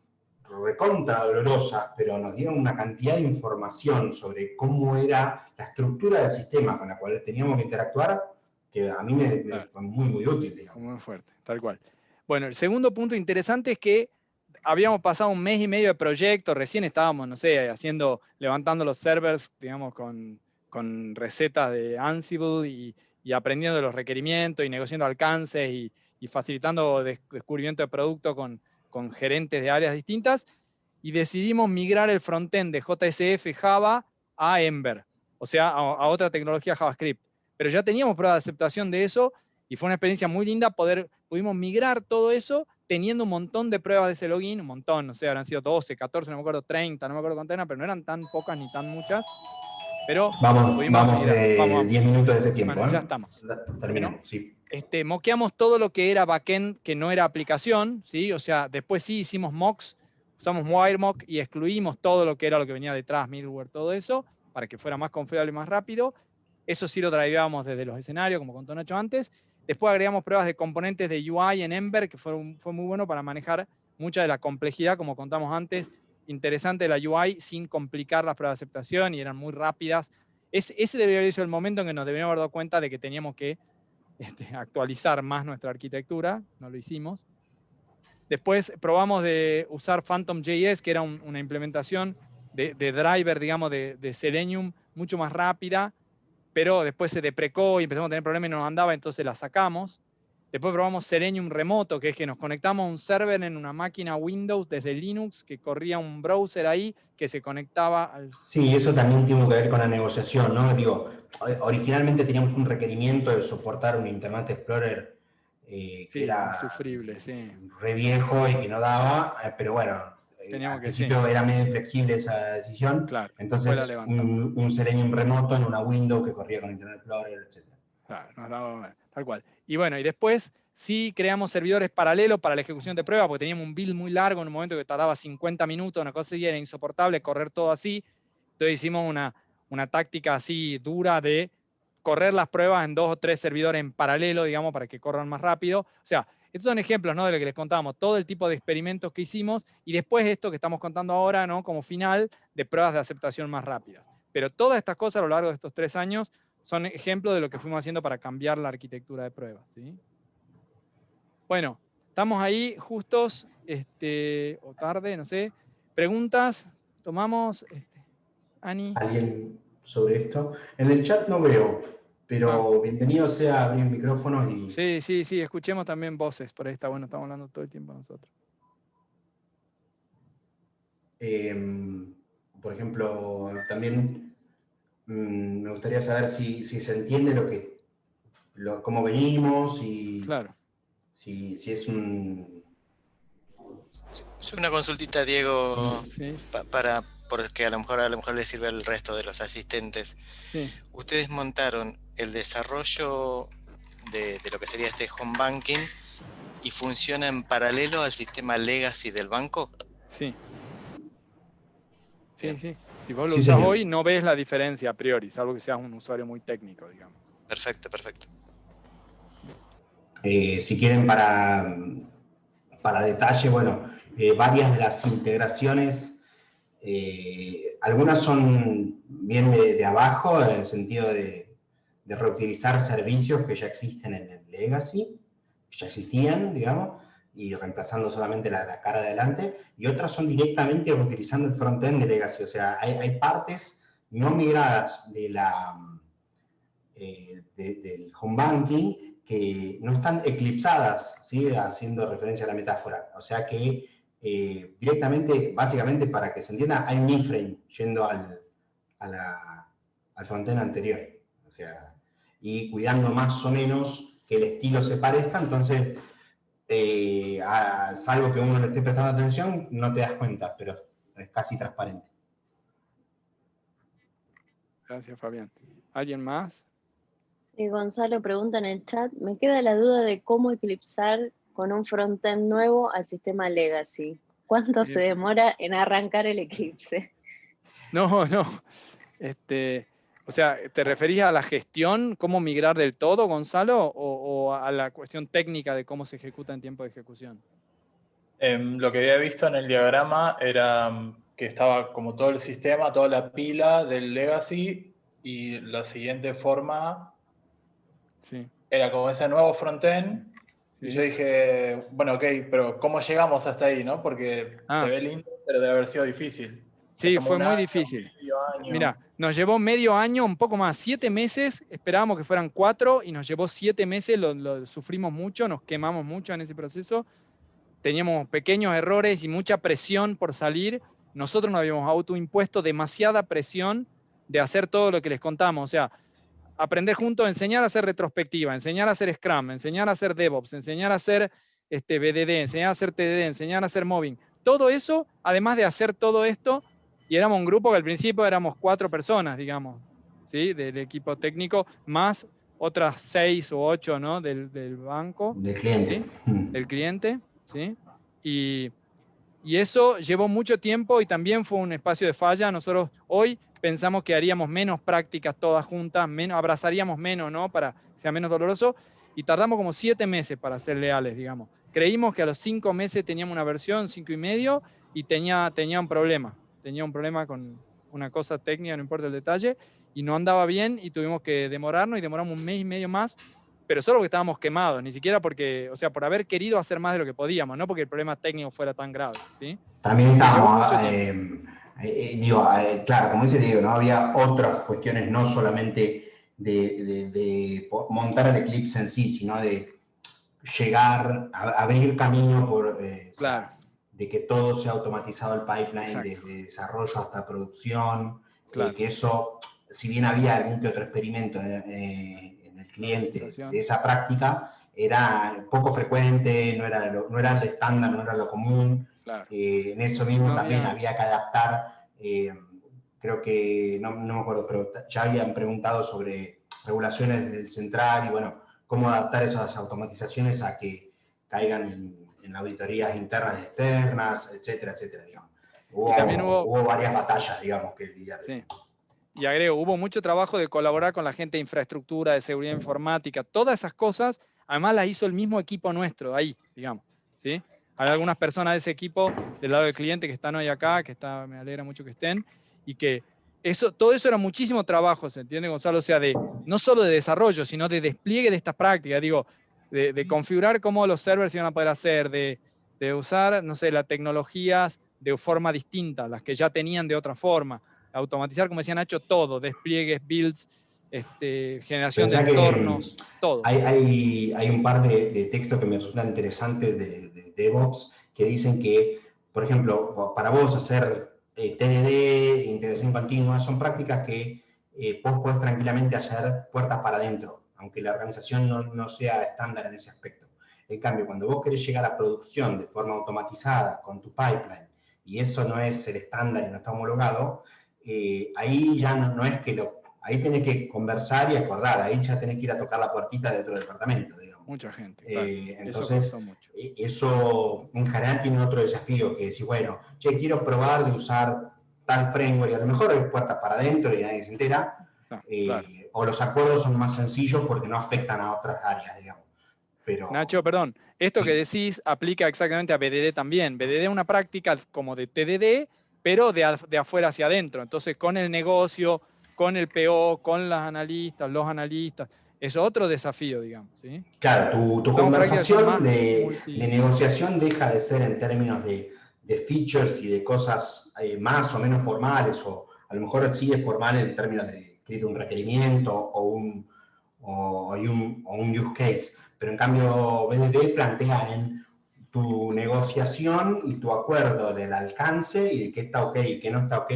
recontra dolorosas, pero nos dieron una cantidad de información sobre cómo era la estructura del sistema con la cual teníamos que interactuar, que a mí me fue muy útil, digamos. Muy fuerte, tal cual. Bueno, el segundo punto interesante es que habíamos pasado 1 mes y medio de proyecto, recién estábamos, no sé, levantando los servers, digamos, con recetas de Ansible y aprendiendo los requerimientos y negociando alcances y facilitando descubrimiento de producto con gerentes de áreas distintas, y decidimos migrar el frontend de JSF Java a Ember, o sea, a otra tecnología JavaScript. Pero ya teníamos prueba de aceptación de eso, y fue una experiencia muy linda pudimos migrar todo eso teniendo un montón de pruebas de ese login, un montón, no sé, habrán sido 12, 14, no me acuerdo, 30, no me acuerdo cuántas eran, pero no eran tan pocas ni tan muchas. Pero vamos de 10 minutos de este tiempo. Bueno, ya estamos. Terminamos, sí. Moqueamos todo lo que era backend, que no era aplicación, ¿sí? O sea, después sí hicimos mocks, usamos WireMock y excluimos todo lo que era lo que venía detrás, middleware, todo eso, para que fuera más confiable y más rápido. Eso sí lo driveábamos desde los escenarios, como contó Nacho antes. Después agregamos pruebas de componentes de UI en Ember, que fue muy bueno para manejar mucha de la complejidad, como contamos antes, interesante de la UI, sin complicar las pruebas de aceptación, y eran muy rápidas. Ese debería haber sido el momento en que nos deberíamos haber dado cuenta de que teníamos que actualizar más nuestra arquitectura, no lo hicimos. Después probamos de usar Phantom.js, que era una implementación de driver, digamos, de Selenium, mucho más rápida, pero después se deprecó y empezamos a tener problemas y no nos andaba, entonces la sacamos. Después probamos Selenium remoto, que es que nos conectamos a un server en una máquina Windows desde Linux, que corría un browser ahí, que se conectaba al... Sí, eso también tiene que ver con la negociación, ¿no? Digo, originalmente teníamos un requerimiento de soportar un Internet Explorer que era insufrible, sí, re viejo y que no daba, pero bueno, al principio era medio inflexible esa decisión. Claro, entonces un Selenium remoto en una Windows que corría con Internet Explorer, etc. Claro, tal cual. Y bueno, y después sí creamos servidores paralelos para la ejecución de pruebas, porque teníamos un build muy largo en un momento que tardaba 50 minutos, una cosa así, era insoportable correr todo así. Entonces hicimos una táctica así dura de correr las pruebas en 2 o 3 servidores en paralelo, digamos, para que corran más rápido. O sea, estos son ejemplos, ¿no?, de lo que les contábamos, todo el tipo de experimentos que hicimos, y después esto que estamos contando ahora, ¿no?, como final de pruebas de aceptación más rápidas. Pero todas estas cosas a lo largo de estos 3 años son ejemplos de lo que fuimos haciendo para cambiar la arquitectura de pruebas, ¿sí? Bueno, estamos ahí justos, o tarde, no sé. ¿Preguntas? ¿Tomamos? Ani. ¿Alguien sobre esto? En el chat no veo, pero bienvenido sea a abrir micrófonos y... Sí, escuchemos también voces, por ahí está bueno, estamos hablando todo el tiempo nosotros. Por ejemplo, también me gustaría saber si se entiende cómo venimos y claro. si es un... Es una consultita, Diego, sí. porque a lo mejor le sirve al resto de los asistentes. Sí. Ustedes montaron el desarrollo de lo que sería este home banking y funciona en paralelo al sistema legacy del banco. Sí. Sí. Si vos lo Sí, usás señor. hoy, no ves la diferencia a priori, salvo que seas un usuario muy técnico, digamos. Perfecto. Si quieren para detalle, bueno, varias de las integraciones, algunas son bien de abajo, en el sentido de reutilizar servicios que ya existen en el legacy, que ya existían, digamos, y reemplazando solamente la cara de adelante, y otras son directamente reutilizando el frontend de legacy, o sea, hay partes no migradas del home banking que no están eclipsadas, ¿sí? Haciendo referencia a la metáfora, o sea que directamente, básicamente para que se entienda, hay un iframe yendo al frontend anterior, o sea, y cuidando más o menos que el estilo se parezca, entonces salvo que uno le esté prestando atención, no te das cuenta, pero es casi transparente. Gracias, Fabián. ¿Alguien más? Gonzalo pregunta en el chat, me queda la duda de cómo eclipsar con un frontend nuevo al sistema legacy. ¿Cuánto se demora en arrancar el eclipse? No. O sea, ¿te referís a la gestión, cómo migrar del todo, Gonzalo, o a la cuestión técnica de cómo se ejecuta en tiempo de ejecución? Lo que había visto en el diagrama era que estaba como todo el sistema, toda la pila del legacy, y la siguiente forma era como ese nuevo frontend. Sí. Y yo dije, bueno, ok, pero ¿cómo llegamos hasta ahí, no? Porque se ve lindo, pero debe haber sido difícil. Sí, fue muy difícil. Mira, nos llevó medio año, un poco más, 7 meses, esperábamos que fueran 4 y nos llevó 7 meses, lo sufrimos mucho, nos quemamos mucho en ese proceso. Teníamos pequeños errores y mucha presión por salir. Nosotros nos habíamos autoimpuesto demasiada presión de hacer todo lo que les contamos. O sea, aprender juntos, enseñar a hacer retrospectiva, enseñar a hacer Scrum, enseñar a hacer DevOps, enseñar a hacer BDD, enseñar a hacer TDD, enseñar a hacer Mobbing. Todo eso, además de hacer todo esto, y éramos un grupo que al principio éramos 4 personas, digamos, ¿sí? Del equipo técnico, más otras 6 o 8, ¿no? Del banco. Del cliente. ¿Sí? Del cliente, ¿sí? Y eso llevó mucho tiempo y también fue un espacio de falla. Nosotros hoy pensamos que haríamos menos prácticas todas juntas, abrazaríamos menos, ¿no? Para que sea menos doloroso, y tardamos como 7 meses para ser leales, digamos. Creímos que a los 5 meses teníamos una versión, 5 y medio, y tenía un problema. Tenía un problema con una cosa técnica, no importa el detalle, y no andaba bien y tuvimos que demorarnos y demoramos 1 mes y medio más, pero solo porque estábamos quemados, ni siquiera porque, o sea, por haber querido hacer más de lo que podíamos, no porque el problema técnico fuera tan grave, ¿sí? También estábamos, claro, como dice Diego, ¿no? Había otras cuestiones, no solamente de montar el Eclipse en sí, sino de llegar, abrir camino por... claro. De que todo sea automatizado el pipeline, exacto, desde desarrollo hasta producción, claro, que eso, si bien había algún que otro experimento en el cliente de esa práctica, era poco frecuente, no era el estándar, no era lo común. Claro. En eso mismo también había que adaptar, creo que, no me acuerdo, pero ya habían preguntado sobre regulaciones del central y bueno, cómo adaptar esas automatizaciones a que caigan en auditorías internas y externas, etcétera, etcétera, digamos. Hubo varias batallas, digamos, que lidiar. Sí. Y agrego, hubo mucho trabajo de colaborar con la gente de infraestructura, de seguridad informática, todas esas cosas, además las hizo el mismo equipo nuestro, ahí, digamos, ¿sí? Hay algunas personas de ese equipo, del lado del cliente, que están hoy acá, me alegra mucho que estén, y que todo eso era muchísimo trabajo, ¿se entiende, Gonzalo? O sea, no solo de desarrollo, sino de despliegue de estas prácticas, digo, de configurar cómo los servers iban a poder hacer, de usar, no sé, las tecnologías de forma distinta, las que ya tenían de otra forma, automatizar, como decía Nacho, todo, despliegues, builds, generación de entornos, todo. Hay un par de textos que me resultan interesantes de DevOps que dicen que, por ejemplo, para vos hacer TDD, integración continua, son prácticas que vos podés tranquilamente hacer puertas para adentro, aunque la organización no sea estándar en ese aspecto. En cambio, cuando vos querés llegar a producción de forma automatizada con tu pipeline, y eso no es el estándar y no está homologado, ahí ya no es que ahí tenés que conversar y acordar, ahí ya tenés que ir a tocar la puertita de otro departamento, digamos. Mucha gente, claro. Entonces, eso en general tiene otro desafío, que decir, bueno, che, quiero probar de usar tal framework, y a lo mejor hay puertas para adentro y nadie se entera, claro. O los acuerdos son más sencillos porque no afectan a otras áreas, digamos. Pero, Nacho, perdón, esto que decís aplica exactamente a BDD también. BDD es una práctica como de TDD, pero de afuera hacia adentro. Entonces, con el negocio, con el PO, con los analistas, es otro desafío, digamos, ¿sí? Claro, tu conversación de negociación deja de ser en términos de features y de cosas más o menos formales, o a lo mejor sí es formal en términos de escrito un requerimiento o un use case, pero en cambio BDD plantea en tu negociación y tu acuerdo del alcance y de qué está ok y qué no está ok,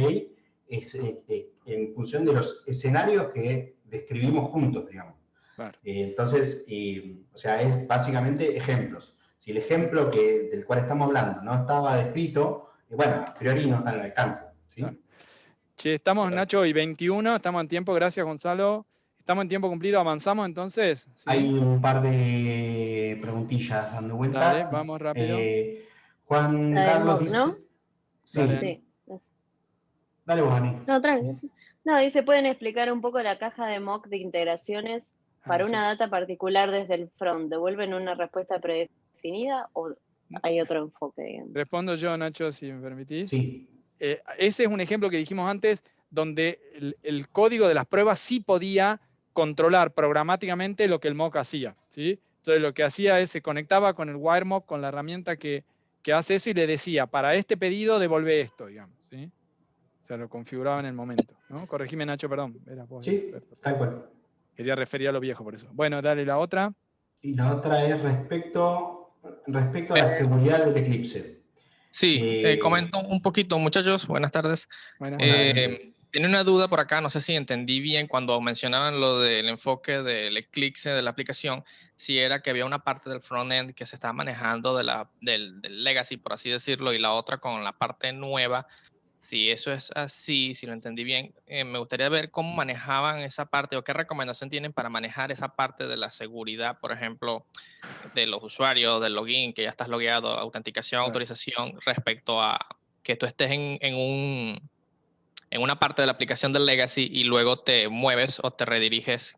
es en función de los escenarios que describimos juntos, digamos. Claro. Entonces, o sea, es básicamente ejemplos. Si el ejemplo del cual estamos hablando no estaba descrito, bueno, a priori no está en el alcance, ¿sí? Claro. Che, estamos, Nacho, y 21, estamos en tiempo, gracias, Gonzalo. Estamos en tiempo cumplido, ¿avanzamos entonces? ¿Sí? Hay un par de preguntillas dando vueltas. Dale, vamos rápido. Juan Carlos dice... ¿no? Sí. Dale vos, Ani. No, dice, ¿pueden explicar un poco la caja de mock de integraciones para una data particular desde el front? ¿Devuelven una respuesta predefinida o hay otro enfoque, digamos? Respondo yo, Nacho, si me permitís. Sí. Ese es un ejemplo que dijimos antes, donde el código de las pruebas sí podía controlar programáticamente lo que el mock hacía, ¿sí? Entonces lo que hacía es, se conectaba con el WireMock, con la herramienta que hace eso, y le decía, para este pedido devuelve esto, digamos, ¿sí? O sea, lo configuraba en el momento, ¿no? Corregime, Nacho, perdón. Sí, tal cual. Quería referir a lo viejo por eso. Bueno, dale la otra. Y la otra es respecto a la seguridad del Eclipse. Sí, comento un poquito, muchachos. Buenas tardes. Tenía una duda por acá, no sé si entendí bien cuando mencionaban lo del enfoque del Eclipse de la aplicación, si era que había una parte del frontend que se estaba manejando del legacy, por así decirlo, y la otra con la parte nueva. Si eso es así, si lo entendí bien, me gustaría ver cómo manejaban esa parte o qué recomendación tienen para manejar esa parte de la seguridad, por ejemplo, de los usuarios, del login, que ya estás logueado, autenticación, autorización, respecto a que tú estés en una parte de la aplicación del legacy y luego te mueves o te rediriges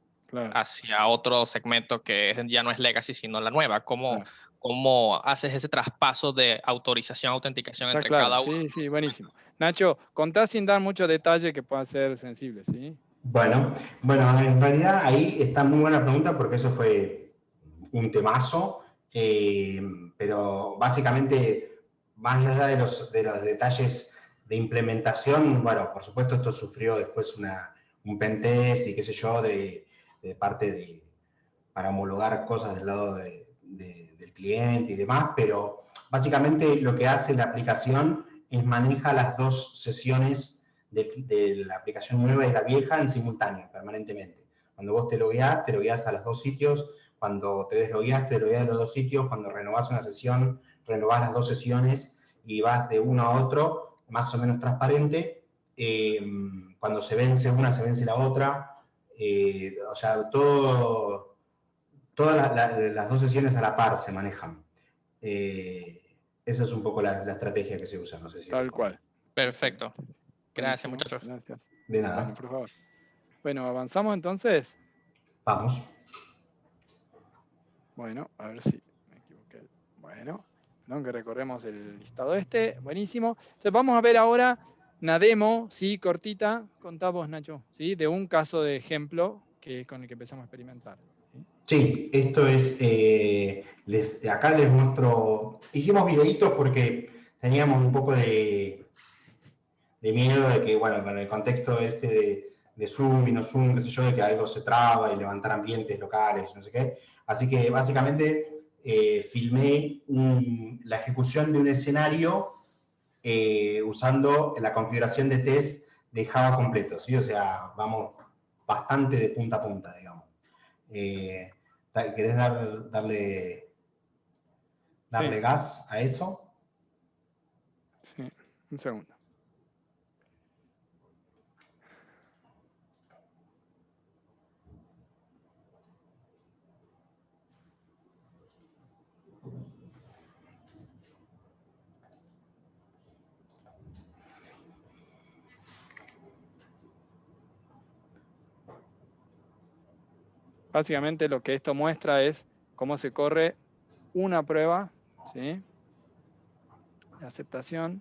hacia otro segmento que ya no es legacy, sino la nueva. ¿Cómo haces ese traspaso de autorización, autenticación entre cada uno? Sí, sí, buenísimo. Nacho, contá sin dar mucho detalle que pueda ser sensible, ¿sí? Bueno, en realidad ahí está muy buena pregunta porque eso fue un temazo, pero básicamente, más allá de los detalles de implementación, bueno, por supuesto esto sufrió después un pentest y qué sé yo, de parte para homologar cosas del lado del cliente y demás, pero básicamente lo que hace la aplicación es maneja las dos sesiones de la aplicación nueva y la vieja en simultáneo, permanentemente. Cuando vos te logueás a los dos sitios, cuando te deslogueás, te logueás a los dos sitios, cuando renovás una sesión, renovás las dos sesiones y vas de uno a otro, más o menos transparente. Cuando se vence una, se vence la otra. O sea, todas las dos sesiones a la par se manejan. Esa es un poco la estrategia que se usa. No sé si tal cual. Perfecto. Gracias, muchachos. Gracias. De nada. Bueno, por favor. Bueno, ¿avanzamos entonces? Vamos. Bueno, a ver si me equivoqué. Bueno, perdón que recorremos el listado este. Buenísimo. Entonces vamos a ver ahora una demo, ¿sí? Cortita, contá vos, Nacho, ¿sí? De un caso de ejemplo con el que empezamos a experimentar. Sí, esto es, acá les muestro, hicimos videitos porque teníamos un poco de miedo de que, bueno, con el contexto este de Zoom y no Zoom, qué sé yo, de que algo se traba y levantar ambientes locales, no sé qué. Así que básicamente filmé la ejecución de un escenario usando la configuración de test de Java completo, ¿sí? O sea, vamos bastante de punta a punta, digamos. ¿Querés darle Sí. gas a eso? Sí, un segundo. Básicamente lo que esto muestra es cómo se corre una prueba, ¿sí? De aceptación.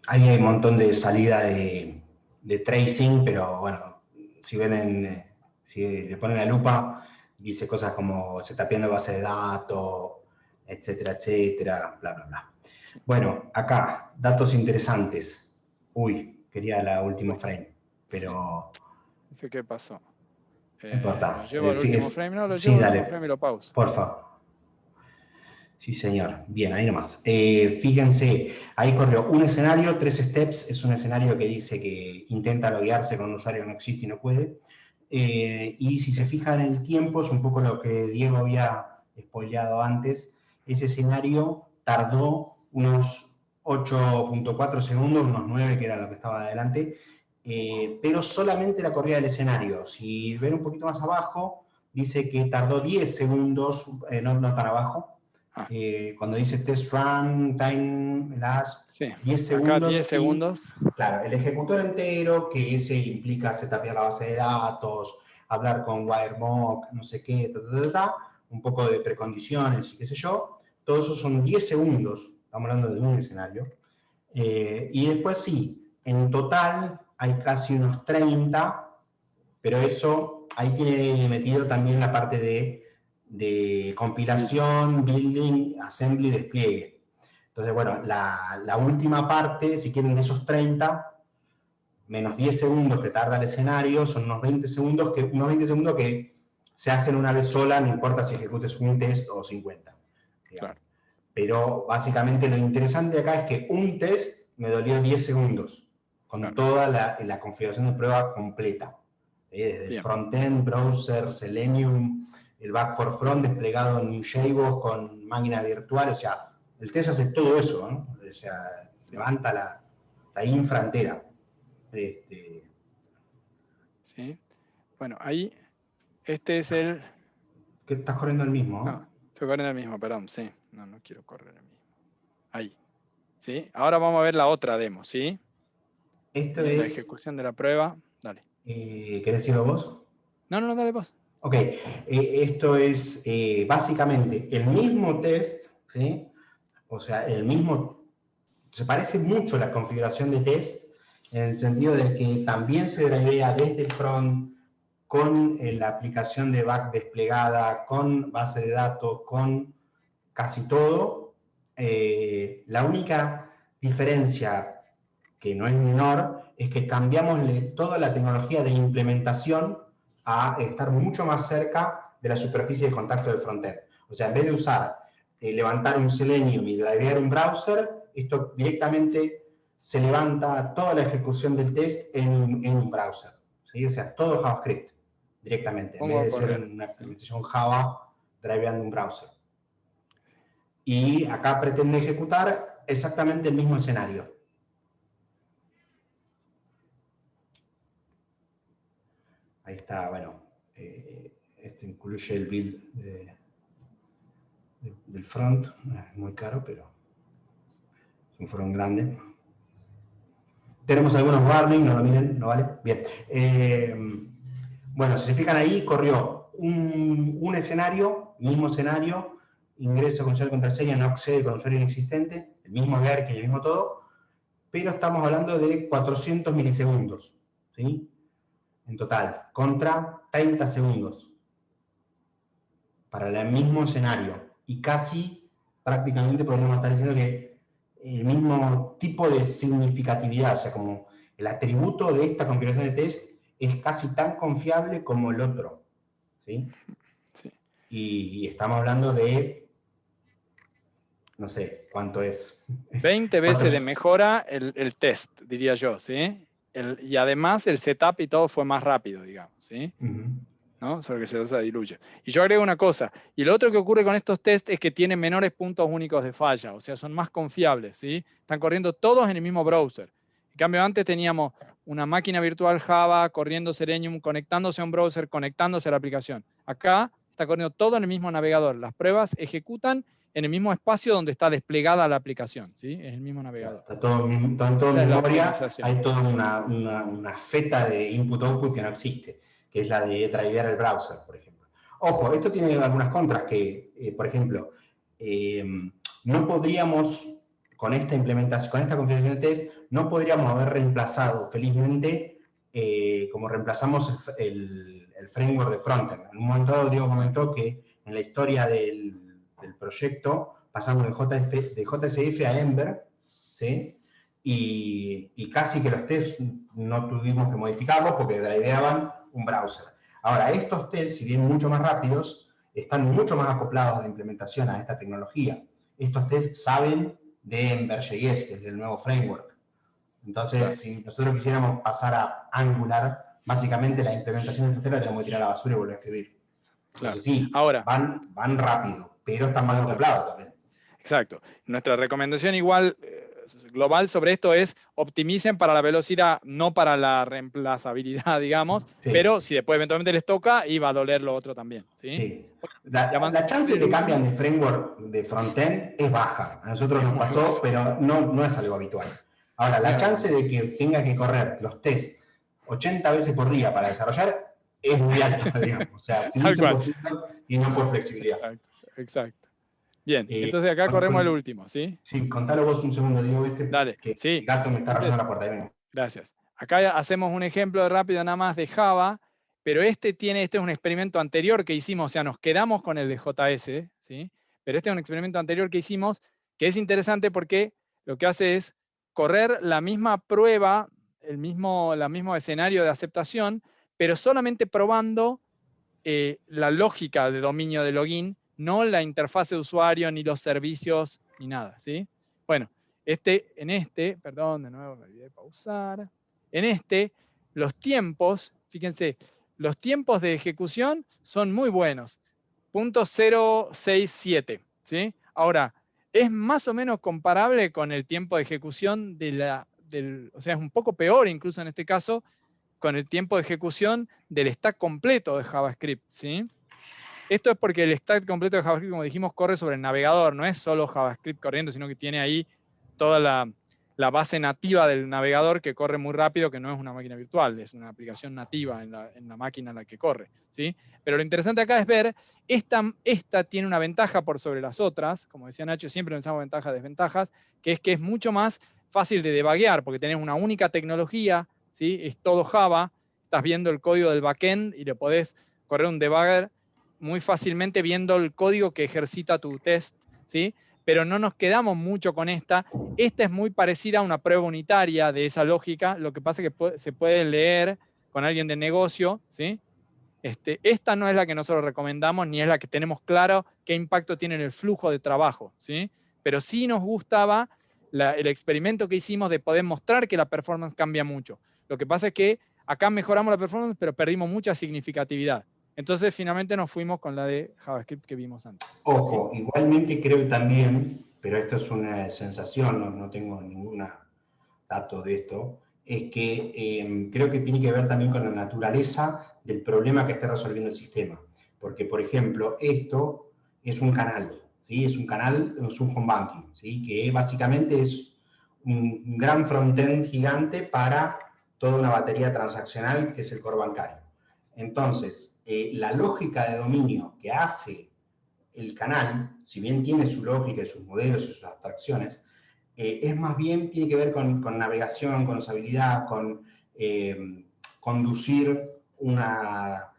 Ahí hay un montón de salida de tracing, pero bueno, si ven si le ponen la lupa, dice cosas como se está pidiendo base de datos, etcétera, etcétera, bla, bla, bla. Bueno, acá, datos interesantes. Uy, quería la última frame, pero... No sé qué pasó. No importa. ¿Lo llevo al último frame? No, lo sí, llevo al dale, último frame y lo pauso. por favor. Sí, señor. Bien, ahí nomás. Fíjense, ahí corrió un escenario, 3 steps. Es un escenario que dice que intenta loguearse con un usuario que no existe y no puede. Y si se fijan en el tiempo, es un poco lo que Diego había spoileado antes. Ese escenario tardó unos 8.4 segundos, unos 9 que era lo que estaba adelante, pero solamente la corrida del escenario. Si ven un poquito más abajo, dice que tardó 10 segundos, no para abajo. Cuando dice test run, time last, sí, 10 segundos. Acá 10 segundos. Claro, el ejecutor entero, que ese implica setupear la base de datos, hablar con Wiremock, no sé qué, un poco de precondiciones y qué sé yo. Todo eso son 10 segundos, estamos hablando de un escenario. Y después sí, en total hay casi unos 30, pero eso, ahí tiene metido también la parte de compilación, building, assembly, despliegue. Entonces, bueno, la última parte, si quieren, de esos 30, menos 10 segundos que tarda el escenario, son unos 20 segundos que se hacen una vez sola, no importa si ejecutes un test o 50. Claro. Pero básicamente lo interesante acá es que un test me dolió 10 segundos, con toda la configuración de prueba completa. Desde el frontend, browser, Selenium, el back for front desplegado en JBoss con máquina virtual, o sea, el test hace todo eso, ¿no? O sea, levanta la infra entera. Sí. Bueno, ahí, este es el... ¿Qué estás corriendo el mismo? No, estoy corriendo el mismo, perdón, sí. No quiero correr el mismo. Ahí. ¿Sí? Ahora vamos a ver la otra demo, ¿sí? Esto es... La es... ejecución de la prueba. Dale. ¿Querés decirlo vos? No, dale vos. Ok, esto es básicamente el mismo test, ¿sí? O sea, el mismo... Se parece mucho la configuración de test en el sentido de que también se drivea desde el front con la aplicación de back desplegada, con base de datos, con casi todo. La única diferencia, que no es menor, es que cambiamos toda la tecnología de implementación a estar mucho más cerca de la superficie de contacto del frontend. O sea, en vez de usar, levantar un Selenium y drivear un browser, esto directamente se levanta toda la ejecución del test en un browser, ¿sí? O sea, todo JavaScript directamente, en vez de ser una implementación Java driveando un browser. Y acá pretende ejecutar exactamente el mismo escenario. Ahí está, bueno, esto incluye el build del front, es muy caro, pero es un front grande. Tenemos algunos warnings, no lo miren, no vale. Bien. Bueno, si se fijan ahí, corrió un escenario, mismo escenario, ingreso con usuario y contraseña no accede con usuario inexistente, el mismo Gherkin, el mismo todo, pero estamos hablando de 400 milisegundos, ¿sí? En total, contra 30 segundos para el mismo escenario. Y casi, prácticamente, podríamos estar diciendo que el mismo tipo de significatividad, o sea, como el atributo de esta configuración de test es casi tan confiable como el otro, ¿sí? Sí. Y estamos hablando de, no sé, ¿cuánto es? 20 veces de mejora el test, diría yo, ¿sí? Y además el setup y todo fue más rápido, digamos, ¿sí? ¿No? Solo que se diluye. Y yo agrego una cosa, y lo otro que ocurre con estos tests es que tienen menores puntos únicos de falla, o sea, son más confiables, ¿sí? Están corriendo todos en el mismo browser. En cambio, antes teníamos una máquina virtual Java corriendo Selenium, conectándose a un browser, conectándose a la aplicación. Acá está corriendo todo en el mismo navegador. Las pruebas ejecutan en el mismo espacio donde está desplegada la aplicación, ¿sí? Es el mismo navegador. Está todo en memoria, hay toda una feta de input-output que no existe, que es la de drivear el browser, por ejemplo. Ojo, esto tiene algunas contras que, por ejemplo, no podríamos, con esta implementación, con esta configuración de test, no podríamos haber reemplazado, felizmente, como reemplazamos el framework de frontend. En un momento dado, Diego comentó que en la historia del proyecto pasamos de JSF a Ember, ¿sí? Y casi que los tests no tuvimos que modificarlos porque driveaban un browser. Ahora, estos tests, si bien mucho más rápidos, están mucho más acoplados a la implementación a esta tecnología. Estos tests saben de Ember.js, que es el nuevo framework. Entonces, claro, si nosotros quisiéramos pasar a Angular, básicamente la implementación del test la tenemos que tirar a la basura y volver a escribir. Claro. Entonces, sí, ahora, van rápido, pero están más acoplados también. Exacto. Nuestra recomendación igual global sobre esto es optimicen para la velocidad, no para la reemplazabilidad, digamos, sí, pero si después eventualmente les toca, iba a doler lo otro también. ¿Sí? Sí. La chance de que cambien de framework de frontend es baja. A nosotros nos pasó, pero no es algo habitual. Ahora, la chance de que tenga que correr los tests 80 veces por día para desarrollar es muy alta, digamos. O sea, 15% y no por flexibilidad. Exacto. Bien, entonces acá corremos el último, ¿sí? Sí, contalo vos un segundo, Diego, Dale, que sí. El gato me está rayando la puerta. Ahí vengo. Gracias. Acá hacemos un ejemplo rápido nada más de Java, pero este es un experimento anterior que hicimos, o sea, nos quedamos con el de JS, ¿sí? Pero este es un experimento anterior que hicimos que es interesante porque lo que hace es correr la misma prueba, el mismo escenario de aceptación, pero solamente probando la lógica de dominio de login, no la interfaz de usuario, ni los servicios, ni nada, ¿sí? Bueno, perdón, de nuevo me olvidé de pausar. En los tiempos, fíjense, los tiempos de ejecución son muy buenos. 0.067, ¿sí? Ahora, es más o menos comparable con el tiempo de ejecución o sea, es un poco peor incluso en este caso, con el tiempo de ejecución del stack completo de JavaScript, ¿sí? Esto es porque el stack completo de JavaScript, como dijimos, corre sobre el navegador, no es solo JavaScript corriendo, sino que tiene ahí toda la base nativa del navegador que corre muy rápido, que no es una máquina virtual, es una aplicación nativa en la máquina en la que corre, ¿sí? Pero lo interesante acá es ver, esta tiene una ventaja por sobre las otras, como decía Nacho, siempre pensamos ventajas, desventajas, que es mucho más fácil de debuguear, porque tenés una única tecnología, ¿sí? Es todo Java, estás viendo el código del backend y le podés correr un debugger muy fácilmente viendo el código que ejercita tu test, ¿sí? Pero no nos quedamos mucho con esta. Esta es muy parecida a una prueba unitaria de esa lógica, lo que pasa es que se puede leer con alguien de negocio, ¿sí? Esta no es la que nosotros recomendamos, ni es la que tenemos claro qué impacto tiene en el flujo de trabajo, ¿sí? Pero sí nos gustaba el experimento que hicimos de poder mostrar que la performance cambia mucho. Lo que pasa es que acá mejoramos la performance, pero perdimos mucha significatividad. Entonces, finalmente nos fuimos con la de JavaScript que vimos antes. Ojo, igualmente creo también, pero esto es una sensación, no tengo ningún dato de esto, es que creo que tiene que ver también con la naturaleza del problema que está resolviendo el sistema. Porque, por ejemplo, esto es un canal, ¿sí? Es un home banking, ¿sí? Que básicamente es un gran frontend gigante para toda una batería transaccional que es el core bancario. Entonces, la lógica de dominio que hace el canal, si bien tiene su lógica y sus modelos y sus abstracciones, es más bien, tiene que ver con navegación, con usabilidad, con conducir una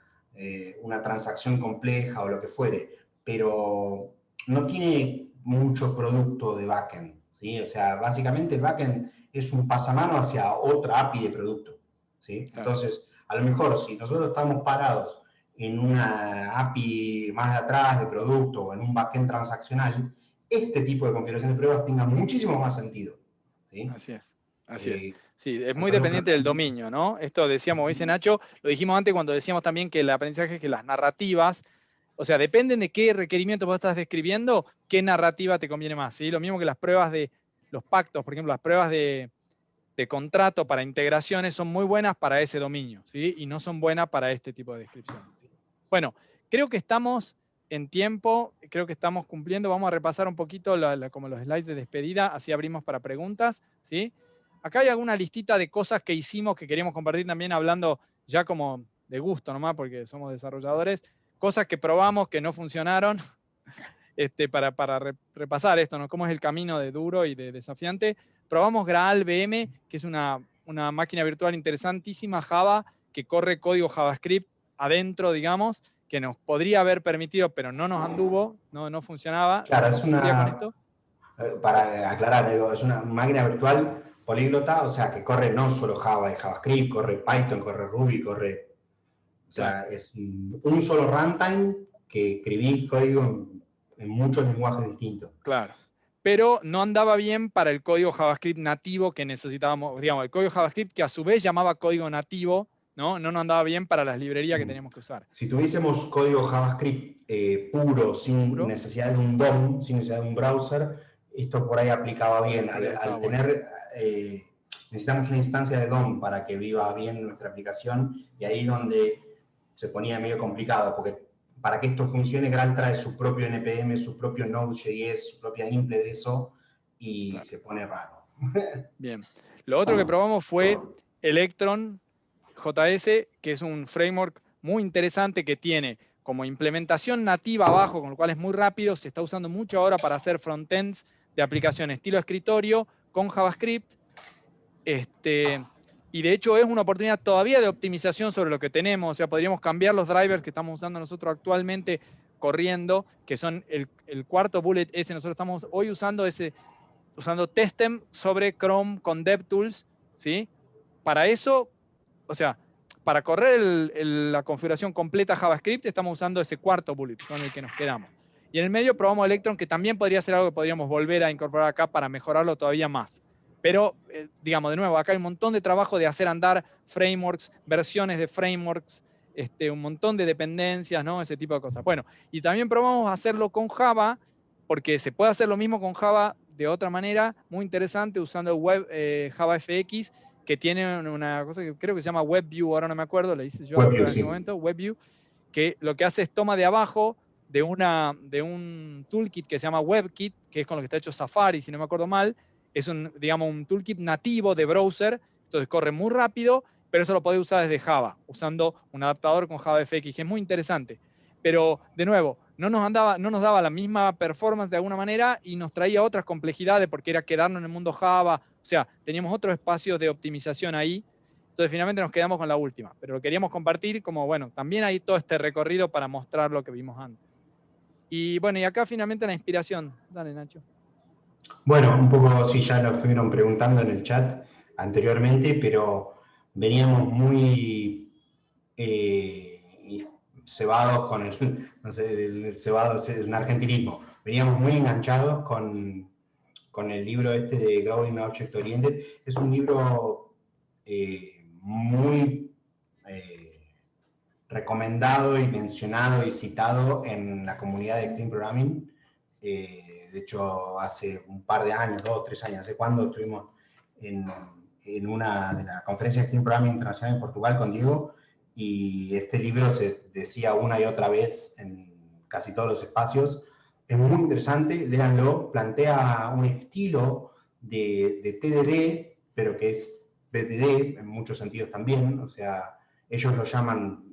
transacción compleja o lo que fuere, pero no tiene mucho producto de backend, ¿sí? O sea, básicamente el backend es un pasamano hacia otra API de producto, ¿sí? Claro. Entonces, a lo mejor si nosotros estamos parados en una API más de atrás de producto o en un backend transaccional, este tipo de configuración de pruebas tenga muchísimo más sentido, ¿sí? Así es. Así es. Sí, es muy dependiente del dominio, ¿no? Esto decíamos, dice Nacho, lo dijimos antes cuando decíamos también que el aprendizaje, que las narrativas, o sea, dependen de qué requerimiento vos estás describiendo, qué narrativa te conviene más, ¿sí? Lo mismo que las pruebas de los pactos, por ejemplo, las pruebas de contrato para integraciones son muy buenas para ese dominio, ¿sí? Y no son buenas para este tipo de descripciones, ¿sí? Bueno, creo que estamos en tiempo, creo que estamos cumpliendo. Vamos a repasar un poquito como los slides de despedida, así abrimos para preguntas, ¿sí? Acá hay alguna listita de cosas que hicimos que queríamos compartir también, hablando ya como de gusto nomás, porque somos desarrolladores, cosas que probamos que no funcionaron, para repasar esto, ¿no? Cómo es el camino de duro y de desafiante. Probamos Graal VM, que es una máquina virtual interesantísima, Java, que corre código JavaScript adentro, digamos, que nos podría haber permitido, pero no nos anduvo, no funcionaba. Claro, es una, para aclarar, es una máquina virtual políglota, o sea, que corre no solo Java y JavaScript, corre Python, corre Ruby, corre... O sea, es un solo runtime que escribí código en muchos lenguajes distintos. Claro. Pero no andaba bien para el código JavaScript nativo que necesitábamos, digamos, el código JavaScript que a su vez llamaba código nativo, no nos andaba bien para las librerías que teníamos que usar. Si tuviésemos código JavaScript puro, sin necesidad de un DOM, sin necesidad de un browser, esto por ahí aplicaba bien. Al tener, necesitamos una instancia de DOM para que viva bien nuestra aplicación, y ahí donde se ponía medio complicado, porque para que esto funcione, Graal trae su propio NPM, su propio Node.js, su propia imple de eso, y se pone raro. Bien. Lo otro que probamos fue Electron JS, que es un framework muy interesante que tiene como implementación nativa abajo, con lo cual es muy rápido, se está usando mucho ahora para hacer frontends de aplicación estilo escritorio con JavaScript. Y de hecho es una oportunidad todavía de optimización sobre lo que tenemos. O sea, podríamos cambiar los drivers que estamos usando nosotros actualmente corriendo, que son el cuarto bullet ese. Nosotros estamos hoy usando Testem sobre Chrome con DevTools, ¿sí? Para eso, o sea, para correr la configuración completa JavaScript, estamos usando ese cuarto bullet con el que nos quedamos. Y en el medio probamos Electron, que también podría ser algo que podríamos volver a incorporar acá para mejorarlo todavía más. Pero, digamos, de nuevo, acá hay un montón de trabajo de hacer andar frameworks, versiones de frameworks, un montón de dependencias, ¿no? Ese tipo de cosas. Bueno, y también probamos hacerlo con Java, porque se puede hacer lo mismo con Java de otra manera, muy interesante, usando JavaFX, que tiene una cosa que creo que se llama WebView, ahora no me acuerdo, le hice yo en ese momento, WebView, que lo que hace es toma de abajo de un toolkit que se llama WebKit, que es con lo que está hecho Safari, si no me acuerdo mal. Es un toolkit nativo de browser, entonces corre muy rápido, pero eso lo podés usar desde Java, usando un adaptador con JavaFX, que es muy interesante. Pero, de nuevo, no nos daba la misma performance de alguna manera y nos traía otras complejidades porque era quedarnos en el mundo Java, o sea, teníamos otros espacios de optimización ahí. Entonces, finalmente nos quedamos con la última, pero lo queríamos compartir como, bueno, también hay todo este recorrido para mostrar lo que vimos antes. Y bueno, y acá finalmente la inspiración. Dale, Nacho. Bueno, un poco, sí, ya lo estuvieron preguntando en el chat anteriormente, pero veníamos muy cebados con el cebado es un argentinismo. Veníamos muy enganchados con el libro de Growing Object Oriented. Es un libro muy recomendado y mencionado y citado en la comunidad de Extreme Programming. De hecho, hace un par de años, 2 o 3 años, hace cuando estuvimos en una de las conferencias de Extreme Programming Internacional en Portugal con Diego, y este libro se decía una y otra vez en casi todos los espacios. Es muy interesante, léanlo, plantea un estilo de TDD, pero que es BDD en muchos sentidos también. O sea, ellos lo llaman,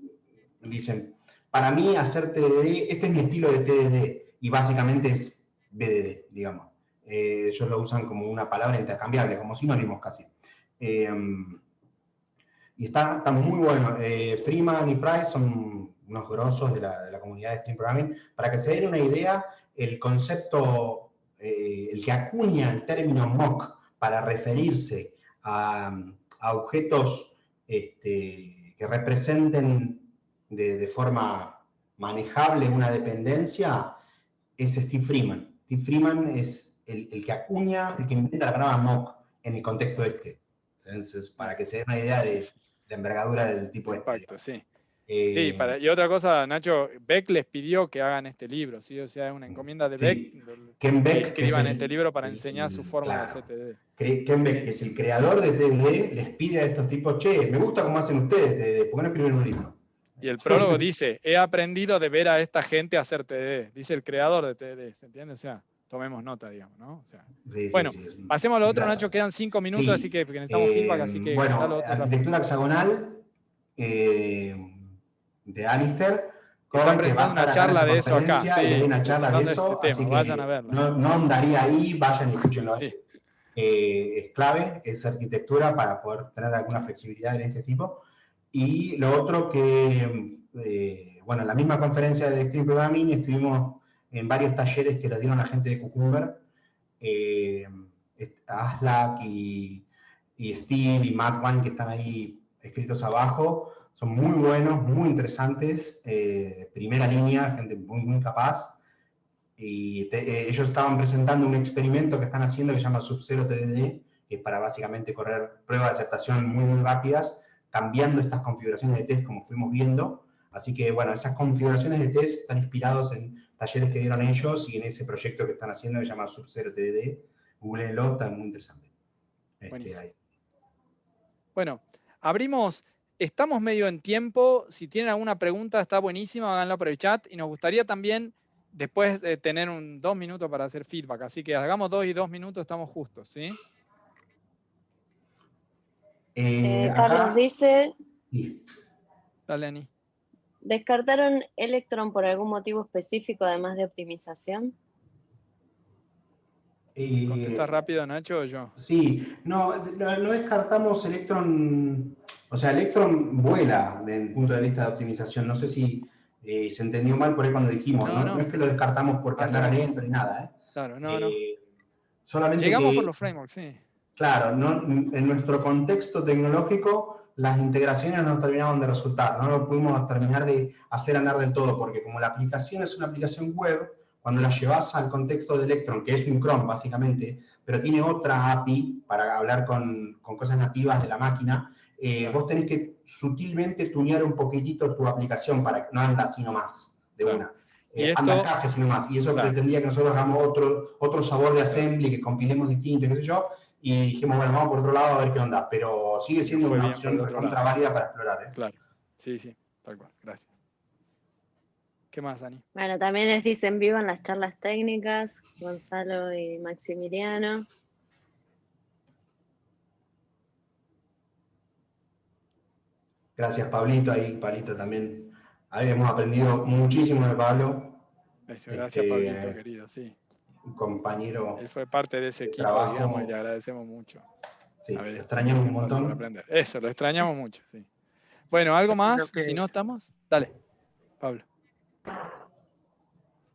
dicen, para mí hacer TDD, este es mi estilo de TDD, y básicamente es BDD, digamos. Ellos lo usan como una palabra intercambiable, como sinónimos casi. Y está muy bueno. Freeman y Price son unos grosos de la comunidad de Stream Programming. Para que se den una idea, el concepto, el que acuña el término mock para referirse a objetos que representen de forma manejable una dependencia, es Steve Freeman. Steve Freeman es el que acuña, el que inventa la palabra mock en el contexto este. Entonces, para que se den una idea de la envergadura del tipo de impacto, sí. Sí, y otra cosa, Nacho, Beck les pidió que hagan este libro, ¿sí? O sea, es una encomienda de Beck, Ken Beck, que escriban este libro para enseñar su forma de hacer TDD. Ken Beck, que es el creador de TDD, les pide a estos tipos, che, me gusta cómo hacen ustedes TDD, ¿por qué no escriben un libro? Y el prólogo dice, he aprendido de ver a esta gente hacer TDD, dice el creador de TDD, ¿se entiende? O sea, tomemos nota, digamos, ¿no? O sea, bueno, pasemos a lo otro, Nacho, quedan 5 minutos, así que necesitamos feedback, así que... Bueno, arquitectura hexagonal de Alistair. Están presentando una charla de eso acá, sí. Una charla de eso, así que vayan a verla. No andaría ahí, vayan y escúchenlo. Sí. Es clave, es arquitectura para poder tener alguna flexibilidad en este tipo. Y lo otro que, bueno, en la misma conferencia de Extreme Programming estuvimos en varios talleres que los dieron la gente de Cucumber, Aslak y Steve y Matt Wine, que están ahí escritos abajo, son muy buenos, muy interesantes, primera línea, gente muy capaz, y ellos estaban presentando un experimento que están haciendo que se llama Sub-Zero TDD, que es para básicamente correr pruebas de aceptación muy rápidas, cambiando estas configuraciones de test como fuimos viendo. Así que, bueno, esas configuraciones de test están inspirados en talleres que dieron ellos y en ese proyecto que están haciendo que se llama Sub-Zero TDD. Googleenlo, está muy interesante. Bueno, abrimos, estamos medio en tiempo. Si tienen alguna pregunta, está buenísima, háganla por el chat. Y nos gustaría también después tener 2 minutos para hacer feedback. Así que hagamos 2 y 2 minutos, estamos justos, ¿sí? Carlos dice... Sí. Dale, Ani. ¿Descartaron Electron por algún motivo específico, además de optimización? ¿Contestás rápido, Nacho, o yo? Sí, no descartamos Electron, o sea, Electron vuela desde el punto de vista de optimización. No sé si se entendió mal por ahí cuando dijimos, no es que lo descartamos porque andara lento ni nada. Claro, no. Solamente llegamos por los frameworks, sí. Claro, en nuestro contexto tecnológico las integraciones no terminaban de resultar, no lo pudimos terminar de hacer andar del todo, porque como la aplicación es una aplicación web, cuando la llevas al contexto de Electron, que es un Chrome básicamente, pero tiene otra API para hablar con cosas nativas de la máquina, vos tenés que sutilmente tunear un poquitito tu aplicación para que no anda así nomás, de una. Anda casi así nomás, y eso pretendía que nosotros hagamos otro sabor de assembly, que compilemos distinto, qué sé yo, y dijimos, bueno, vamos por otro lado a ver qué onda, pero sigue siendo una opción contraválida para explorar. Claro, sí, tal cual, gracias. ¿Qué más, Dani? Bueno, también les dicen vivan las charlas técnicas, Gonzalo y Maximiliano. Gracias, Pablito, ahí Pablito también. Ahí hemos aprendido muchísimo de Pablo. Gracias, Pablito, querido, sí. Un compañero. Él fue parte de ese equipo, trabajo, digamos, y le agradecemos mucho. Sí, lo extrañamos un montón. Eso, lo extrañamos mucho, sí. Bueno, ¿algo más? Si no estamos, dale, Pablo.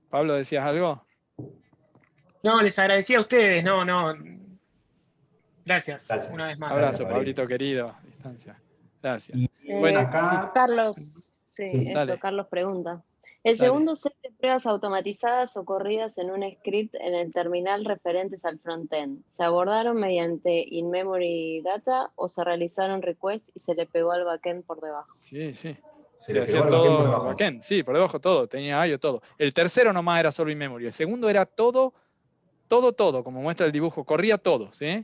Pablo, ¿decías algo? No, les agradecía a ustedes, no. Gracias. Una vez más. Abrazo, Pablito querido, a distancia. Gracias. Bueno, acá... Carlos, Carlos pregunta. El segundo set de pruebas automatizadas o corridas en un script en el terminal referentes al frontend, ¿se abordaron mediante in-memory data o se realizaron requests y se le pegó al backend por debajo? Sí. Se hacía todo backend, sí, por debajo todo, tenía IO todo. El tercero nomás era solo in-memory, el segundo era todo, como muestra el dibujo, corría todo, ¿sí?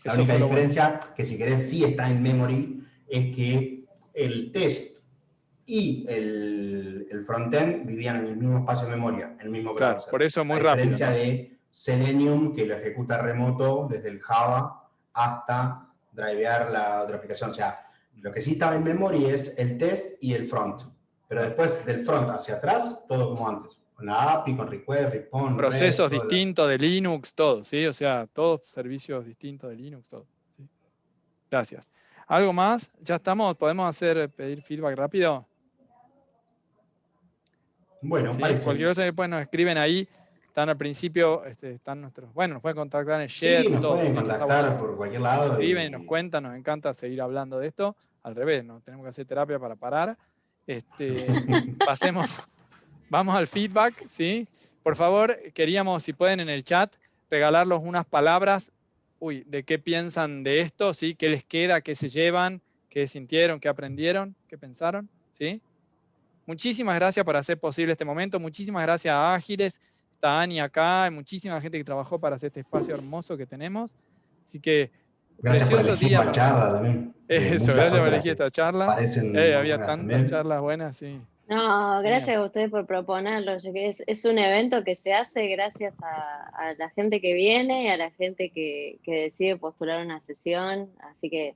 La única diferencia, que si querés sí está en memory, es que el test y el frontend vivían en el mismo espacio de memoria, en el mismo browser. Claro, por eso muy rápido. A diferencia de Selenium, que lo ejecuta remoto desde el Java hasta drivear la otra aplicación. O sea, lo que sí estaba en memory es el test y el front. Pero después del front hacia atrás, todo como antes. la API, con request, response, procesos REST, distintos de Linux, todo, ¿sí? O sea, todos servicios distintos de Linux, todo. ¿sí? Gracias. ¿Algo más? ¿Ya estamos? ¿Podemos pedir feedback rápido? Bueno, ¿Sí? parece. Cualquier cosa que después nos escriben ahí, están al principio, están nuestros, bueno, nos pueden contactar en el share, Sí, nos todo, pueden ¿sí? Que está contactar buenísimo. por cualquier lado. Nos escriben y nos cuentan, nos encanta seguir hablando de esto. Al revés, no tenemos que hacer terapia para parar. Vamos al feedback, ¿sí? Por favor, queríamos, si pueden en el chat, regalarlos unas palabras, de qué piensan de esto, ¿sí? ¿Qué les queda? ¿Qué se llevan? ¿Qué sintieron? ¿Qué aprendieron? ¿Qué pensaron? ¿Sí? Muchísimas gracias por hacer posible este momento. Muchísimas gracias a Ágiles. Está Ani acá. Hay muchísima gente que trabajó para hacer este espacio hermoso que tenemos. Así que, gracias precioso por elegir día la charla también. Eso, gracias por elegir esta charla. Había tantas también. charlas buenas, sí. No, gracias a ustedes por proponerlo. Es un evento que se hace gracias a la gente que viene y a la gente que decide postular una sesión. Así que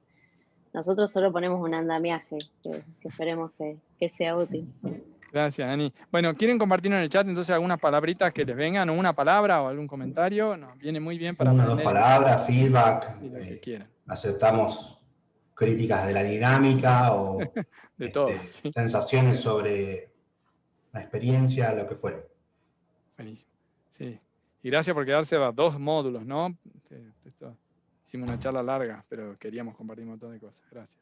nosotros solo ponemos un andamiaje que esperemos que sea útil. Gracias, Ani. Bueno, ¿quieren compartir en el chat entonces algunas palabritas que les vengan, o una palabra o algún comentario? Nos viene muy bien para Una o dos aprender. palabras, feedback. Y lo que quieran. Aceptamos críticas de la dinámica o de todo, sí. sensaciones sobre la experiencia, lo que fuera. Buenísimo. Sí. Y gracias por quedarse a 2 módulos, ¿no? Hicimos una charla larga, pero queríamos compartir un montón de cosas. Gracias.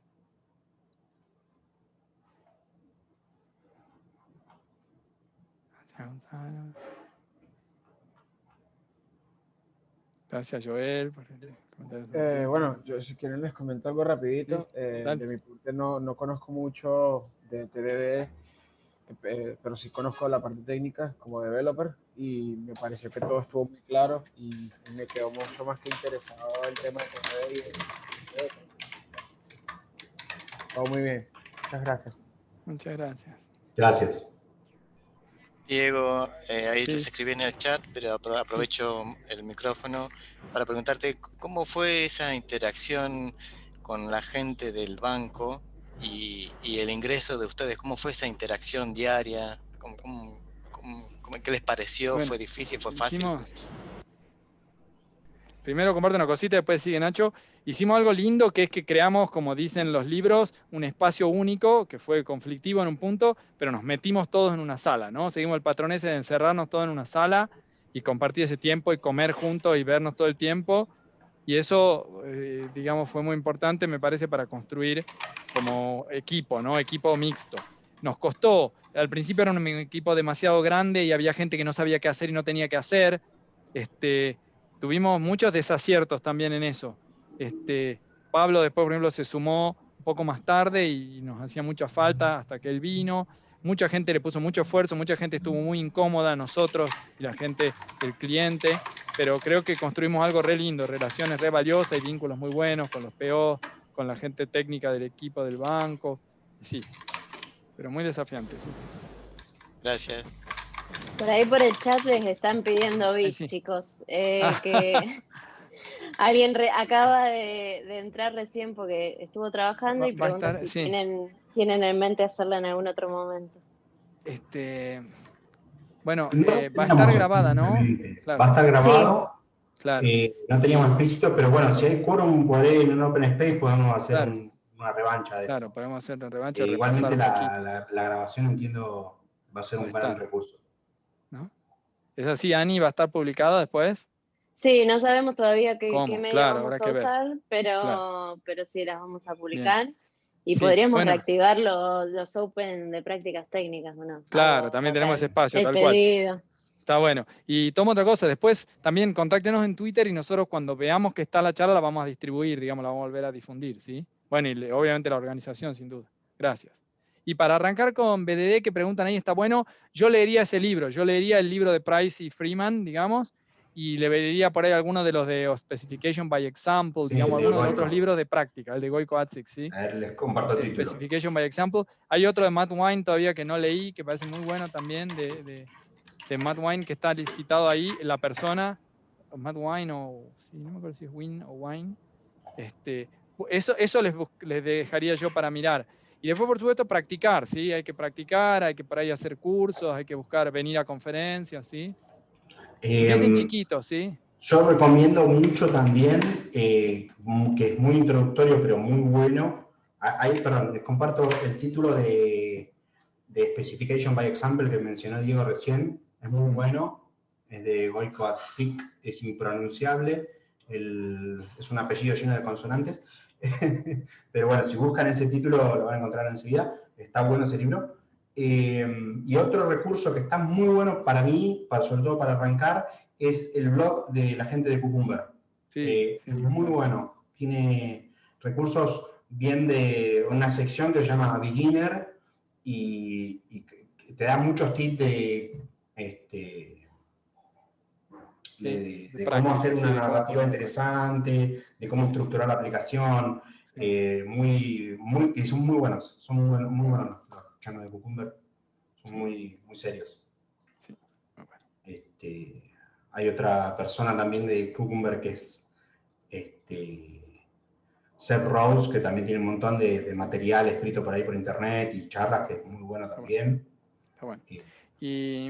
Gracias, Joel. Por bueno, yo si quieren les comento algo rapidito. Sí, de mi parte no conozco mucho de TDD, pero sí conozco la parte técnica como developer y me pareció que todo estuvo muy claro y me quedó mucho más que interesado el tema de TDD. Todo muy bien. Muchas gracias. Muchas gracias. Gracias. Diego, ahí les escribí en el chat, pero aprovecho el micrófono para preguntarte cómo fue esa interacción con la gente del banco y el ingreso de ustedes. ¿Cómo fue esa interacción diaria? ¿Qué les pareció? Bueno, ¿Fue difícil? ¿Fue fácil? Primero comparto una cosita, después sigue Nacho. Hicimos algo lindo, que es que creamos, como dicen los libros, un espacio único, que fue conflictivo en un punto, pero nos metimos todos en una sala, ¿no? Seguimos el patrón ese de encerrarnos todos en una sala y compartir ese tiempo y comer juntos y vernos todo el tiempo. Y eso, digamos, fue muy importante, me parece, para construir como equipo, ¿no? Equipo mixto. Nos costó, al principio era un equipo demasiado grande y había gente que no sabía qué hacer y no tenía qué hacer. Tuvimos muchos desaciertos también en eso. Pablo después, por ejemplo, se sumó un poco más tarde y nos hacía mucha falta hasta que él vino. Mucha gente le puso mucho esfuerzo, mucha gente estuvo muy incómoda, nosotros y la gente, el cliente, pero creo que construimos algo re lindo, relaciones re valiosas y vínculos muy buenos con los PO, con la gente técnica del equipo del banco. Sí, pero muy desafiante. Sí. Gracias. Por ahí por el chat les están pidiendo bits, chicos. Que alguien acaba de entrar recién porque estuvo trabajando y pregunta si tienen en mente hacerla en algún otro momento. Bueno, va a estar grabada, ¿no? Claro. Va a estar grabado. Sí. Claro. No teníamos explícito, pero bueno, si hay quórum, en un Open Space podemos hacer una revancha de esto. Claro, podemos hacer una revancha. Igualmente la grabación, entiendo, va a ser un gran recurso. ¿No? ¿Es así, Ani? ¿Va a estar publicada después? Sí, no sabemos todavía qué medio vamos a usar, pero sí las vamos a publicar. Bien. Y podríamos reactivar los Open de prácticas técnicas, ¿no? Claro, también tenemos ese espacio, tal cual. Está bueno. Y tomo otra cosa, después también contáctenos en Twitter y nosotros cuando veamos que está la charla la vamos a distribuir, digamos, la vamos a volver a difundir, ¿sí? Bueno, y obviamente la organización, sin duda. Gracias. Y para arrancar con BDD, que preguntan ahí, está bueno, yo leería ese libro, yo leería el libro de Price y Freeman, digamos, y le vería por ahí algunos de los de Specification by Example, digamos, algunos de los otros libros de práctica, el de Goico Atsik, ¿sí? A ver, les comparto el título. Specification by Example. Hay otro de Matt Wine todavía que no leí, que parece muy bueno también, de Matt Wine, que está citado ahí, la persona, Matt Wine o, sí, no me acuerdo si es Wine o Wine. Eso les dejaría yo para mirar. Y después, por supuesto, practicar, ¿sí? Hay que practicar, hay que por ahí hacer cursos, hay que buscar venir a conferencias, ¿sí? Empiecen chiquitos, ¿sí? Yo recomiendo mucho también, que es muy introductorio, pero muy bueno. Ahí, perdón, les comparto el título de Specification by Example que mencionó Diego recién. Es muy bueno. Es de Goiko Atzik, es impronunciable. Es un apellido lleno de consonantes. Pero bueno, si buscan ese título lo van a encontrar enseguida. Está bueno ese libro. Y otro recurso que está muy bueno para mí, sobre todo para arrancar, es el blog de la gente de Cucumber. Es muy bueno. Tiene recursos bien de una sección que se llama Beginner y te da muchos tips de cómo hacer una narrativa interesante, de cómo estructurar la aplicación. Y son muy buenos. Son muy buenos los chanos de Cucumber. Son muy serios. Sí. Hay otra persona también de Cucumber que es Seth Rose, que también tiene un montón de material escrito por ahí por internet y charlas, que es muy bueno también. Está bueno. Y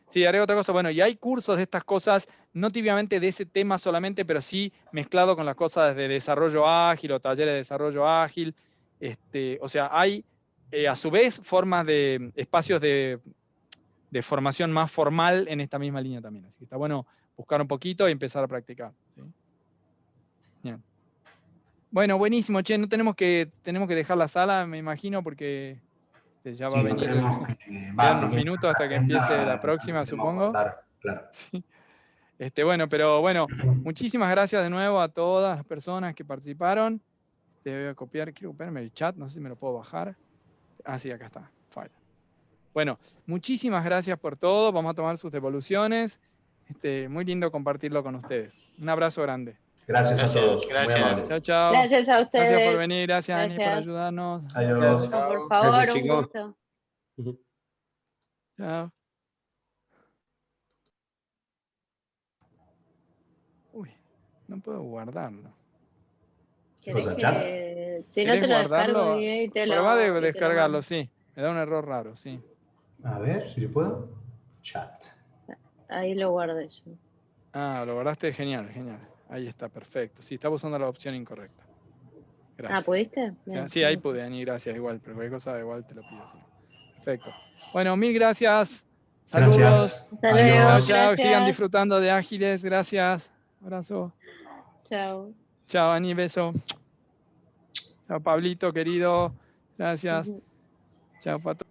sí, haré otra cosa. Bueno, y hay cursos de estas cosas, no típicamente de ese tema solamente, pero sí mezclado con las cosas de desarrollo ágil o talleres de desarrollo ágil. O sea, hay a su vez formas de espacios de formación más formal en esta misma línea también. Así que está bueno buscar un poquito y empezar a practicar. ¿Sí? Bien. Bueno, buenísimo, che, no tenemos que dejar la sala, me imagino, porque ya va a venir. Quedan unos minutos hasta que empiece la próxima, supongo. Claro. Sí. Bueno, pero bueno, muchísimas gracias de nuevo a todas las personas que participaron. Te voy a copiar, quiero copiarme el chat, no sé si me lo puedo bajar. Ah, sí, acá está. File. Bueno, muchísimas gracias por todo. Vamos a tomar sus devoluciones. Muy lindo compartirlo con ustedes. Un abrazo grande. Gracias a todos. Gracias. Muy amables. Chao, chao. Gracias a ustedes. Gracias por venir. Gracias, Ani, por ayudarnos. Adiós. Por favor, un gusto. Chao. Uy, no puedo guardarlo. ¿Querés que, si no te lo descargo y te lo... Prueba de descargarlo, sí. Me da un error raro, sí. A ver, si le puedo. Chat. Ahí lo guardé yo. Ah, lo guardaste, genial, genial. Ahí está, perfecto. Sí, estaba usando la opción incorrecta. Gracias. Ah, ¿pudiste? Bien, sí, ahí pude, Ani, gracias, igual. Pero cualquier cosa igual te lo pido. Sí. Perfecto. Bueno, mil gracias. Saludos. Gracias. Hasta luego. Chao, chao. Gracias. Sigan disfrutando de Ágiles. Gracias. Abrazo. Chao. Chao, Ani, beso. Chao, Pablito, querido. Gracias. Chao, Pato.